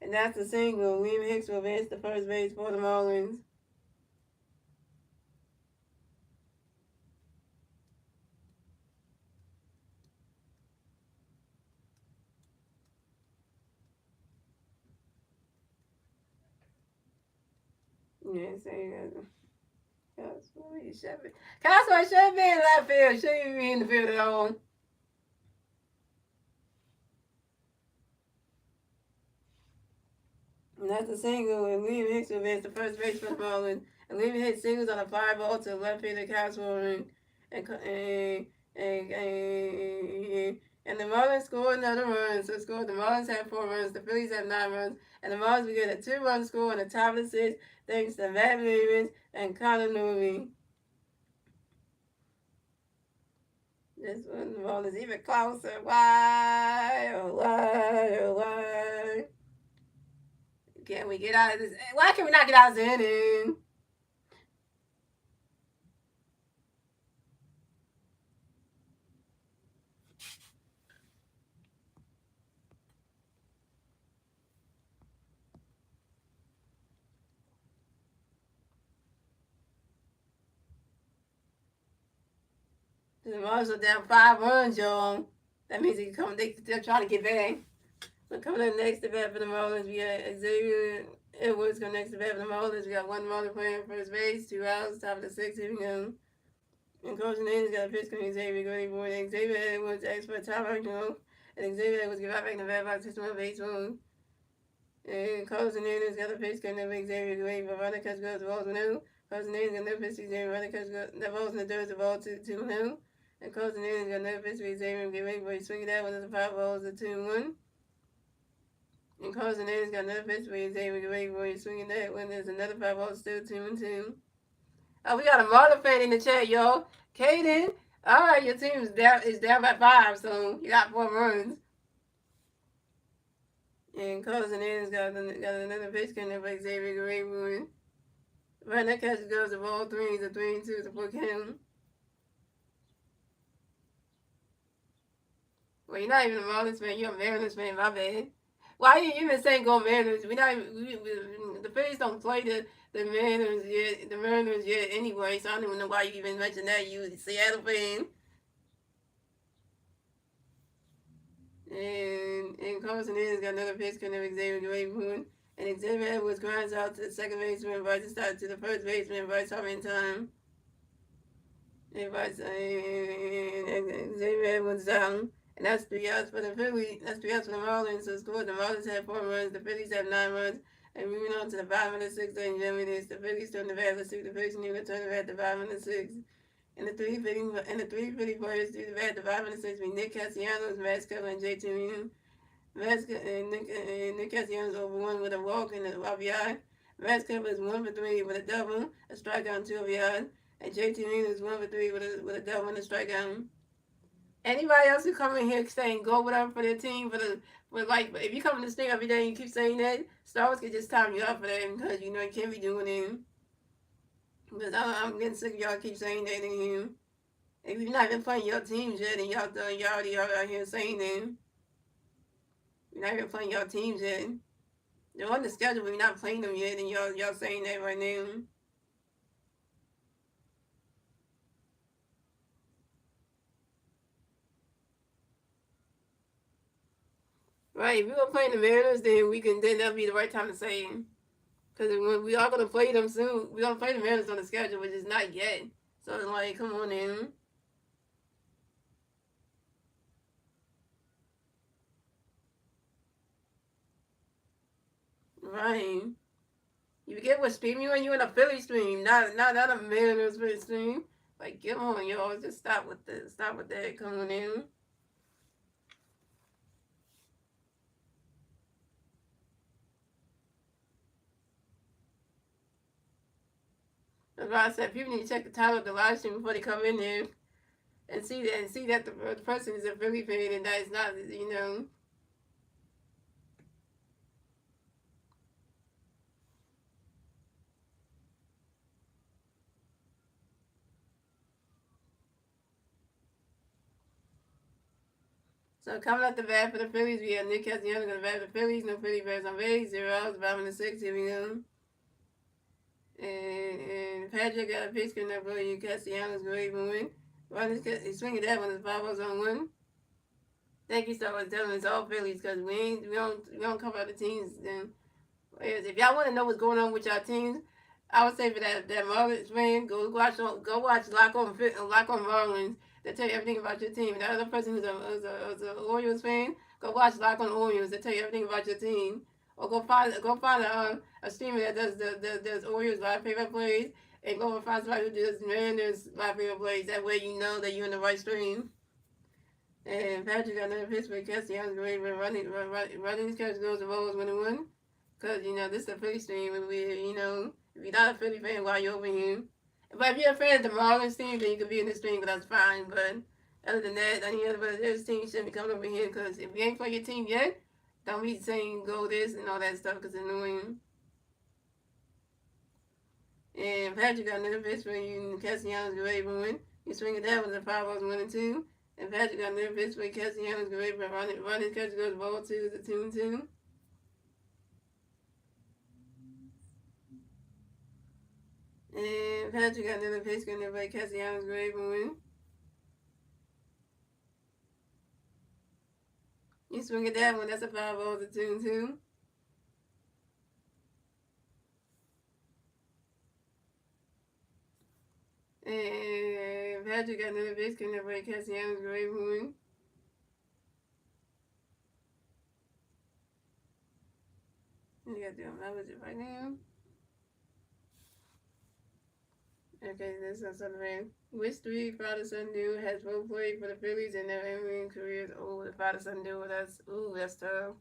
A: And that's a single. Liam Hicks will advance to first base for the Marlins. Yeah, saying that. Castaway should be in left field. Shouldn't be in the field at all. And that's a single, and Liam Hicks will advance to first base for the Marlins. And Liam hit singles on a fly ball to the left field of Castaway. And the Marlins scored another run. So the Marlins have 4 runs. The Phillies have 9 runs. And the Marlins will get a 2-run score on the top of the 6th thanks to Matt Williams and Colin Newby. This one is even closer. Why? Oh, why? Oh, why? Can we get out of this? Why can we not get out of this inning? The Marlins are down 5 runs, y'all. That means they come. They still trying to get back. But coming up next to bat for the Marlins, we got Xavier Edwards coming next to bat for the Marlins. We got one Marlin playing first base, 2 outs, top of the sixth. Here we go. And coaching the innings got a pitch coming Xavier Grady Boy. Xavier Edwards asked for a timeout, and Xavier Edwards get right back in the bat box, 6-1 base move. And coaching the innings got a pitch coming over Xavier Grady, but running catch goes to balls new. Coaching the innings got no pitch to Xavier, running catch goes the balls in the dirt, the ball 2-2 And coaching the innings got no pitch to Xavier Grady Boy. Swinging that one to the 5 balls to 2-1. And Carson Davis got another pitch for Xavier Grady Boy. Swinging that one. There's another 5 balls still 2-2. Oh, we got a Marlin fan in the chat, y'all. Kaden. All right, your team is down by 5, so you got 4 runs. And Carson Davis got another pitch coming for Xavier Grady Boy. Right, that catch goes to ball 3. It's a 3-2. It's a 4 count. Well, you're not even a Marlins fan. You're a Mariners fan. My bad. Why you been saying go Mariners? The Phillies don't play the Mariners yet anyway, so I don't even know why you even mentioned that. You Seattle fan. And Carson Edwards got another pitch coming to Xavier Grady. And Xavier Edwards grinds out to the second baseman, Bryce started to the first baseman, Bryce Harper in time. And Xavier Edwards down. And that's 3 outs for the Phillies. That's 3 outs for the Marlins. So scored. The Marlins had 4 runs. The Phillies have 9 runs. And moving on to the 5 and the 6, ladies and gentlemen, it's the Phillies turn the bat. Let's see the Phillies need to turn the bat to 5 and the 6. And the three Philly players do the bat to 5 and the 6 be Nick Castellanos, Max Keller, and JT Meehan. Nick Castellanos over 1 with a walk and a RBI. Max Keller is 1 for 3 with a double, a strikeout, and 2 RBI. And JT Meehan is 1 for 3 with a double and a strikeout. Anybody else who come in here saying go whatever for their team if you come to this thing every day and you keep saying that, Star Wars could just time you up for that because you can't be doing it. Because I'm getting sick of y'all keep saying that in here. If you're not even playing your teams yet and y'all already out here saying that. You're not even playing your teams yet. They're on the schedule but you're not playing them yet and y'all saying that right now. Right, if we were playing the Mariners, then that'll be the right time to say it. Because we are going to play them soon. We're going to play the Mariners on the schedule, which is not yet. So it's like, come on in. Right. You get what stream you in? You in a Philly stream, not a Mariners stream. Like, come on, y'all, just stop with that. Come on in. That's why I said people need to check the title of the live stream before they come in there and see that the person is a Philly fan and that is not, So coming up the bat for the Phillies, we have Nick Castellanos going to bat for the Phillies. No Philly bats on base. 0 outs, 5 and 6. Here we go. And Patrick got a pitch coming up for you. Castellanos great win. He's swinging that one. It's 5 balls on 1. Thank you, Star Wars. Telling us all Phillies because we don't cover other teams. Then if y'all want to know what's going on with y'all teams, I would say for that Marlins fan, go watch Lock on Marlins. They tell you everything about your team. And the other person who's a Orioles fan, go watch Lock on Orioles. They tell you everything about your team. Or go find a streamer that does Orioles live favorite plays, and go find somebody who does Mariners live favorite plays. That way you know that you're in the right stream. And Patrick got another pitch for Castellanos great running his catch goes to Rose 1-1. Because, this is a Philly stream, and if you're not a Philly fan, why you over here? But if you're a fan of the Marlins team, then you can be in this stream, but that's fine. But Other than that, any other team shouldn't be coming over here because if you ain't play your team yet, don't be saying go this and all that stuff because it's annoying. And Patrick got another pitch for you. Castellanos get ready to win. You swing it that was a 5-0 winning two. And Patrick got another pitch for Castellanos get ready to run his catch goes ball two is a 2-2. And Patrick got another pitch for everybody. Castellanos get ready to win. You swing it that one, that's a 5-0 to 2-2. And Patrick got another pitch for everybody. Castellanos get ready to win. You got to do my budget right now. Okay, this is something. Which three father-son duo has both played for the Phillies and their MLB careers? Oh, the father-son duo. That's tough.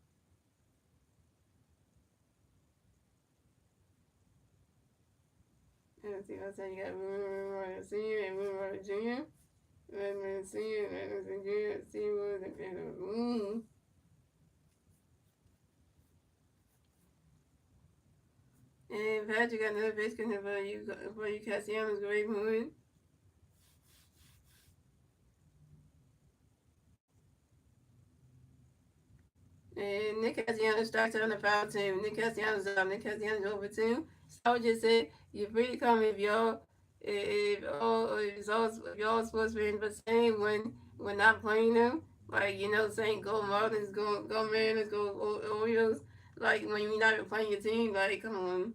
A: Let's see. Let's say you got William Senior and William Junior. William Senior, William Junior, Senior, and And Patrick got another base for you Castellanos great win. And Nick Castellanos strikes out on the foul team. Nick Castellanos up. Nick Castellanos over two. So just said you're free to come if y'all sports fans, but saying when we're not playing them, like saying go Marlins, go Mariners, go Orioles, like when you're not even playing your team, like come on.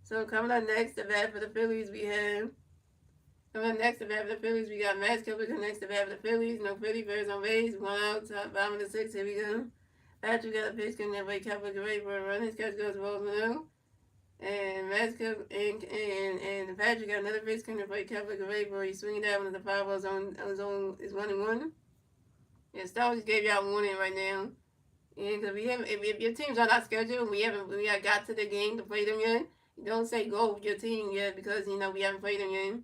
A: So coming up next to bat for the Phillies, we have. Coming up next to bat for the Phillies, we got Max Kepler coming next to bat for the Phillies. No Philly, Bears on base. 1 out, top bottom of the sixth. Here we go. Patrick got a pitch coming that way. Kepler great for a run. His catch goes balls below. And Max Kepler and Patrick got another pitch coming that way. Kepler great for he's swinging that one at the 5-0 on his own is 1-1. Yeah, Star just gave y'all warning right now. Yeah, because we haven't. If your team's on our schedule, we haven't got to the game to play them yet. Don't say go with your team yet because we haven't played them yet.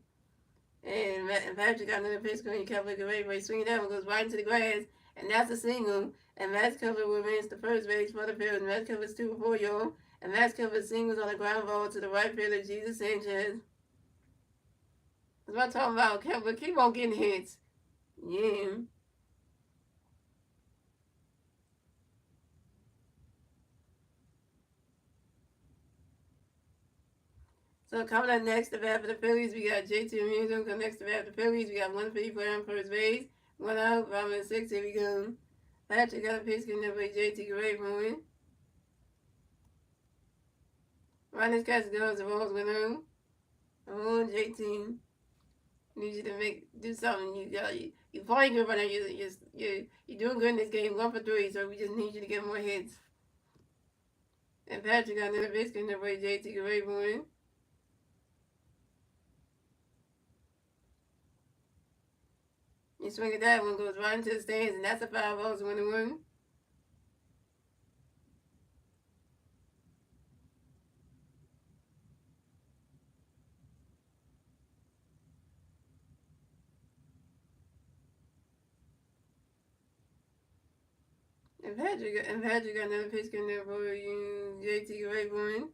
A: And Patrick got another pitch going. Kepler away, but he swinging that one goes right into the grass, and that's a single. And Max Kepler will advance to first base for the Phillies. Max Kepler's 2 for 4, y'all. And Max Kepler singles on the ground ball to the right fielder, Jesus Sanchez. That's what I'm talking about. Kepler, keep on getting hits. Yeah. So coming up next to bat for the Phillies, we got JT Realmuto. Coming next to bat for the Phillies, we got 150 on first base. 1 out, bottom of the sixth. Here we go. Patrick got a pitch getting up with JT great for win. Run this catch goes, the balls went on. On JT. Need you to do something. You playing good right now. You're doing good in this game. 1 for 3, so we just need you to get more hits. And Patrick got another pitch getting up with JT great for win. You swing at that one, goes right into the stands, and that's a 5-0 winning win. And Patrick got another pitch in there for you, JT Rayburn.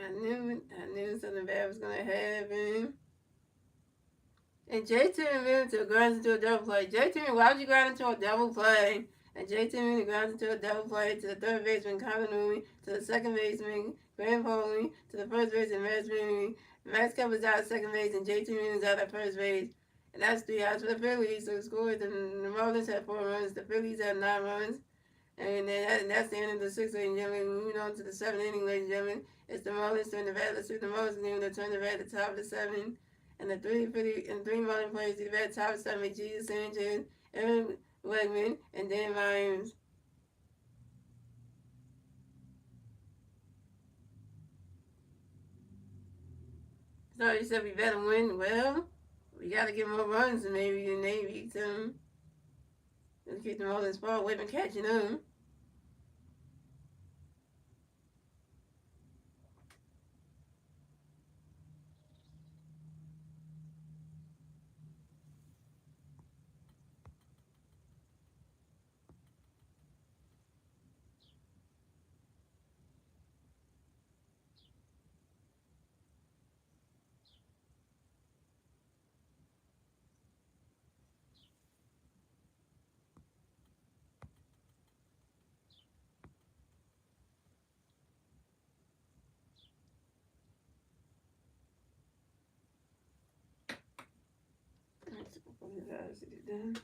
A: I knew something bad was gonna happen. And JT Realmuto grounds into a double play. Why would you ground into a double play? And JT Realmuto grounds into a double play to the third baseman, Connor Newman, to the second baseman, Graham Foley, to the first baseman, Max Manning. Max Kepler's out at second base, and JT Realmuto's out at first base. And that's 3 outs for the Phillies. So the score is the Marlins had 4 runs, the Phillies had 9 runs. And then that's the end of the sixth, ladies and gentlemen. Moving on to the seventh inning, ladies and gentlemen. It's the Marlins turn the bat. Let's see the Marlins name. They turn the bat at the top of the seventh. And the three Marlin players to the bat top of the seventh. Jesus Sanchez, Aaron Wegman, and Dan Lyons. So you said we better win. Well, we got to get more runs maybe than Navy. So let's keep the Marlins ball. Wegman catching them. Let's get it done.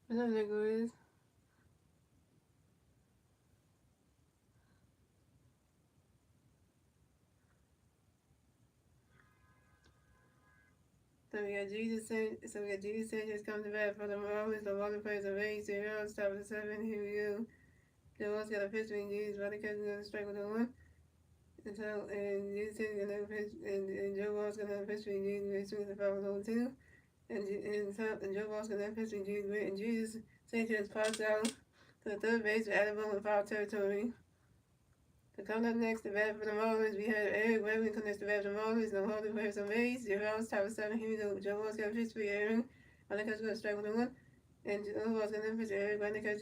A: What that nigga is? So we got Jesus Sanchez coming to bat for the Marlins. The Marlins players are raised 0, top of the 7. Here we go. Joel's got a pitch between Jesus. Running catch is strike with the 1. And Jesus Sanchez got another pitch. And Joe Wall's got another pitch between Jesus. They swing the foul with the 2. And Joe Wall's got another pitch between Jesus. And Jesus Sanchez pops out to the third base with Alabama in foul territory. So coming up next to bat for the Marlins, we have Eric Webber coming next to bat for the Marlins. The Marlins players on base. Joel's top of 7. Here we go. Joe Wall's got a pitch for Aaron. Running catch goes strike with the 1. And Joe Wall's got another pitch. Eric running catch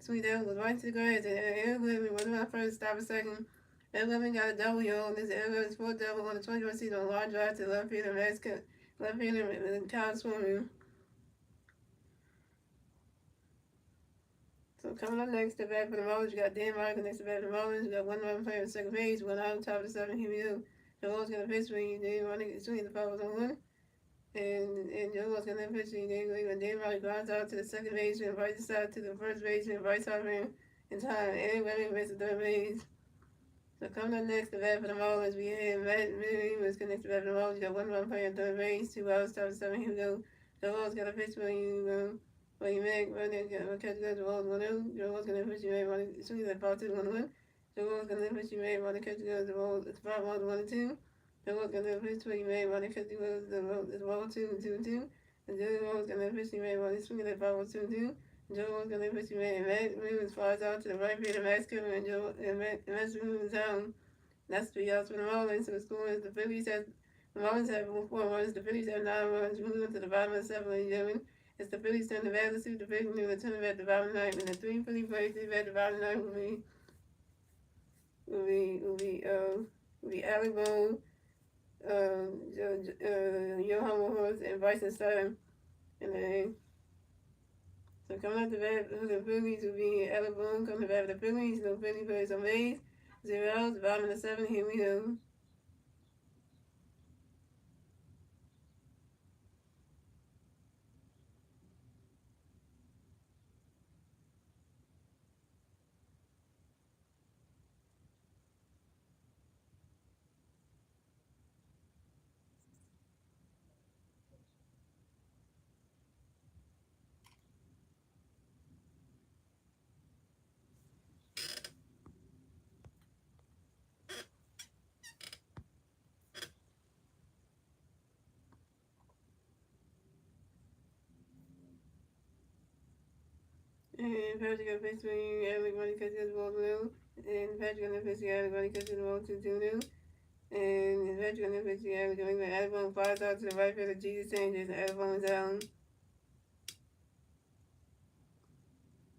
A: swing down, goes right to the grass. And Eric Webber was my first, stop a second. Eric Webber got a double on this. Eric Webber's fourth double on the 21st season on a line drive to the left fielder. Left fielder and Kyle Swimming. So coming up next to bat for the Marlins, we got Dan Martin next to bat for the Marlins. We got one run player in second base, one out on top of the 7. Here we go. Joe Wall's gonna pitch when Dan Martin swinging the foul was on 1. And Joe Wall's gonna pitch when Dan Martin grounds out to the second baseman, right side to the first baseman, right side man in time. And Webber makes the third base. So coming up next to bat for the Marlins, we have Matt Williams connected to bat for the Marlins. We got one run player in third base, 2 outs, top of 7. Here we go. Joe Wall's gonna pitch when you make running catch goes to Wall's 1-0. Joe Wall's gonna pitch you made running swing that ball 2-1-1. Joe Wall's gonna pitch you made running catch goes to Wall's 5-1-1-2. Joe Wall's gonna pitch when you made running catch goes to Wall's 2-2-2. And Joe Wall's gonna pitch you made running swing that ball 2-2. Joe Wall's gonna pitch you made Matt Williams flies out to the right field of Max Kevin and Matt Williams down. That's 3 outs for the Marlins. So the score is the Marlins have 4 runs, the Phillies have 9 runs. Moving on to the bottom of the 7th, ladies and gentlemen. It's the Phillies turn the bat to suit the Phillies new turn at the bottom 9, and the 3 Philly players at the bottom 9 will be Alec Boone, Johan Mohorst, and Bryson Sutton. So coming out the bat for the Phillies will be Alec Boone coming to bat for the Phillies. No Philly players on base. 0 outs, bottom of the 7. Here we go. And Patrick got pitch swing, everybody catches the ball blue. And Patrick got pitch swing, everybody catches the ball 2-2. And Patrick got pitch swing, everybody Alabama flies out to the right field of Jesus Sanchez, and Alabama's down.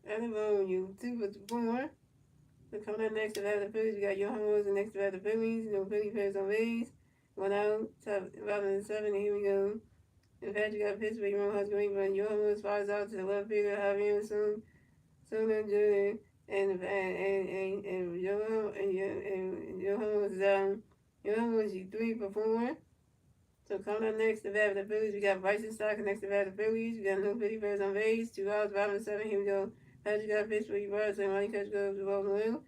A: Alabama, you 2-4. So coming up next to that, the Phillies, we got Johan Wilson next to that, the Phillies. No Philly players on base. 1 out, top, bottom of the 7. Here we go. And Patrick got pitch swing, Ron Hus Green, but Johan Wilson flies out to the left field of Javier Soon. Jr. and Johan was Johan was 3-for-4. So coming up next to bat for the Phillies, we got Bryson Stock next to bat for the Phillies. We got no Philly players on base. 2 outs, bottom of 7. Here we go. Patrick got pitch for you, and running catch goes to ball 1.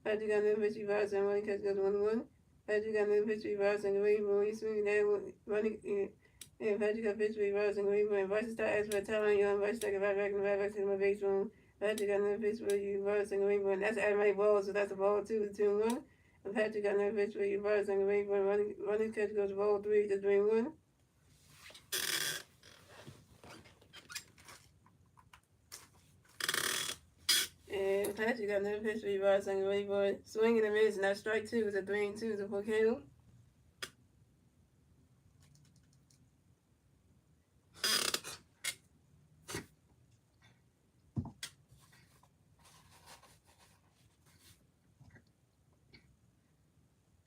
A: Patrick got no pitch for you, and running catch goes to 1-1. Patrick got no pitch for you, and the way he's swinging that running. And Patrick got pitch for you, and the Bryson Stock asked for a talent. Young Bryson Stock got back to my base room. Patrick got another pitch for you, and Rainbow, and that's automatic ball, so that's a ball 2-1. And Patrick got another pitch for you, and Rainbow, running catch goes to ball 3 to 3-1. And Patrick got another pitch for you, and Rainbow, swinging and miss, and that's strike 2 is a 3-2 to Volcano.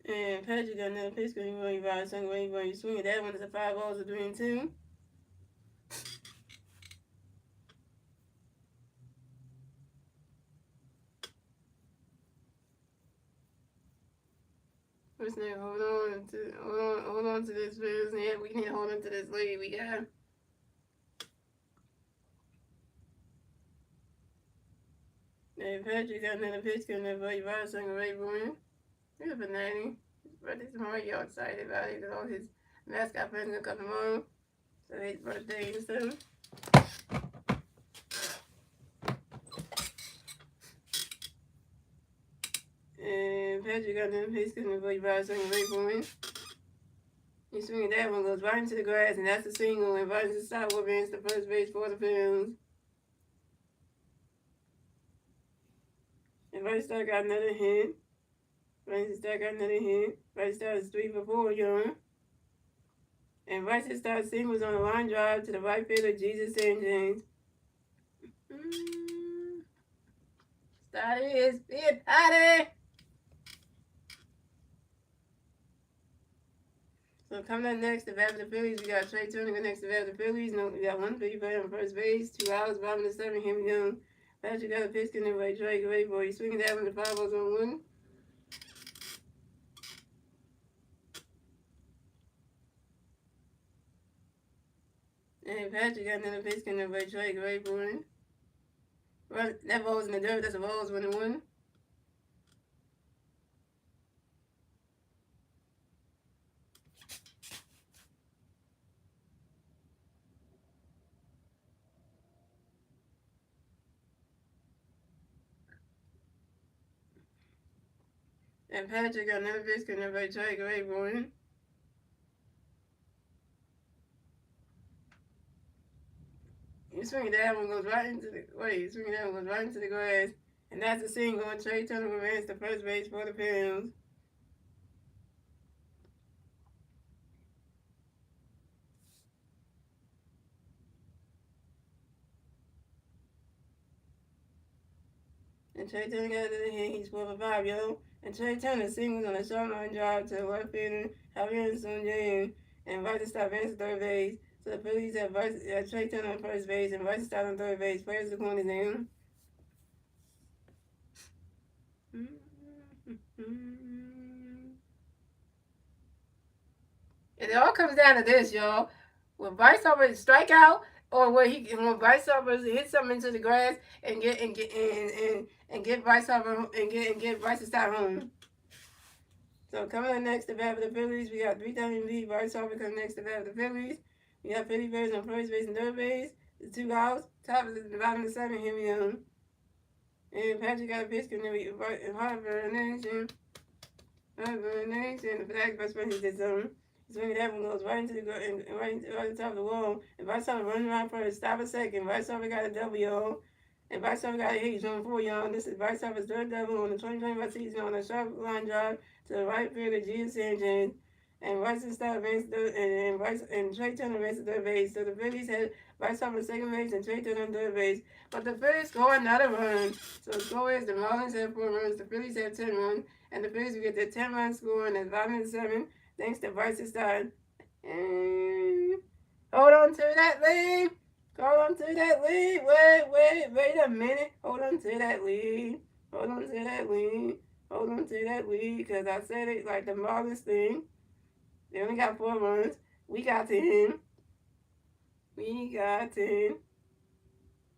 A: And Patrick got another pitch for you, and you swing it. That one is a 5 balls, a 3-2. First name, hold on to this business. Yeah, we need to hold on to this lead we got. And Patrick got another pitch coming up for you. Ball swinging away from him. He's a banana. His birthday tomorrow. Y'all excited about it because all his mascot friends gonna come tomorrow. So his birthday and stuff. And Patrick got another pitch coming up for you. Ball swinging away from him. He's swinging that one, goes right into the grass, and that's a single. And right into the sidewalk, ends to first base for the Phillies. And Right Star got another hit. Right Star got another hit. Right Star is 3 for 4, y'all. And Right Star singles on a line drive to the right fielder, Jesus St. James. Started his big party. So coming up next, the bat for the Phillies, we got Trey Turner next to bat for the Phillies. No, we got 1 Philly player on first base, 2 outs, bottom of the 7. Here we go. Patrick got a pitch in there by Trey. Great boy. He's swinging that one to 5 balls on 1. And Patrick got another pitch in there by Trey. Great boy. Well, that ball was in the dirt. That's a ball was 1-1. And Patrick got another pitch in there by Trey. Great boy. You swing that one goes right into the swing that one goes right into the grass, and that's a single. And Trey Turner advances to first base for the Phillies. And Trey Turner got to the hit. He's 4 for 5, yo. And Trey Turner singles on a short line drive to the left fielder, Javier Sunjay, and Vice Star advances third base. So the Phillies have Trey Turner on first base and Vice Star on third base. Players are going down. And it all comes down to this, y'all. When Bryce Harper strike out, or when Bryce Harper hit something into the grass and get Bryce Harper and get Bryce Star home. So coming up next to bat for the Phillies, we got 3,000 lead. Bryce Harper coming next to bat for the Phillies. We got Philly Bears on first base and third base. The 2 outs. Top of the bottom of the 7. Here we go. And Patrick got a pitch and Harper Nation. Harper Nation. The flag best friend he did something. Swinging that one goes right into the top of the wall. And Bryce Harper running around first. Stop a second. Bryce Harper got a double, y'all. And Bryce Harper got a hit. He's on 4, y'all. This is Bryce Harper's third double on the 2025 season on a sharp line drive to the right fielder, Jesus St. James. And Bryce Star advanced and Trey Turner advanced to third base. So the Phillies had Bryce Harper second base and Trey Turner on third base. But the Phillies score another run. So the score is the Marlins have 4 runs, the Phillies have 10 runs, and the Phillies will get their 10-run score and the bottom of the 7. Thanks to Bryce Star. And hold on to that lead. Hold on to that lead. Wait a minute. Hold on to that lead. Hold on to that lead. Hold on to that lead. Because I said it like the Marlins thing. They only got 4 runs. We got 10. We got 10.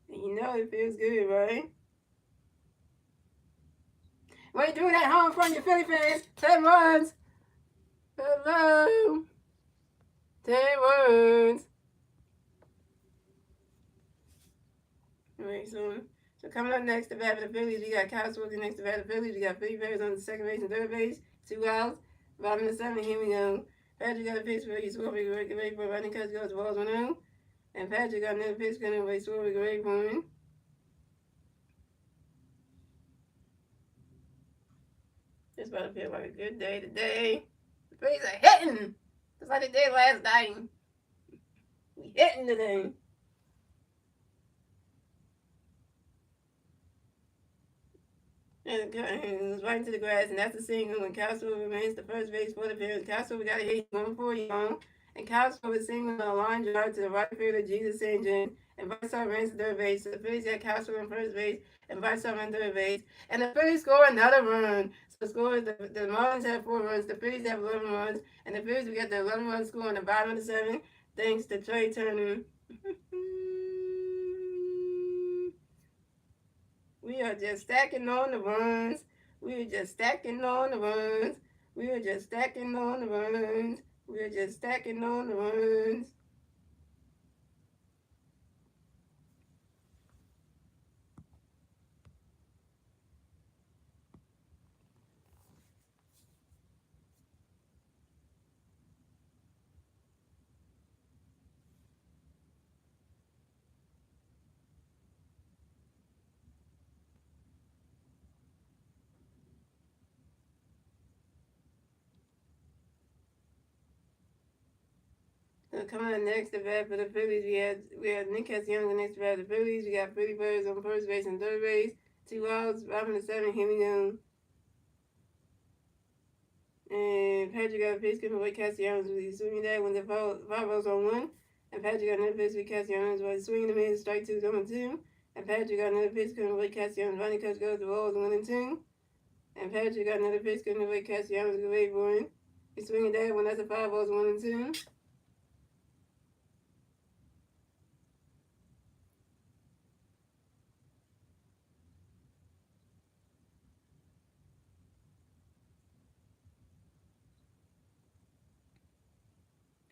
A: And you know it feels good, right? When you do that home front, your Philly fans, 10 runs. Hello. 10 runs. Alright, so coming up next to bat for the Phillies, we got Kyle Swartz next to bat for the Phillies. We got Philly Bears on the second base and third base. 2 outs. Bottom of the 7. Here we go. Patrick got a pitch where he scored ready for running cuts goes balls 1-0. And Patrick got another pitch coming where he scored great for him. It's about to feel like a good day today. The Phillies are hitting just like they did last night. We hitting today. And it was right into the grass, and that's a single. And Castro remains the first base for the Phillies. Castro got a hit 1-4 young. And Castro was single on a line drive to the right fielder, Jesus St. James. And Bryce Harper remains the third base. So the Phillies got Castro on first base and Bryce Harper on third base. And the Phillies score another run. So the score is the Marlins have 4 runs, the Phillies have 11 runs, and the Phillies will get the 11-run score on the bottom of the 7, thanks to Trey Turner. We are just stacking on the runs. We are just stacking on the runs. We are just stacking on the runs. We are just stacking on the runs. So coming up next, the bat for the Phillies, we had Nick Castellanos next to bat for the Phillies. We got Philly Birds on first base and third base. 2 outs, bottom of the 7th. Here we go. And Patrick got a pitch coming with Castellanos. He's swinging that when the 5 balls on 1. And Patrick got another pitch with Castellanos. While he's swinging the mid, strike 2 coming 2. And Patrick got another pitch coming with Castellanos. Running coach goes the balls 1 and 2. And Patrick got another pitch coming with Castellanos. Good way for him. He's swinging that when that's a 5 balls 1 and 2.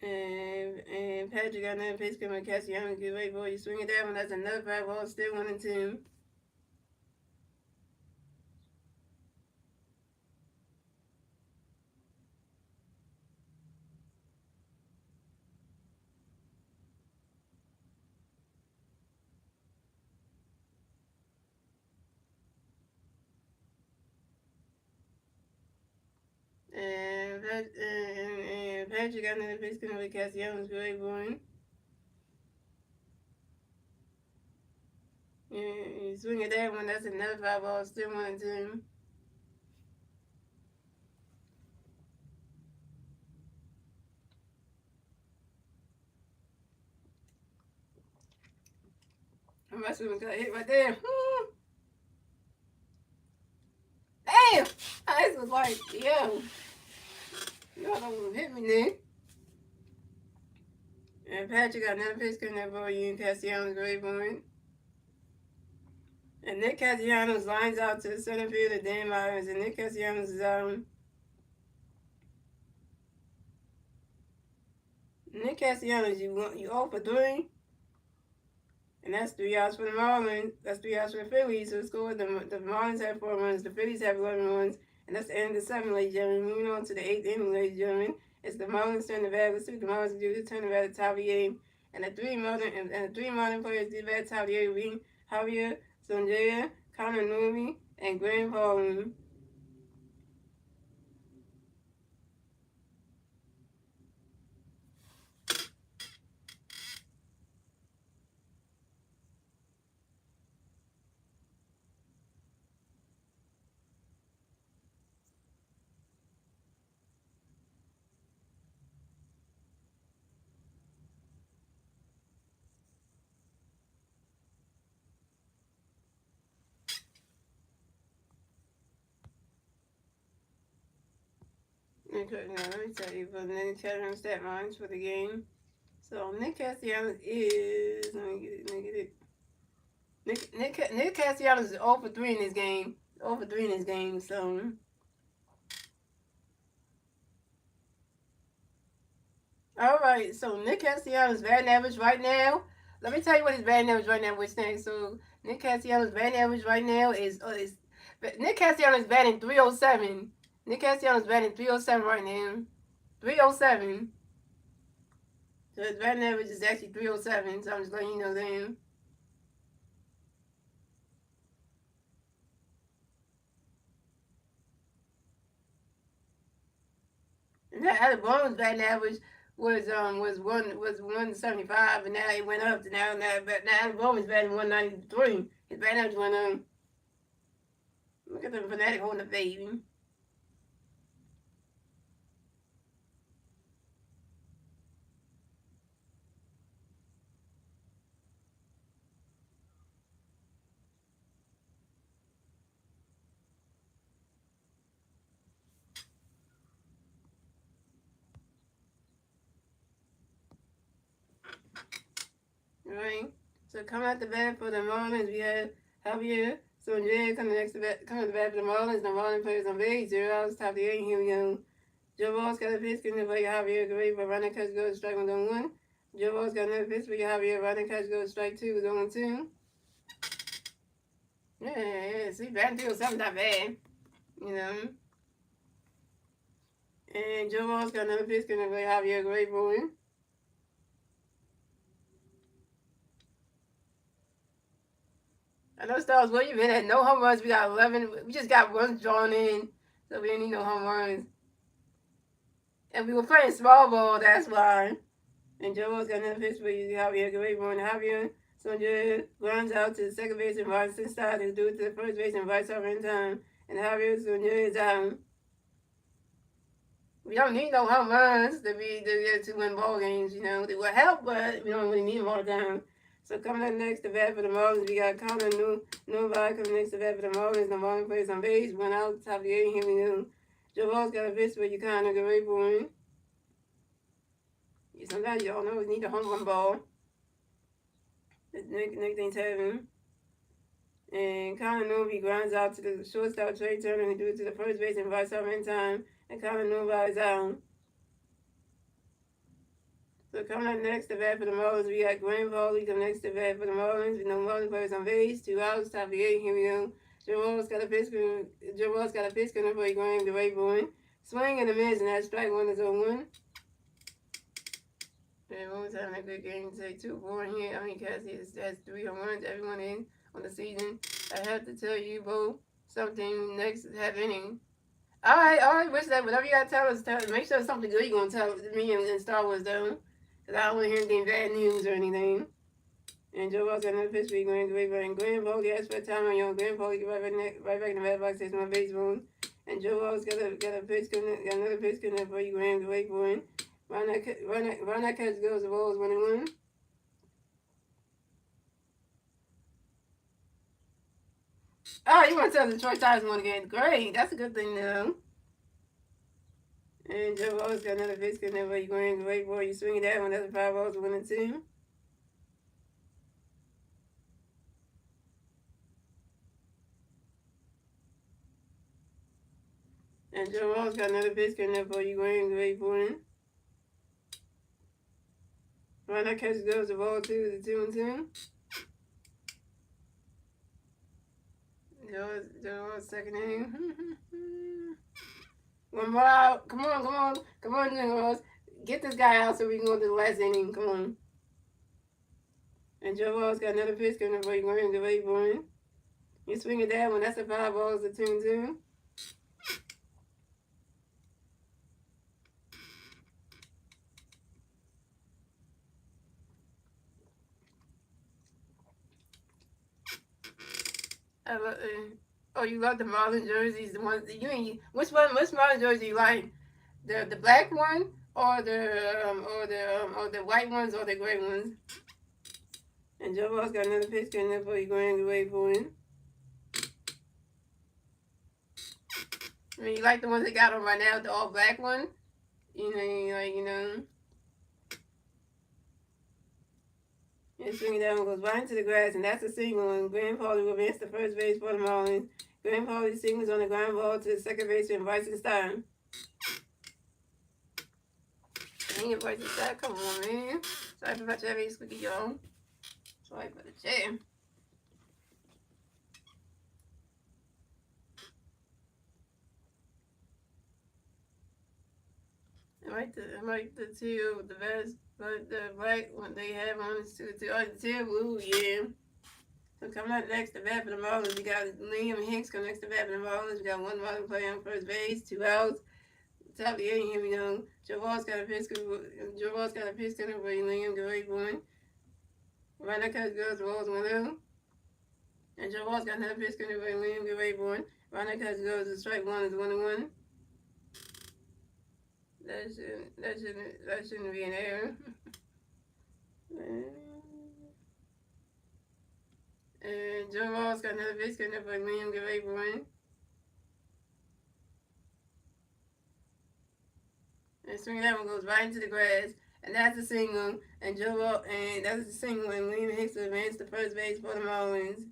A: And Patrick got another pitch coming with Castellanos. Good way for him. He's swinging that when that's another 5 balls, still 1 and 2. And Patrick got another pitch coming with Castellanos. Good way for him. And swinging that one, that's another 5 balls, still 1 and 2. I must have got hit right there. Damn! I was like, yo, y'all don't hit me there. And Patrick got another pitch coming up for you, and Castellanos great for him. And Nick Castellanos lines out to the center field of Dan Myers, and Nick Castellanos is Nick Castellanos, you 0 for 3. And that's 3 outs for the Marlins. That's 3 outs for the Phillies. So scored. The Marlins have 4 runs. The Phillies have 11 runs. And that's the end of the 7th, ladies and gentlemen. Moving on to the 8th inning, ladies and gentlemen. It's the Marlins turn to bat. Let's see what the Marlins do. They turn to bat at the top of the game. And the three Marlin players did bat at the top of the game being Javier Sonjaya, Connor Newby, and Graham Paulin. Okay, now let me tell you for the Nick Castellanos stat lines for the game. So Nick Castellanos is Nick Castellanos is 0 for 3 in this game. 0 for 3 in this game. So all right. So Nick Castellanos batting average right now. Let me tell you what his batting average right now is next. So Nick Castellanos batting average right now is Nick Castellanos batting 307. Nick Castellanos batting 307 right now. 307. So his batting average is actually 307. So I'm just letting you know that. And that Alabama's batting average was 175, and now it went up to now Alabama's batting 193. His batting average went up. Look at the fanatic holding the baby. Right. So coming out the bat for the Marlins, we have Javier So Jay comes to the bat for the Marlins. The Marlins players on base. 0 outs, top of the 8th. Here we go. Joe Ball's got a pitch. Getting the play. Javier Guerrero. But running catch goes strike 1. Joe Ball's got another pitch for Javier. Running catch goes strike 2. 1-2. Yeah. See, batting field something not bad. You know. And Joe Ball's got another pitch. Getting the play. Javier Guerrero. I know Stars, where you been at? No home runs. We got 11. We just got runs drawn in. So we didn't need no home runs. And we were playing small ball, that's why. And Joe's got another pitch for you. Javier Guerrero and Javier. So just runs out to the second base and Robinson starts to do it to the first base and vice over in time. And Javier Sonia is out. We don't need no home runs to win ball games, you know. They will help, but we don't really need them all the time. So coming up next to bat for the Marlins, we got Connor Newby coming next to bat for the Marlins. The Marlins plays on base, 1 out, top of the 8th. Here we go. Joe Ball's got a pitch for you, Connor Guerrero. Sometimes you don't always need a home run ball. Next thing's happening. And Connor Newby grinds out to the shortstop Trey Turner, who do it to the first base and vice over in time. And Connor Newby is out. So coming up next to bat for the Marlins, we got Graham Pauly coming next to bat for the Marlins. We know Marlins players on base, 2 outs, top of the 8th. Here we go. Joe Ball's got a pitch coming for Graham Guerrero. Swing and a miss, and that's strike 1 is 0-1. And one was having a good game. Say 2-4 in here. I mean, Cassie has 3 home runs. Everyone in on the season. I have to tell you both something next half inning. All right. Wish that whatever you gotta tell us, make sure it's something good you're gonna tell me and Star Wars though, because I don't want to hear anything bad news or anything. And Joe Ball's got another pitch for you, Graham Guerrero. And Graham Pauly asked for time on your Graham Pauly get right back in the bat box. Takes my base room. And Joe Ball's got another pitch coming for you, Graham Guerrero. Run that catch goes, the ball is 1-1. Oh, you want to tell the Detroit Tigers won again? Great, that's a good thing to know. And Joe Ball's got another pitch coming for you, Graham Guerrero. You swing that one, that's a 5 balls, 1-2. And Joe Ball's got another pitch coming for you, Graham Guerrero. Run that catch goes, the ball 2 is 2-2. Joe's second inning. One more out. Come on, Joe. Get this guy out so we can go to the last inning. Come on. And Joe Ball's got another pitch coming for you, Graham Guerrero. You swing at that one, that's a 5 balls to 2-2. I love. Oh, you love the Marlins jerseys. The ones which Marlins jersey you like? The black one or the white ones or the gray ones? And Joe Ball's got another pitch coming for you, Graham Guerrero. I mean, you like the ones they got on right now, the all black one? You know. And swinging that one goes right into the grass, and that's a single. And Graham Pauly will advance to first base for the Marlins. Graham Pauly singles on the ground ball to the second baseman, Bryson Stein. Dang, Bryson Stein, come on, man. Sorry for my chair, squeaky, y'all. Sorry for the chair. I like the two the best, but the black one they have on is the teal blue, yeah. So coming up next to bat for the Marlins, we got Liam Hicks coming next to bat for the Marlins. We got 1 Marlins player on first base, 2 outs. Top of the 8th, here we go. Joe Ball's got a pitch coming for you, Liam Guerrero. Right now, catch goes, the ball's 1-0. And Joe Ball's got another pitch coming for you, Liam Guerrero. Right now, catch goes, the strike 1 is 1-1. That shouldn't be an error. And Joe Ball's got another pitch coming for Liam Guerrero. And swing that one goes right into the grass. And that's a single. And that's a single. And Liam Hicks advanced to first base for the Marlins.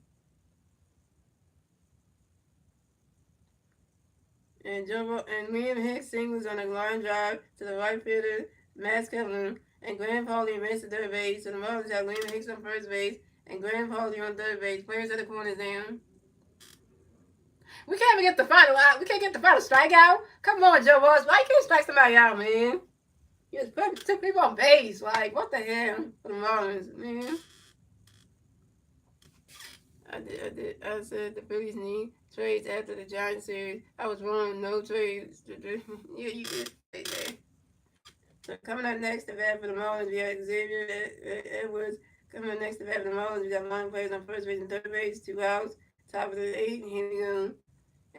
A: And Liam Hicks singles on a line drive to the right fielder, Matt Kevlin, and Graham Pauly makes the third base. So the Marlins have Liam Hicks on first base and Graham Pauly on third base. Players at the corners down. We can't even get the final out. We can't get the final strikeout. Come on, Joe Ross. Why you can't strike somebody out, man? You just put two people on base. Like, what the hell? For the Marlins, man. I said the Phillies need trades after the Giants series. I was wrong. No trades. Yeah, you did say that. So coming up next to bat for the Marlins, we have Xavier Edwards. Coming up next to bat for the Marlins, we got 9 players on first base and third base, 2 outs. Top of the 8, here we go.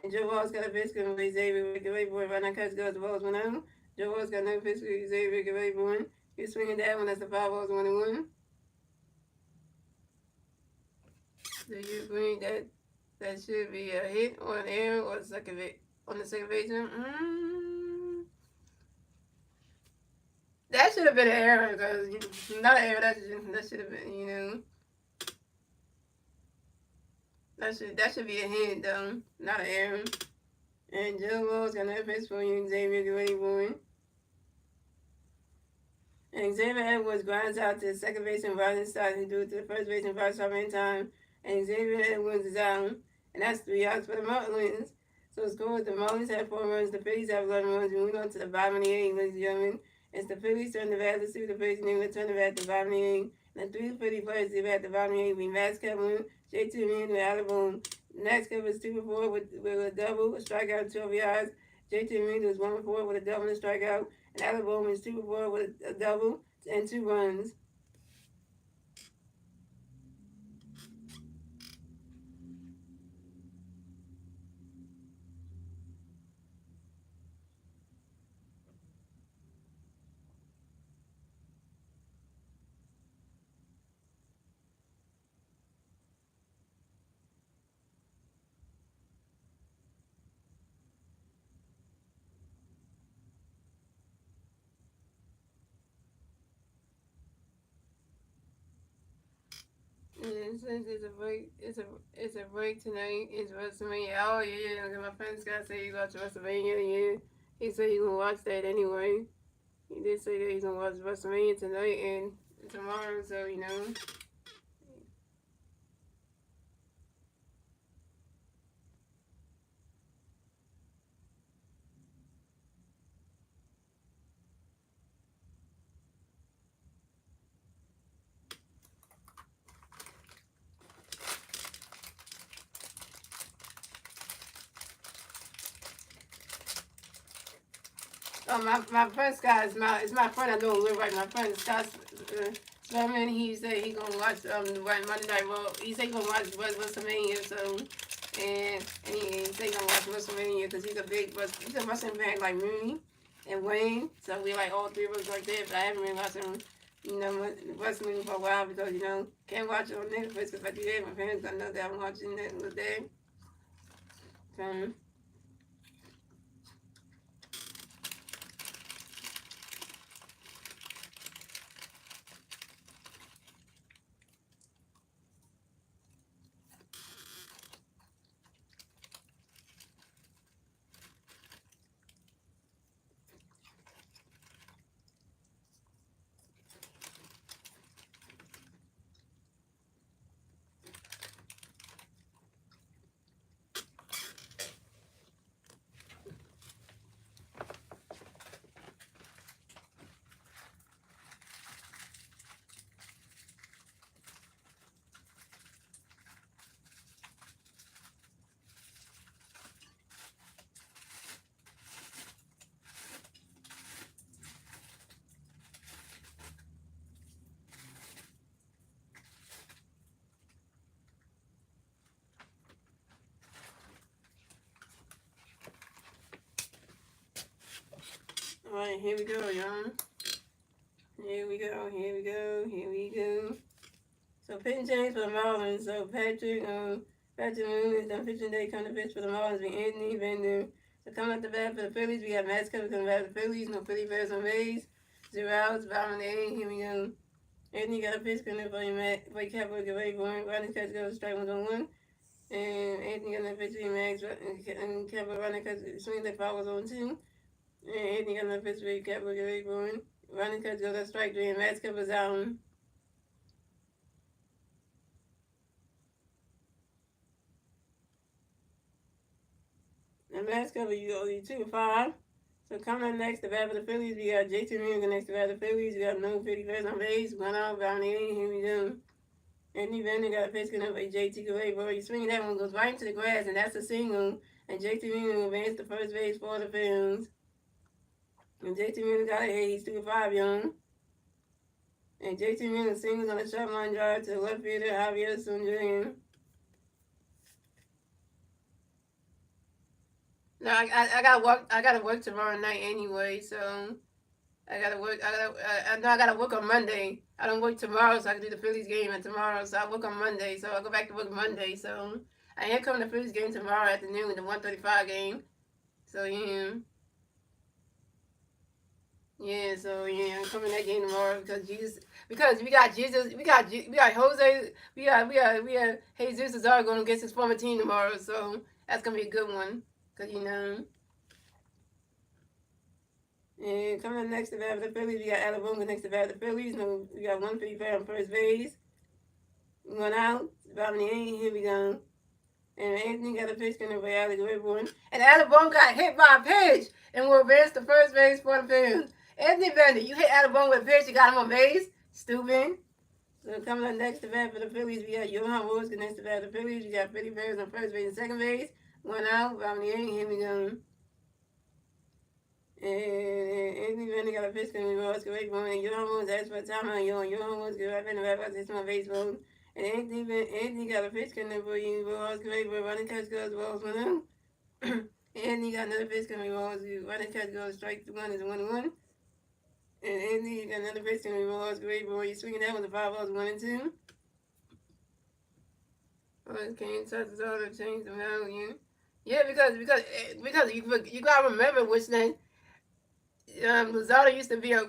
A: And Joe Wall's got a pitch coming with Xavier. Get ready for it. Right now, Cubs goes. The ball's 1-0. Joe Wall's got no pitch with Xavier. Get ready for it. He's swinging that one. That's the 5 balls, 1-1. Do you agree that that should be a hit or an error or a second base on the second baseman? That should have been an error because not an error. That should have been, that should be a hit though, not an error. And Joe Wall's got no pitch for you, Xavier. Get ready for it. And Xavier Edwards grinds out to the second base and Ryan starts to do it to the first base and first in time. And Xavier Edwards is out. And that's 3 outs for the Marlins. So score the Marlins have 4 runs, the Phillies have 11 runs. Moving on to the bottom of the 8th, ladies and gentlemen. It's the Phillies turn the bat. Let's see what the Phillies name. Let's turn the bat at the bottom of the 8th. And the 3 Philly players to bat at the bottom of the 8th. We Max Kevlin, J.T. Meehan with Alabama. Max Kevlin was 2 for 4 with a double, a strikeout, 12 yards. J.T. Meehan was 1 for 4 with a double and a strikeout. And Alabama is 2 for 4 with a double and 2 runs. Since it's a break tonight. It's WrestleMania. Oh yeah, my friend Scott said he watched WrestleMania. Yeah, he said he gonna watch that anyway. He did say that he's gonna watch WrestleMania tonight and tomorrow. So Oh, my friend Scott is my friend. I know live right. My friend Scott Spellman. He said he gonna watch Monday Night Raw. He said he gonna watch WrestleMania. So and he said he gonna watch WrestleMania because he's a wrestling fan like Rooney and Wayne. So we like all 3 of us like that. But I haven't been watching wrestling for a while because can't watch it on Netflix because if I do that, my parents gonna know that I'm watching that with them. So. Alright, here we go, y'all. Here we go. So pitching change for the Marlins. So Patrick Moon is done pitching day coming to pitch for the Marlins with Anthony Bender. So coming up the bat for the Phillies, we got Max Kevlin coming back for the Phillies. No Philly bears on base. 0 outs, bottom of the 8th. Here we go. Anthony got a pitch coming for you, Matt. Wait, Cowboy, get ready for him. Ronnie's catch goes strike 1-1. And Anthony got another pitch for Max and kept running because swing that foul was on 2. And Anthony got another pitch for kept looking away going. Running because goes that strike 3 and Max kept was out. And Max cover you only 2-5. So coming up next, the bat for the Phillies, we got JT Reeves next to bat for the Phillies. We got no 51st on base. One out, down the inning. Here we go. And even got a pitch coming up by JT Gray, bro. You swinging that one goes right into the grass, and that's a single. And JT Reeves will advance to first base for the Phillies. And JT Reeves got a hit. He's 2-5, young. And JT Reeves singles on a short line drive to the left fielder, Javier Sunjin. No, I gotta work. I gotta work tomorrow night anyway, so I gotta work. I know I gotta work on Monday. I don't work tomorrow, so I can do the Phillies game and tomorrow. So I work on Monday, so I go back to work Monday. So I am coming to the Phillies game tomorrow afternoon, the 1:35 game. So yeah, yeah. So yeah, I'm coming that game tomorrow because we got Jesus, we got Jose, we got Jesus is already going against his former team tomorrow. So that's gonna be a good one, cause you know. And coming up next to bat for the Phillies, we got Alabama next to bat for the Phillies. No, we got 155 on first base. One out. Bottom of the inning. Here we go. And Anthony got a pitch coming by Alex Whitburn. And Alabama got hit by a pitch and will advance to first base for the Phillies. Anthony Bender, you hit Alabama with a pitch, you got him on base. Stupid. So coming up next to bat for the Phillies, we got Johan Woods next to bat for the Phillies. We got Philly Bears on first base and second base. One out. Bottom of the inning. Here we go. And Anthony Bender got a pitch coming by Oscar Whitburn. And Johan Woods asked for a timeout. Johan Woods get right in the back of this one baseball. And Anthony got a pitch coming for you. Oscar Whitburn running catch goes balls 1-0. Anthony got another pitch coming for running catch goes strike 1 is 1-1. And Anthony got another pitch coming for Oscar Whitburn. You swinging that with the 5 balls 1-2. Can't touch the other change the value. Yeah, because you gotta remember which name. Lozada used to be a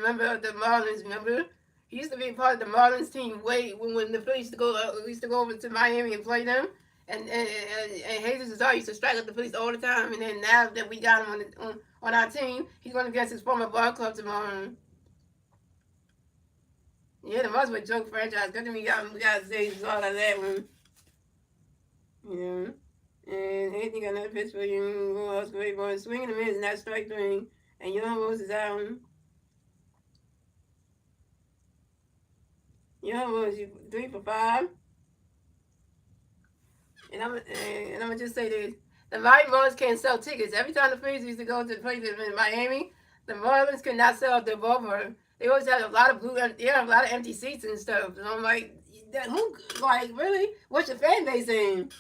A: member of the Marlins. Remember, he used to be part of the Marlins team way when the Phillies used to go over to Miami and play them. And Jesus Lozada used to strike up the Phillies all the time. And then now that we got him on our team, he's going against his former ball club tomorrow. Yeah, the Marlins were a joke franchise. Good thing we got Jesus Lozada out of that one. Yeah. And Anthony got another pitch for you. Oscar Whitburn swinging the miss, and that's strike 3. And Johan Woods is out. Johan Woods, you 3 for 5. And I'm gonna just say this: the Miami Marlins can't sell tickets. Every time the Phillies used to go to play them in Miami, the Marlins could not sell their ballpark. They always had a lot of empty seats and stuff. And I'm like, really? What's your fan base in?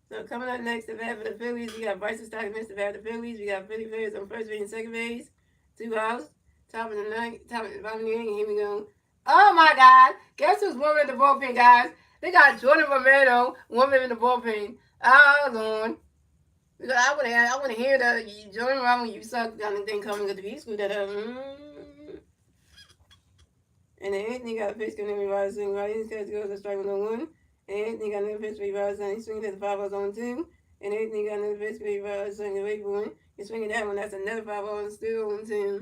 A: So coming up next to bat for the Phillies, we got Bryson Stott next to bat for the Phillies. We got Philly Bears on first base and second base. 2 outs. Top of the bottom of the inning. Here we go. Oh my God! Guess who's warming the bullpen, guys? They got Jordan Romano warming in the bullpen. Oh Lord! Because I want to hear the Jordan Romano, you suck kind of thing coming with the V screw that up. And then Anthony got a pitch coming in right swing right. His catch goes to strike 1-1. And Anthony got another pitch for Rivera Sun. He's swinging at the 5 balls on 2. And Anthony got another pitch for Rivera Sun. He's swinging that one. That's another 5 balls still on 2.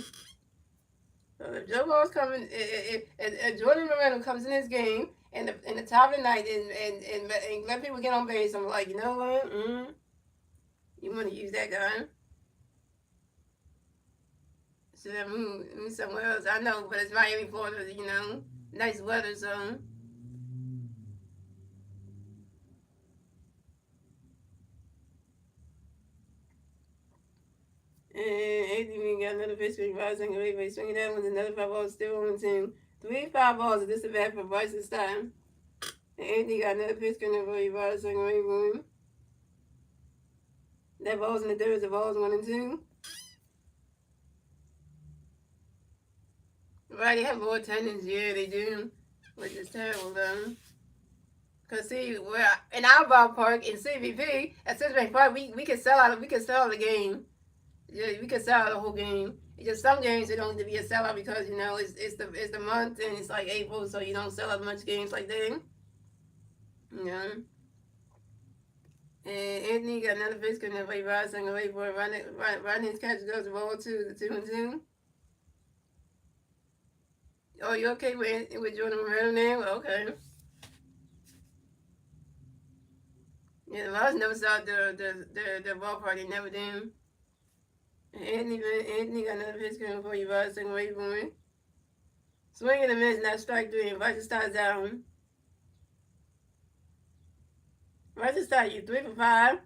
A: So if Joe Ball's coming, if Jordan Romano comes in this game and the top of the night and let people get on base, I'm like, you know what? You want to use that guy? Should have moved somewhere else. I know, but it's Miami, Florida, nice weather, so. And Anthony got another pitch for Bryson away, but he's swinging that one. Another 5 balls still on 2. 3 5 balls. This is bad for Bryson's time. And Anthony got another pitch coming for Bryson away. That ball's in the third. The ball's 1 and 2. Right, they have more attendance. Yeah, they do. Which is terrible, though. Cause see, we're in our ballpark in CVP at Cincinnati Park, we can sell out. We can sell the game. Yeah, we can sell out the whole game. Just some games it don't need to be a sellout because it's the month and it's like April, so you don't sell out much games like that. You know. And Anthony got another fish coming up. Wait, Rod saying wait for Rodney's catch goes to roll to the 2-2. Oh, you okay with Jordan Romero now? Okay. Yeah, the Rods never saw the ballpark. They never did. Anthony got another pitch coming for you, Rod saying wait for it. Swing and a miss, not strike three. And Roger starts down. Roger start you 3 for 5.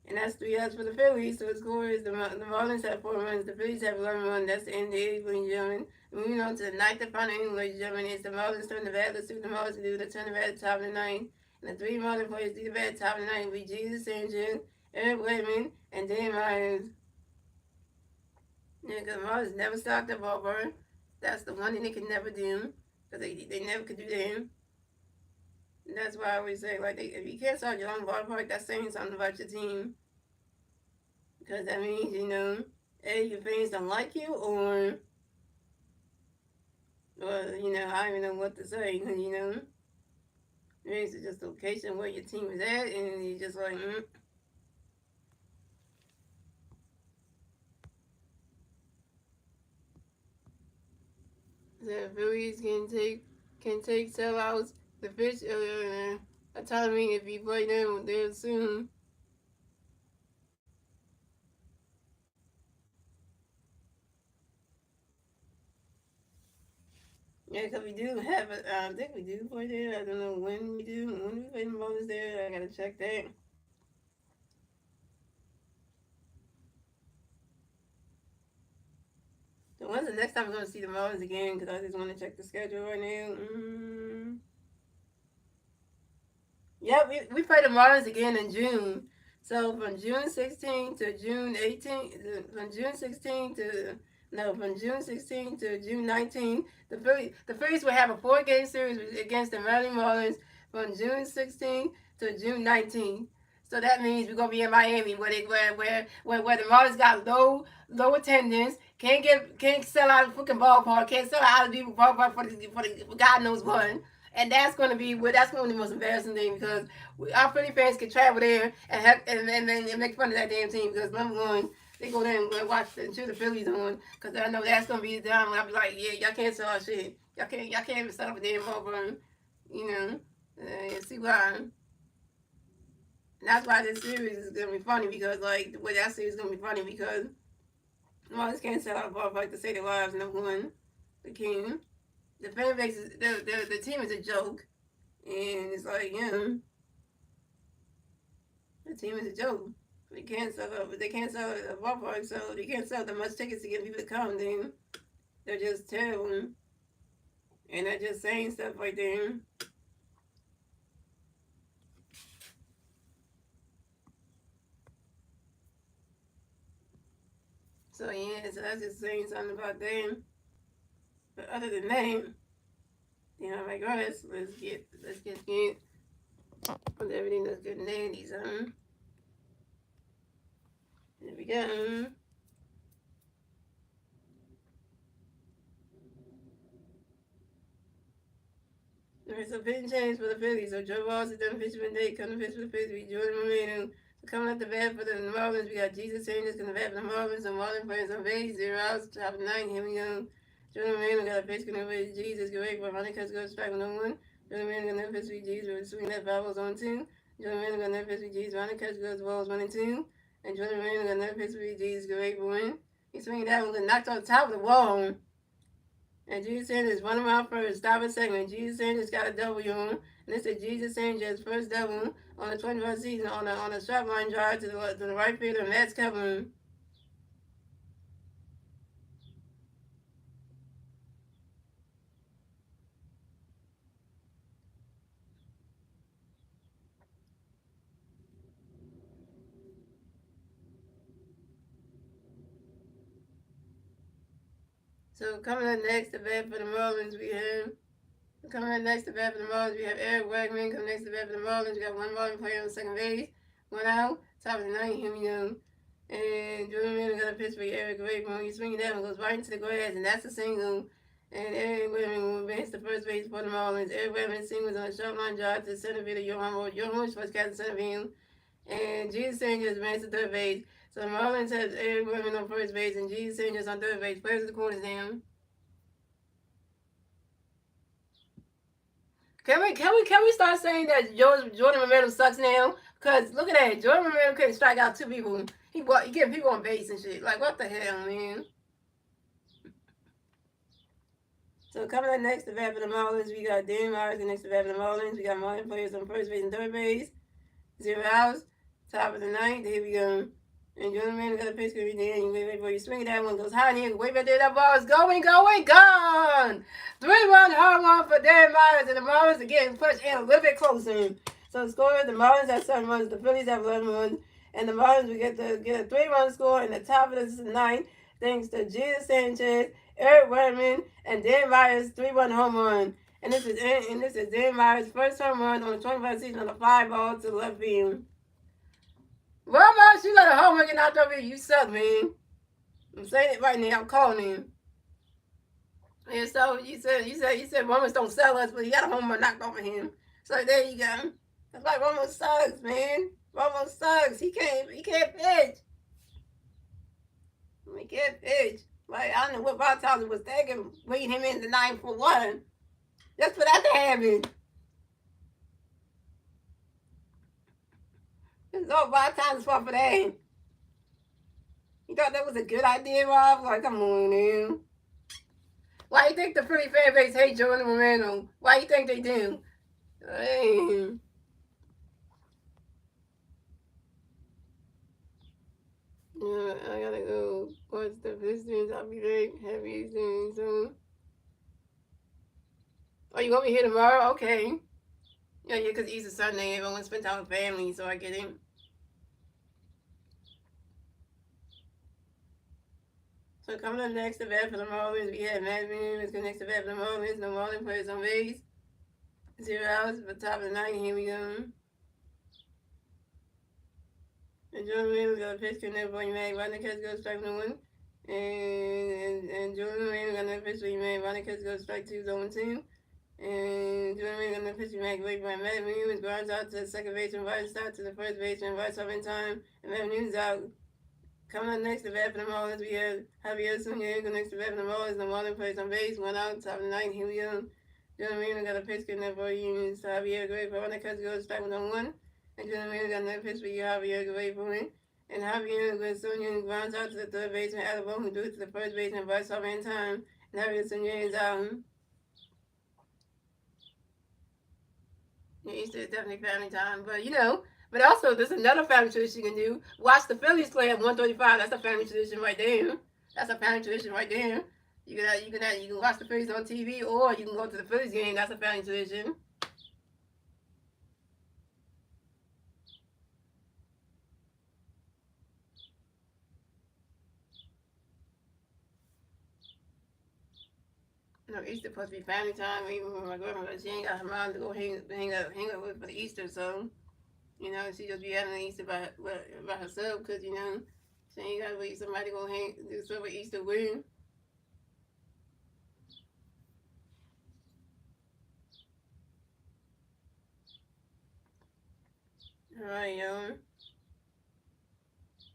A: And that's 3 outs for the Phillies. So the score is the Marlins have 4 runs. The Phillies have 11 runs. That's the end of the 8th, ladies and gentlemen. Moving on to the ninth and final inning, ladies and gentlemen. It's the Marlins turn the bat. Let's see what the Marlins do. They turn the bat at the top of the ninth. And the 3 Marlins players do the bat at the top of the ninth will be Jesus Sanchez, Eric Whitman, and Dan Myers. Yeah, because the Marlins never stopped the ballpark. That's the one thing they can never do. Because they never could do that. And that's why I always say, like, if you can't start your own ballpark, that's saying something about your team. Because that means, A, your fans don't like you, or I don't even know what to say, it's just the location where your team is at, and you're just like, The Phillies can take sellouts. The fish autonomy if you play them there soon. Yeah, because we do have it. I think we do play there. I don't know when we do. When we play the Marlins there, I gotta check that. So when's the next time we're gonna see the Marlins again? Because I just want to check the schedule right now. Yeah, we play the Marlins again in June. So from June 16th to June 18th, from June 16th to June 19th, the Phillies will have a 4-game series against the Miami Marlins from June 16th to June 19th. So that means we're gonna be in Miami, where the Marlins got low attendance, can't sell out a freaking ballpark, can't sell out a people ballpark for God knows what. And that's going to be the most embarrassing thing because our Philly fans can travel there and make fun of that damn team because number one, they go there and watch and cheer the Phillies on because I know that's going to be the time when I'll be like, yeah, y'all can't sell our shit. Y'all can't even set up a damn ballpark, you know. See why. And that's why this series is going to be funny because, like, the way that series is going to be funny because Marlins can't sell out a ballpark to save their lives, number one. They can't. The fan base is the team is a joke, and it's like the team is a joke. They can't sell a ballpark, so they can't sell that much tickets to get people to come. Then they're just terrible, and they're just saying stuff like that. So so that's just saying something about them. But other than that, like, oh, let's get with everything that's good and dandy, son. There we go. There's a pitching change for the Phillies. So Joe Ross is done pitching today. Coming to pitch for the Phillies. We Jordan Romero. So coming up the bat for the Marlins, we got Jesus Sanchez coming to bat for the Marlins. So Marlins players on base. 0 outs. Top of the ninth. Here we go. Jordan Romero got a pitch coming over to Jesus. Great. But Ronnie Cuts goes strike with no one. Jordan Romero got another pitch for Jesus. With a swing that foul on 2. Jordan Romero got another pitch for Jesus. Ronnie Cuts goes balls 1 and 2. And Jordan Romero got another pitch for Jesus. Great for one. He's swinging that one. Knocked on the top of the wall. And Jesus Sanders one him out first. Stop a second. Jesus Sanders got a W on. And this is Jesus Sanders' first double on the 21st season on a strap line drive to the right fielder, Matt's covering. So coming up next to bat for the Marlins, we have Eric Wegman. Coming next to bat for the Marlins, we got one Marlins player on second base. 1 out. Top of the ninth. Here we go. And Jordan Manning got a pitch for Eric Raven. He's swinging that one, goes right into the grass, and that's a single. And Eric Raven will advance to first base for the Marlins. Eric Raven singles on a short line drive to center field. Johan first catch center field. And Jesus Sanchez advanced to third base. So the Marlins have Eric Raven on first base and Jesus Sanchez on third base. Players the corners down. Can we start saying that Jordan Romero sucks now? Cause look at that, Jordan Romero couldn't strike out two people. He getting people on base and shit. Like what the hell, man? So coming up next to bat for the Marlins, we got Dan Myers next to bat for the Marlins. We got Marlins players on first base and third base. 0 outs. Top of the ninth. Here we go. And Jordan Romero got a pitch every day. And you wait for you swing that one goes high in the air. Way back there, that ball is going, gone. 3-1 home run for Dan Myers, and the Marlins are getting pushed in a little bit closer. So the score: the Marlins have 7 runs, the Phillies have 11 runs, and the Marlins will get a 3-run score in the top of the ninth, thanks to Jesus Sanchez, Eric Wedman, and Dan Myers' 3-1 home run. And this is Dan Myers' first home run on the 25th season on a fly ball to left field. Ramos, you got a home run out over here. You suck, man. I'm saying it right now. I'm calling him. And so you said Ramos don't sell us, but he got a home run knocked over him. So there you go. That's why Ramos sucks, man. Ramos sucks. He can't pitch. He can't pitch. Like I don't know what Bob Thompson was thinking, bringing him in the 9 for 1. Just for that to happen. It's all Bob Thompson's fault for that. You thought that was a good idea, Rob? Like, come on, man. Why you think the Philly fan base hates Jordan Romero? Why you think they do? Hey. Yeah, I gotta go watch the Pistons. I'll be very happy soon. Oh, you want me here tomorrow? Okay. Yeah, because Easter Sunday, everyone spends time with family, so I get it. So coming up next to bat for the Marlins, we have Matt Williams next to bat for the Marlins. The Marlins players on base. 0 outs for top of the ninth. Here we go. And Jordan Williams got a pitch connect for you, man. Rodney Catch goes strike 1. And Jordan Williams got another pitch for you, man. Rodney Catch goes strike 2, 0-2. And Jordan Williams got another pitch for you, man. Great by Matt Williams grounds out to the second baseman, right start to the first baseman, right stop in time. And Matt Williams out. Coming up next to bat for the Marlins, we have Javier Zuniga next to bat for the Marlins. The Marlins plays on base, 1 out, top of the ninth. Here we go. Jordan Williams got a pitch connect for you, so Javier Great for Rodney Catch goes strike 1. And Jordan Williams got another pitch for you, Javier Great for him. And Javier Zuniga grounds out to the third baseman, Alabama, who threw it to the first baseman, right stop in time. And Javier Zuniga is out. Yeah, Easter is definitely family time, but you know. But also, there's another family tradition you can do. Watch the Phillies play at 1:35. That's a family tradition right there. That's a family tradition right there. You can watch the Phillies on TV, or you can go to the Phillies game. That's a family tradition. You know, Easter supposed to be family time. Even with my grandmother, she ain't got her mom to go hang up with for Easter, so. You know, she just be having Easter by herself because, you know, she ain't got to wait somebody go do stuff with Easter with. All right, y'all.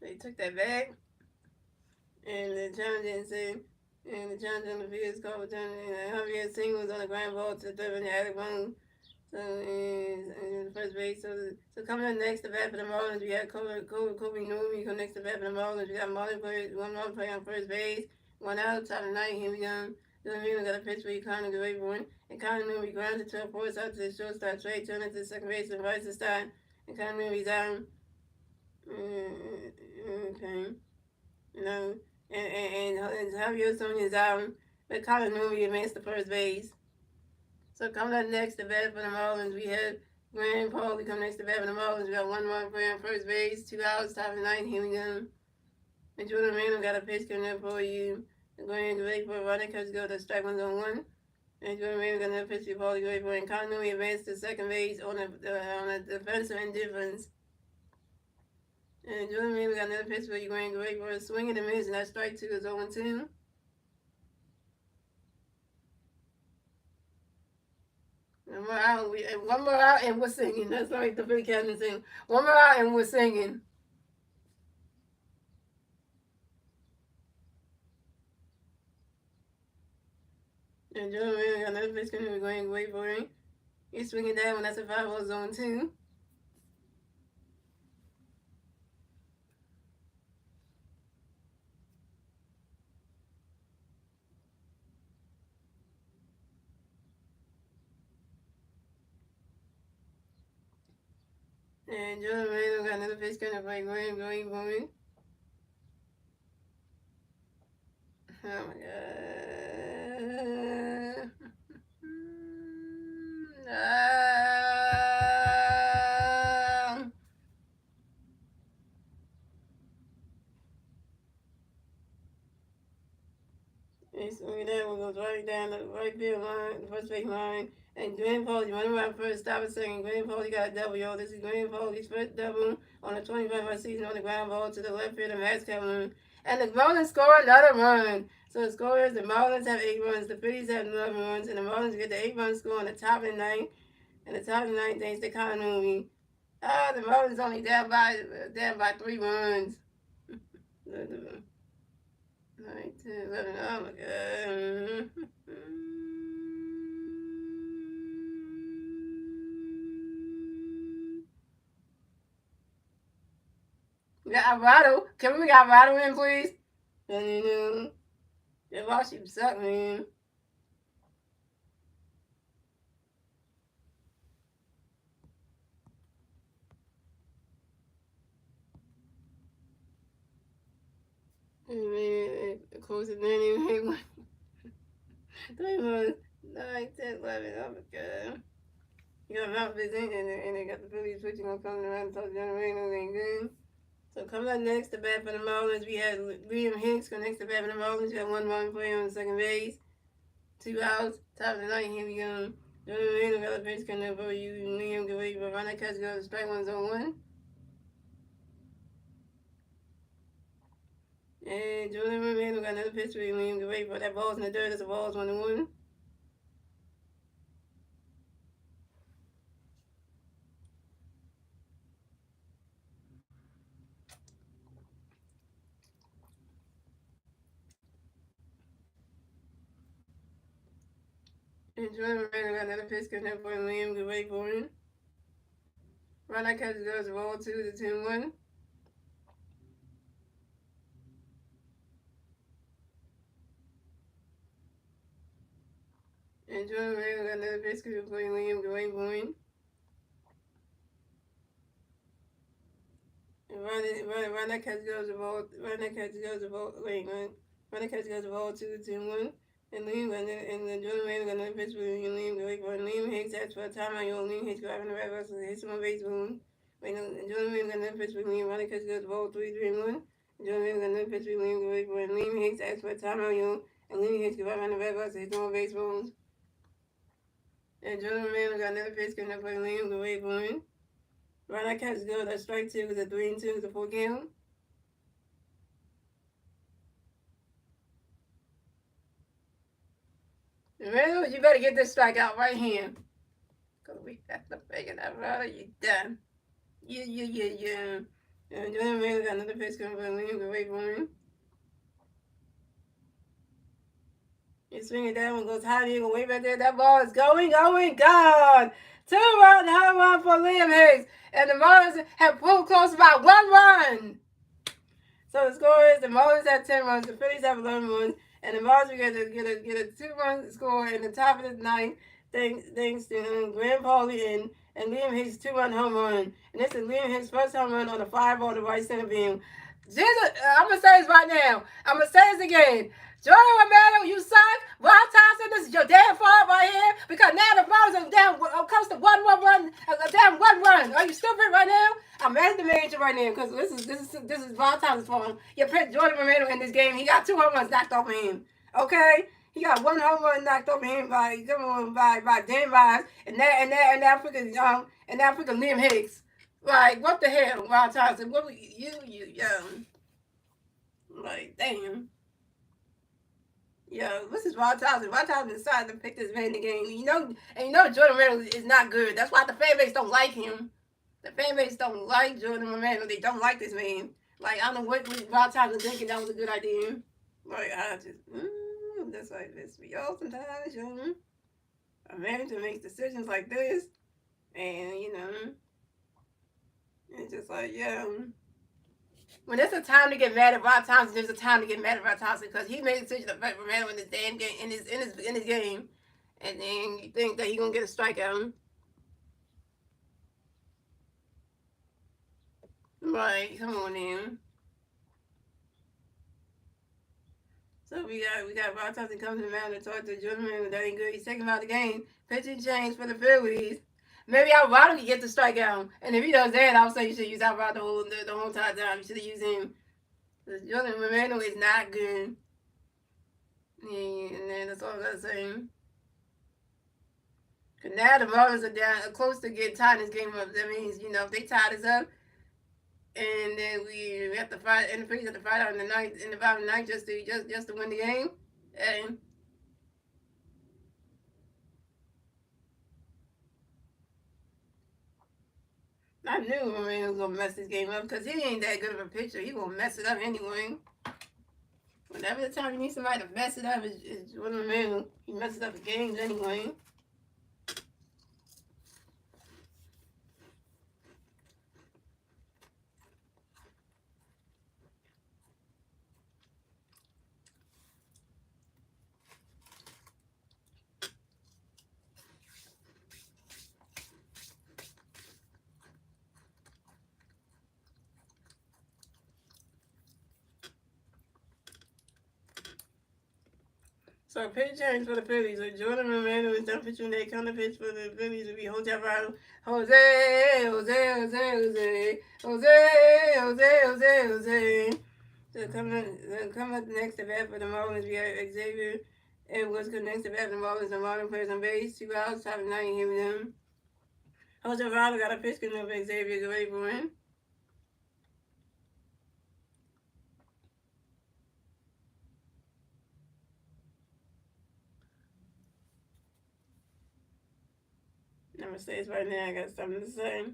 A: They took that back. And the challenge said, and the challenge on the field is called for challenge. And Javier singles on the ground ball to the third and the attic bone. So in first base. So coming up next to bat for the Marlins, we got Kobe Newman. Come next to bat for the Marlins. We got Marlins players, one Marlins player on first base, 1 out, top of the ninth. Here we go. Then we got a pitch for Connor Graveborn. And Connor Newman grounds it to a force out to the shortstop. Trey turns to the second base and right to start. And Connor Newman's down. Okay. You know, and Javier Sonia is out. But Connor Newman advanced to first base. So coming up next to bat for the Marlins, we have Graham Paul. We come next to bat for the Marlins. We got 1 more player on first base, 2 outs, top of the ninth. Here we go. And Jordan Randall got a pitch coming up for you. And Graham Great for Rodney Catch go to strike 1 on 1. And Jordan Randall got another pitch for Paulie Great for and Conley advanced to second base on a defensive indifference. And Jordan Reed got another pitch where you're going great for a swing and a miss, and that strike two is 0-2. One more out, and we're singing. That's right, the Philly captain sing. One more out, and we're singing. And Jordan Reed got another pitch coming, we're going great for him. He's swinging down when that's a 5-0 0-2. And Jordan Reed got another pitch coming, going for him. Oh my god. He's swinging that one goes right down the right field line, the first base line. And Glenn Foley running around first, stop a second. Glenn Foley got a double, yo. This is Glenn Foley's first double on the 25th season on the ground ball to the left field of Max Calhoun. And the Marlins score another run. So the score is the Marlins have 8 runs, the Phillies have 11 runs, and the Marlins get the 8-run score on the top of the ninth. And the top of the ninth thanks to continuity. The Marlins only down by 3 runs. 9, 10, 11. Oh my god. We got Alvarado. Can we get Alvarado in, please? And that Washington suck, man. Close it 9, 9, 10, 11. Oh my god. You got Mount Vincent and they got the Phillies switching on coming around and talking down the rain ain't good. So coming up next to bat for the Marlins, we had Liam Hicks go next to bat for the Marlins. We got 1 run player on second base. 2 outs. Top of the ninth, here we go. Jordan Reed got a pitch coming up for you. Liam can wait for Ronald Cuts go to strike 1 0-1. And Jordan Reed got another pitch for you. Liam can wait for that ball's in the dirt. That's a ball's 1-1. And Jordan Reed got another pitch coming up for him. Liam can wait for him. Ronald Cuts goes to ball 2 to 2-1. And Jordan Reed got another pitch coming up for him. Liam can wait for him. Ronald Cuts goes to ball. Ronald Cuts goes to ball. Wait, man. Ronald Cuts goes to ball 2 to 2-1. And then Jordan Reed got another pitch for him. Liam can wait for him. Liam Hicks asks for a timeout. Liam Hicks grabbing the red ball, so hits him on base boom. Wait, no, Jordan Reed got another pitch for Liam. Ronald Cuts goes to ball 3-1. Jordan Reed got another pitch for Liam can wait for him. Liam Hicks asks for a timeout. And Liam Hicks grabbing the red ball, so hits him on base boom. And Jordan Reed got another pitch coming up for Liam can wait for him. Ronald Cuts goes to strike 2 with a 3-2 with a 4 count. Well, you better get this strike out right here. Because we got the bacon out rather you done. Yeah. And then we got another pitch coming from Liam can wait for him. He's swinging that one, goes high, he can wait right there. That ball is going, gone. 2-run home run for Liam Hicks. And the Marlins have pulled close about 1 run. So the score is the Marlins have 10 runs, the Phillies have 11 runs, and the Marlins get a 2-run score in the top of the ninth, thanks to Graham Pauley and Liam Hicks' 2-run home run. And this is Liam Hicks' first home run on a 5-ball to right center field. Jesus, I'm gonna say this right now. I'm gonna say this again. Jordan Romero, you suck. Rob Thompson, this is your damn fault right here. Because now the Marlins are down close to 1 run. Are you stupid right now? I'm mad at the manager right now because this is Rob Thompson's fault. You put Jordan Romero in this game. He got 2 home runs knocked off of him. Okay? He got 1 home run knocked off of him by Dan Rice and that freaking Liam Hicks. Like, what the hell, Wild Thompson? What were you, like, damn. Yo, this is Wild Thompson. Wild Thompson decided to pick this man in the game. And Jordan Reynolds is not good. That's why the fan base don't like him. The fan base don't like Jordan Romano. They don't like this man. Like, I don't know what Wild Thompson thinking that was a good idea. Like, I just, that's like this for y'all sometimes, A manager makes decisions like this. And, it's just like, when there's a time to get mad at Rod Thompson, there's a time to get mad at Rod Thompson because he made a decision to fight Romano in this damn game, in his game, and then you think that he's gonna get a strikeout. Right, come on in. So we got Rod Thompson coming to the mound to talk to Jordan Romano. That ain't good. He's taking him out of the game. Pitching change for the Phillies. Maybe Alvarado can get the strikeout, and if he does that, I would say you should use Alvarado the whole entire time. You should have used him. Jordan Romano is not good. Yeah, and then that's all I'm gonna say. Cause now the Marlins are down close to getting tied in this game up. That means, if they tie this up, and then we have to fight, and the Phillies have to fight out in the bottom of the ninth just to win the game. And I knew Romano was gonna mess this game up because he ain't that good of a pitcher. He gonna mess it up anyway. Whenever the time you need somebody to mess it up, is Jordan Romano. He messes up the games anyway. So pitch change for the Phillies. So Jordan Romano is done pitching. They come to pitch for the Phillies will be Jose Alvarado. Jose. So come up next to bat for the Marlins. We have Xavier Edwards next to bat for the Marlins. The Marlins players on base. 2 outs, top of 9 here with them. Jose Alvarado got a pitch coming up. Xavier, get ready for him. I'm gonna say this right now. I got something to say.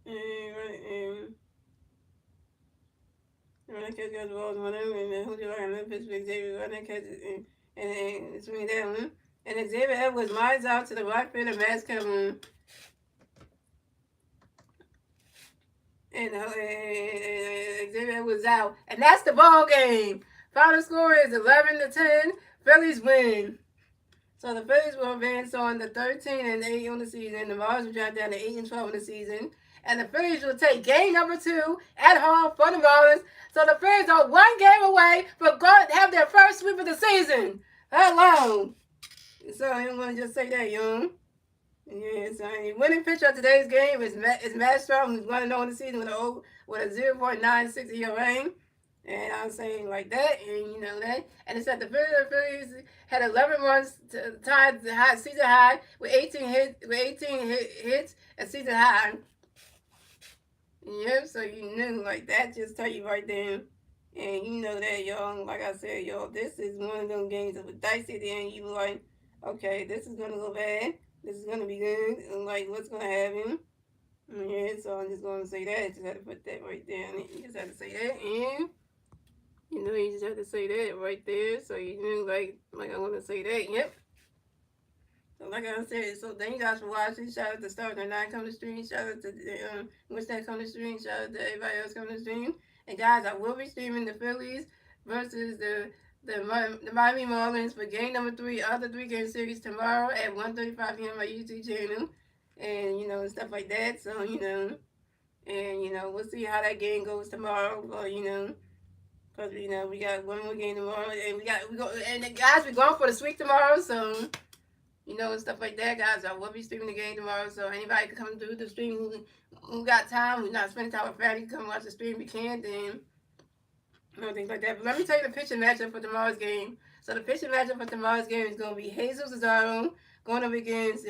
A: And when I catch the balls, whatever, and then who do I got pitch for Xavier? When I catch it, and it's me that one. And Xavier Edwards lines out to the right field of Max Kevin. And Xavier Edwards out. And that's the ball game. Final score is 11-10. Phillies win. So the Phillies will advance on the 13-8 on the season. The Marlins will drop down to 8-12 on the season. And the Phillies will take game number 2 at home for the Marlins. So the Phillies are 1 game away from going to have their first sweep of the season. Hello. So I'm going to just say that, young. Yeah, so the winning pitcher of today's game is Matt Strom, who's 1-0 in the season with a 0.96 ERA. And I'm saying like that, and you know that. And it said the Phillies had 11 runs tied the season high with 18 hits at season high. Yep, so you knew, like that just tell you right there. And you know that, y'all, like I said, y'all, this is one of them games that was dicey at the end. You were like, okay, this is going to go bad. This is going to be good. And like, what's going to happen? Yeah, so I'm just going to say that. Just had to put that right there. You just had to say that. And you know, you just have to say that right there. So you knew, like I'm going to say that. Yep. So like I said, so thank you guys for watching. Shout out to Star 9 coming to stream. Shout out to Wish that coming to stream. Shout out to everybody else coming to stream. And guys, I will be streaming the Phillies versus the Miami Marlins for game number 3 of the 3-game series tomorrow at 1:35 p.m. on my YouTube channel. And you know, stuff like that. So you know, and you know, we'll see how that game goes tomorrow. Or you know. Cause you know we got one more game tomorrow, and and the guys we're going for the sweep tomorrow, so you know and stuff like that, guys. I will be streaming the game tomorrow, so anybody can come through the stream who got time, who's not spending time with family, come watch the stream. We can, then you know things like that. But let me tell you the pitching matchup for tomorrow's game. So the pitching matchup for tomorrow's game is going to be Jesus Cesaro going up against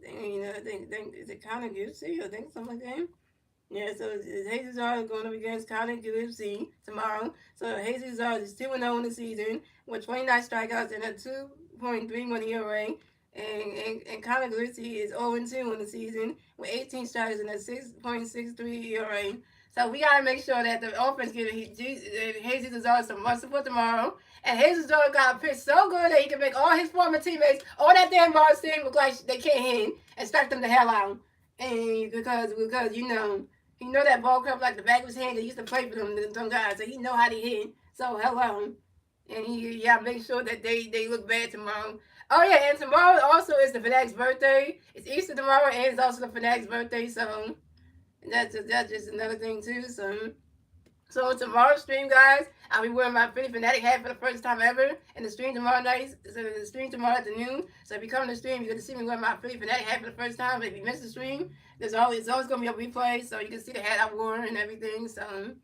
A: I think is it Connor Gibson? I think something like that. Yeah, so Jesus are going up against Connor Gillespie tomorrow. So Jesus are is 2-0 in the season with 29 strikeouts and a 2.31 ERA. And Connor Gillespie is 0-2 in the season with 18 strikeouts and a 6.63 ERA. So we gotta make sure that the offense gives Jesus are some more support tomorrow. And Jesus are got to pitch so good that he can make all his former teammates, all that damn Mars team look like they can't hit and strike them the hell out. And because he know that ball comes like the back of his hand. He used to play for them guys, so he know how to hit. So hello, and make sure that they look bad tomorrow. Oh yeah, and tomorrow also is the Fanatics' birthday. It's Easter tomorrow, and it's also the Fanatics' birthday. So that's just another thing too. So tomorrow's stream, guys, I'll be wearing my Philly Fanatic hat for the first time ever. And the stream tomorrow night, so the stream tomorrow afternoon. So if you come to the stream, you're gonna see me wearing my Philly Fanatic hat for the first time. But if you miss the stream, it's always gonna be a replay, so you can see the hat I wore and everything. So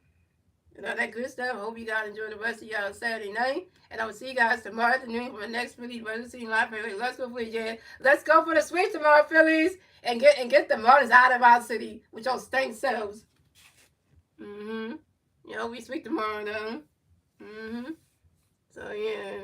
A: that good stuff. Hope you guys enjoy the rest of y'all Saturday night. And I will see you guys tomorrow afternoon for the next Phillies versus Team Live. Let's go Phillies, yeah. Let's go for the sweep tomorrow, Phillies, and get the Marlins out of our city with your stank selves. We sweep tomorrow though. So yeah.